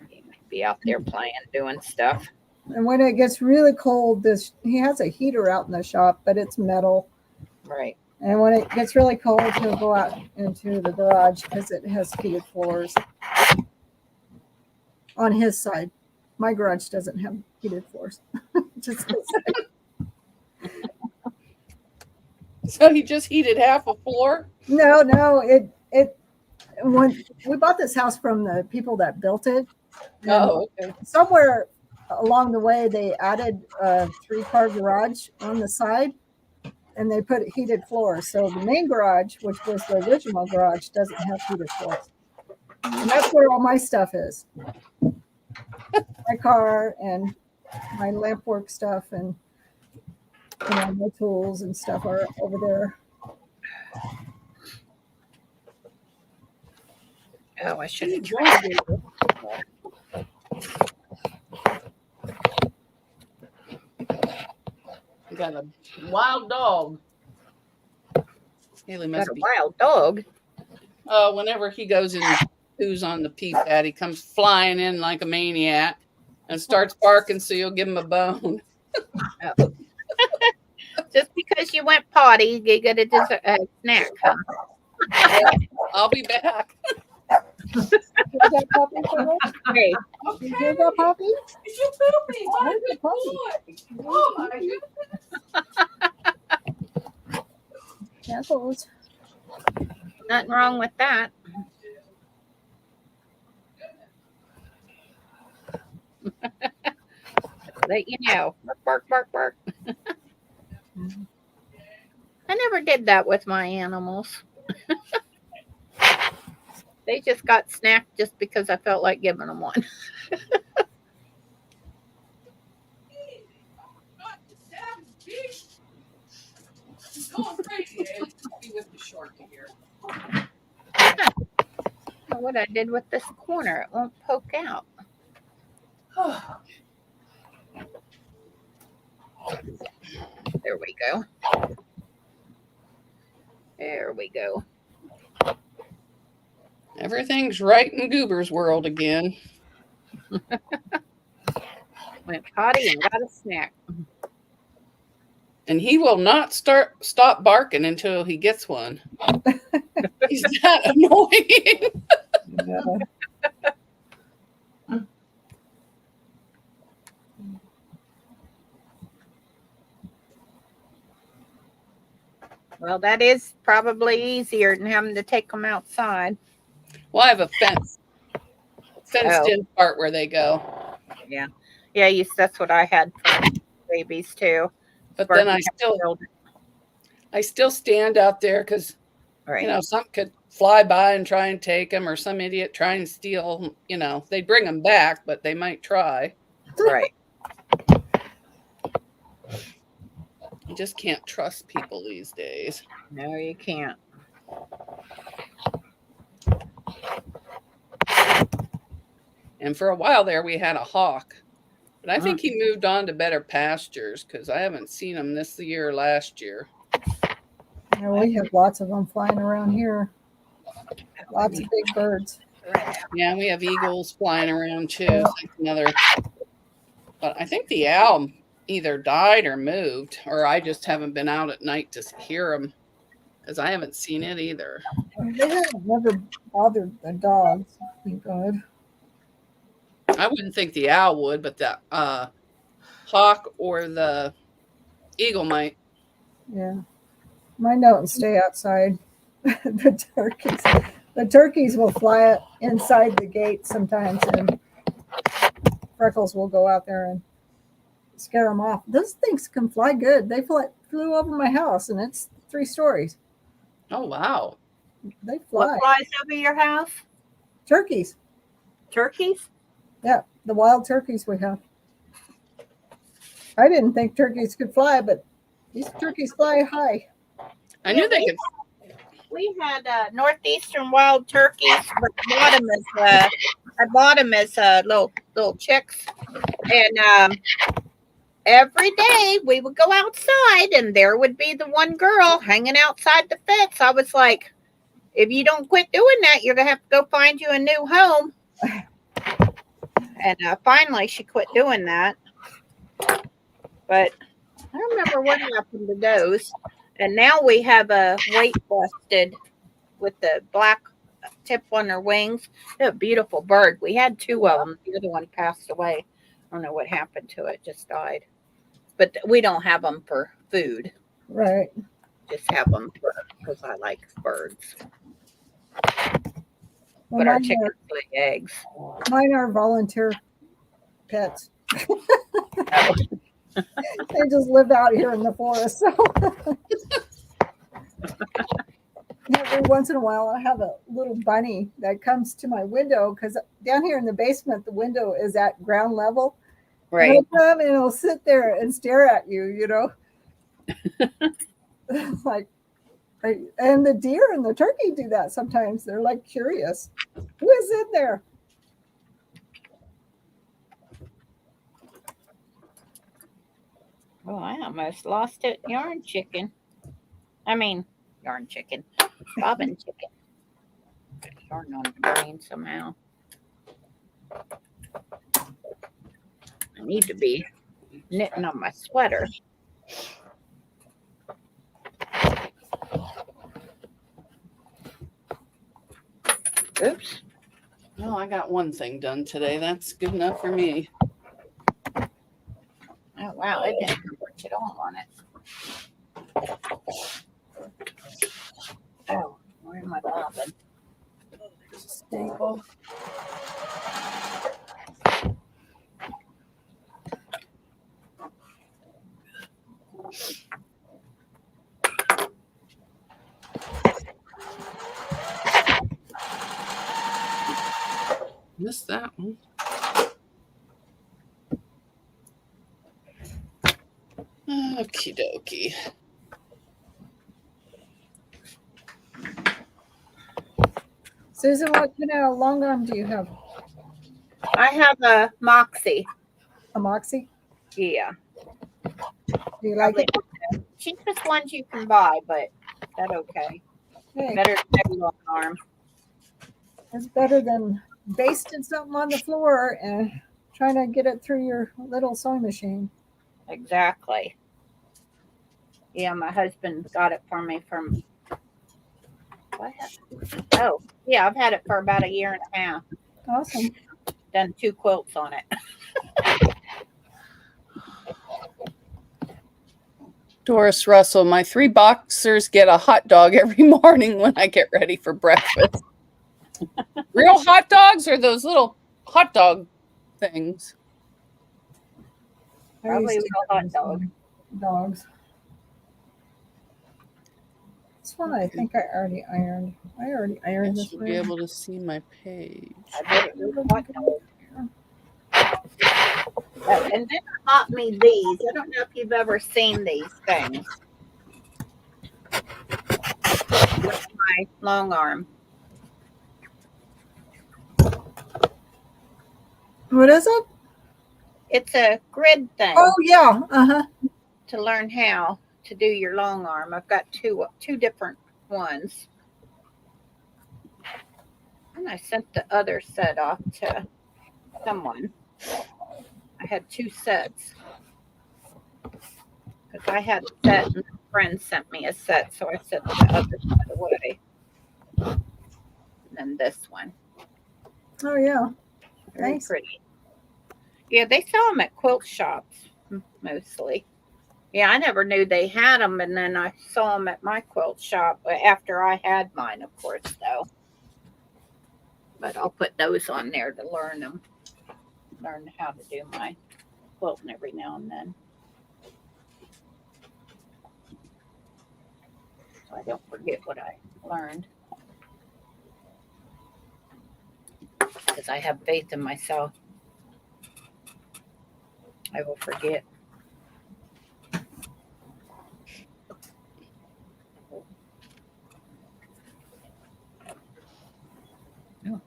He might be out there playing, doing stuff. And when it gets really cold, he has a heater out in the shop, but it's metal. Right. And when it gets really cold, he'll go out into the garage because it has heated floors on his side. My garage doesn't have heated floors. Just his side. So he just heated half a floor? No, when we bought this house from the people that built it. Oh, okay. Somewhere along the way, they added a 3-car garage on the side, and they put heated floors. So the main garage, which was the original garage, doesn't have heated floors. And that's where all my stuff is. My car and my lamp work stuff and, you know, my tools and stuff are over there. Oh, I should have tried it. You got a wild dog. Haley must Got a be. wild dog. Whenever he goes and poos on the pee pad, he comes flying in like a maniac and starts barking, so you'll give him a bone. Oh. Just because you went potty, you get a snack, huh? I'll be back. You hear that, Poppy? Hey, You hear that, Poppy? You poopy. What a good boy. Oh my goodness. Apples. nothing wrong with that. Let you know. Bark, bark, bark. I never did that with my animals. They just got snacked just because I felt like giving them one. He's going crazy. Be with the shorty here. What I did with this corner, it won't poke out. There we go. There we go. Everything's right in Goober's world again. Went potty and got a snack. And he will not stop barking until he gets one. He's that annoying. Well, that is probably easier than having to take them outside. Well, I have a fenced in part where they go. Yeah. Yeah, that's what I had for babies too. But then I still stand out there because, right. you know, something could fly by and try and take them, or some idiot try and steal, you know, they bring them back, but they might try. Right. You just can't trust people these days. No, you can't. And for a while there, we had a hawk. But I think he moved on to better pastures because I haven't seen him this year or last year. Yeah, we have lots of them flying around here. Lots of big birds. Yeah, we have eagles flying around too. So that's another. But I think the owl either died or moved, or I just haven't been out at night to hear him because I haven't seen it either. They haven't never bothered the dogs. Thank God. I wouldn't think the owl would, but the hawk or the eagle might. Yeah. Mine don't stay outside. The turkeys will fly inside the gate sometimes, and Freckles will go out there and scare them off. Those things can fly good. They flew over my house, and it's 3 stories. Oh, wow. They fly. What flies over your house? Turkeys. Turkeys? Yeah, the wild turkeys we have. I didn't think turkeys could fly, but these turkeys fly high. I knew they could. We had northeastern wild turkeys, but I bought them as little chicks, and every day we would go outside, and there would be the one girl hanging outside the fence. I was like, if you don't quit doing that, you're gonna have to go find you a new home. And finally, she quit doing that. But I don't remember what happened to those. And now we have a weight busted with the black tip on their wings. They're a beautiful bird. We had 2 of them. The other one passed away. I don't know what happened to it. Just died. But we don't have them for food. Right. Just have them because I like birds. Well, But our chickens lay eggs. Mine are volunteer pets. They just live out here in the forest. So every once in a while, I have a little bunny that comes to my window because down here in the basement, the window is at ground level. Right. And he'll come and he'll sit there and stare at you, you know. And the deer and the turkey do that sometimes. They're like curious. Who is in there? Oh, I almost lost it. Yarn chicken. Bobbin chicken. Yarn on the brain somehow. I need to be knitting on my sweater. Oops. No, I got one thing done today. That's good enough for me. Oh, wow. It didn't put it all on it. Oh, where's my bobbin? There's a staple. Missed that one. Okie dokie. Susan, what kind of long arm do you have? I have a Moxie. A Moxie? Yeah. Do you like it? Cheapest ones you can buy, but that's okay. Hey, Better than a long arm. it's better than basting something on the floor and trying to get it through your little sewing machine. Exactly. Yeah, my husband got it for me from. What? Oh, yeah, I've had it for about 1.5 years. Awesome. Done 2 quilts on it. Doris Russell, my 3 boxers get a hot dog every morning when I get ready for breakfast. Real hot dogs or those little hot dog things? Probably used to a hot dog. Dogs. This one I think I already ironed. I already I ironed this should be one. able to see my page. I bet it was a hot dog. And then I bought me these. I don't know if you've ever seen these things. my long arm. What is it? It's a grid thing Oh yeah. Uh-huh. to learn how to do your long arm. I've got two different ones. And I sent the other set off to someone. I had 2 sets. Because I had a set and a friend sent me a set, so I sent the other set away. And then this one. Oh yeah. Very Nice. pretty. Yeah, they sell them at quilt shops mostly. Yeah, I never knew they had them, and then I saw them at my quilt shop after I had mine, of course, though. But I'll put those on there to learn how to do my quilting every now and then. So I don't forget what I learned. Because I have faith in myself. I will forget. Oh,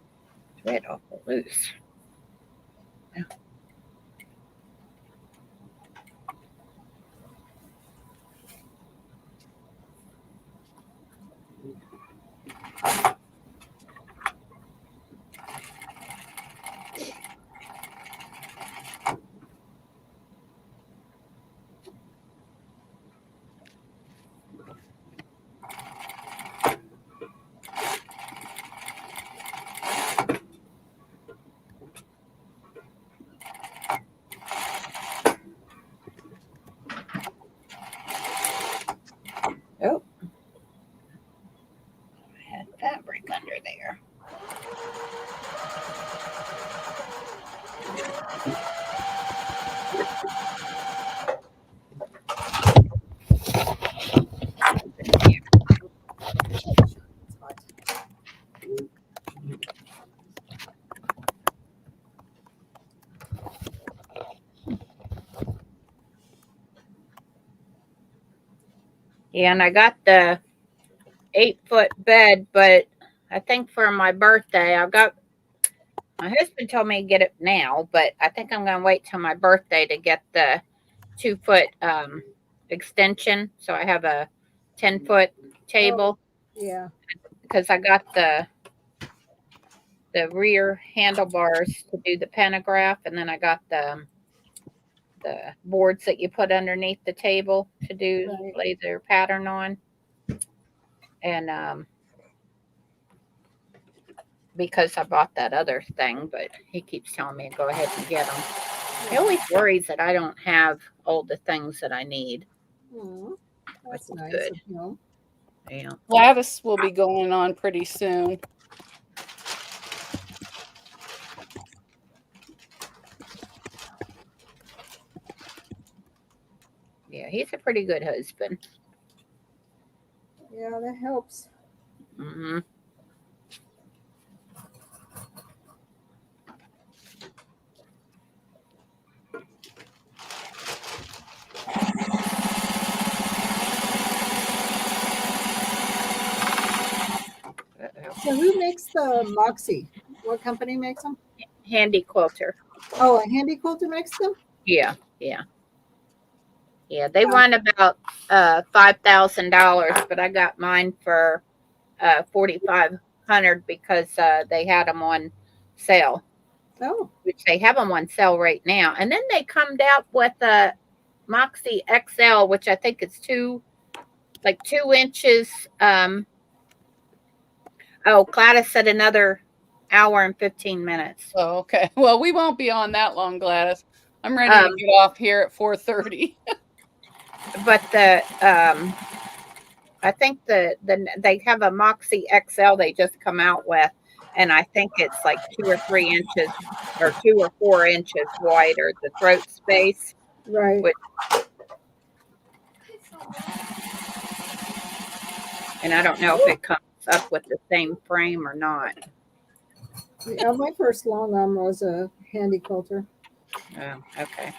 thread awful loose. Oh. Oh. I had fabric under there. Yeah, and I got the 8-foot bed, but I think for my birthday, my husband told me to get it now, but I think I'm going to wait till my birthday to get the 2-foot extension. So I have a 10-foot table. Yeah. Because I got the rear handlebars to do the pantograph, and then I got the boards that you put underneath the table to do lay their pattern on. And because I bought that other thing, but he keeps telling me to go ahead and get them. He always worries that I don't have all the things that I need. That's which is nice good. of him. Yeah. Gladys will be going on pretty soon. Yeah, he's a pretty good husband. Yeah, that helps. Mm-hmm. So who makes the Moxie? What company makes them? Handy quilter. Oh, a Handy Quilter makes them? Yeah. They run about $5,000, but I got mine for $4,500 because they had them on sale. Oh. Which they have them on sale right now. And then they come out with a Moxie XL, which I think is 2 inches. Gladys said another hour and 15 minutes. Oh, okay. Well, we won't be on that long, Gladys. I'm ready to get off here at 4:30. But I think they have a Moxie XL they just come out with, and I think it's like 2 or 3 inches or 2 or 4 inches wider, the throat space. Right. And I don't know if it comes up with the same frame or not. Yeah, my first long arm was a Handy Quilter. Oh, okay.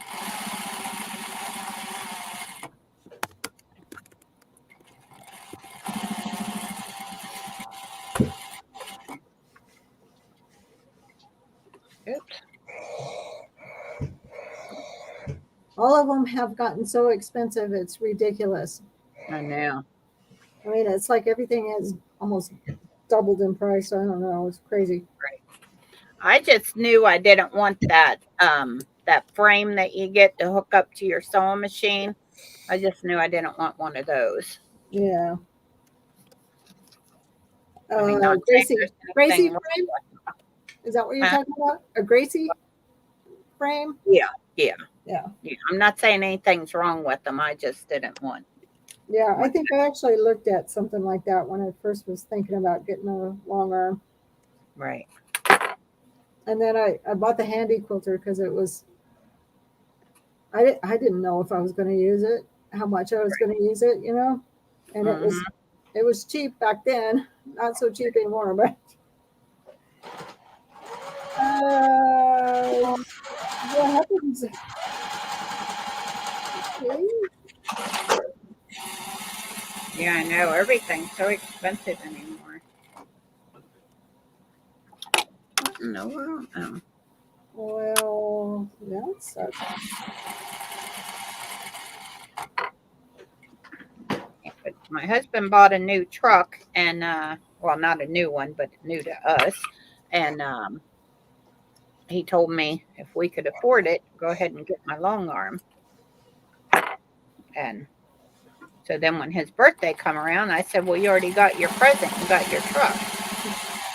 Oops. All of them have gotten so expensive, it's ridiculous. I know. I mean, it's like everything is almost doubled in price. I don't know. It's crazy. I just knew I didn't want that that frame that you get to hook up to your sewing machine. I just knew I didn't want one of those. Yeah. I mean, not saying Gracie, there's Gracie anything wrong frame? with Is that what you're Huh? talking about? A Gracie frame? Yeah. Yeah. I'm not saying anything's wrong with them. I just didn't want. Yeah, I think I actually looked at something like that when I first was thinking about getting a long arm. Right. And then I bought the handy quilter because it was, I didn't know if I was going to use it, how much I was going to use it, you know? And it was cheap back then, not so cheap anymore, but what happens? Okay. Yeah, I know. Everything's so expensive anymore. No, I don't know. Well, that sucks. But my husband bought a new truck and well, not a new one, but new to us. And he told me if we could afford it, go ahead and get my long arm. And so then when his birthday come around, I said, well, you already got your present. You got your truck.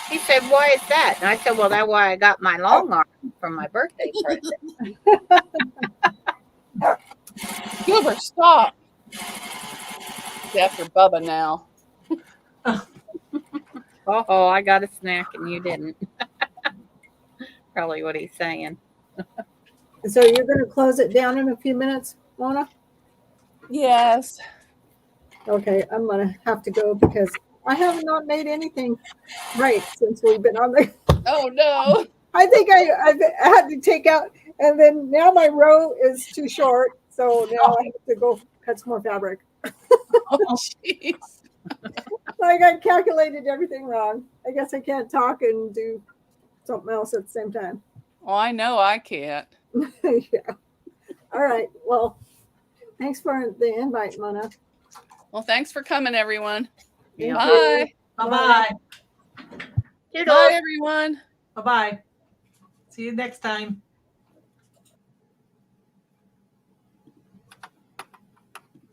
He said, why is that? And I said, well, that's why I got my long arm for my birthday present. Gilbert, stop. After Bubba now. Oh, I got a snack and you didn't. Probably what he's saying. So you're going to close it down in a few minutes, Mona? Yes. Okay, I'm going to have to go because I have not made anything right since we've been on the. Oh no. I think I've had to take out, and then now my row is too short, so now I have to go cut some more fabric. Oh, jeez. Like I calculated everything wrong. I guess I can't talk and do something else at the same time. Well, I know I can't. Yeah. All right. Well, thanks for the invite, Mona. Well, thanks for coming, everyone. Yeah. Bye. Bye-bye. Toodles. Bye, everyone. Bye-bye. See you next time.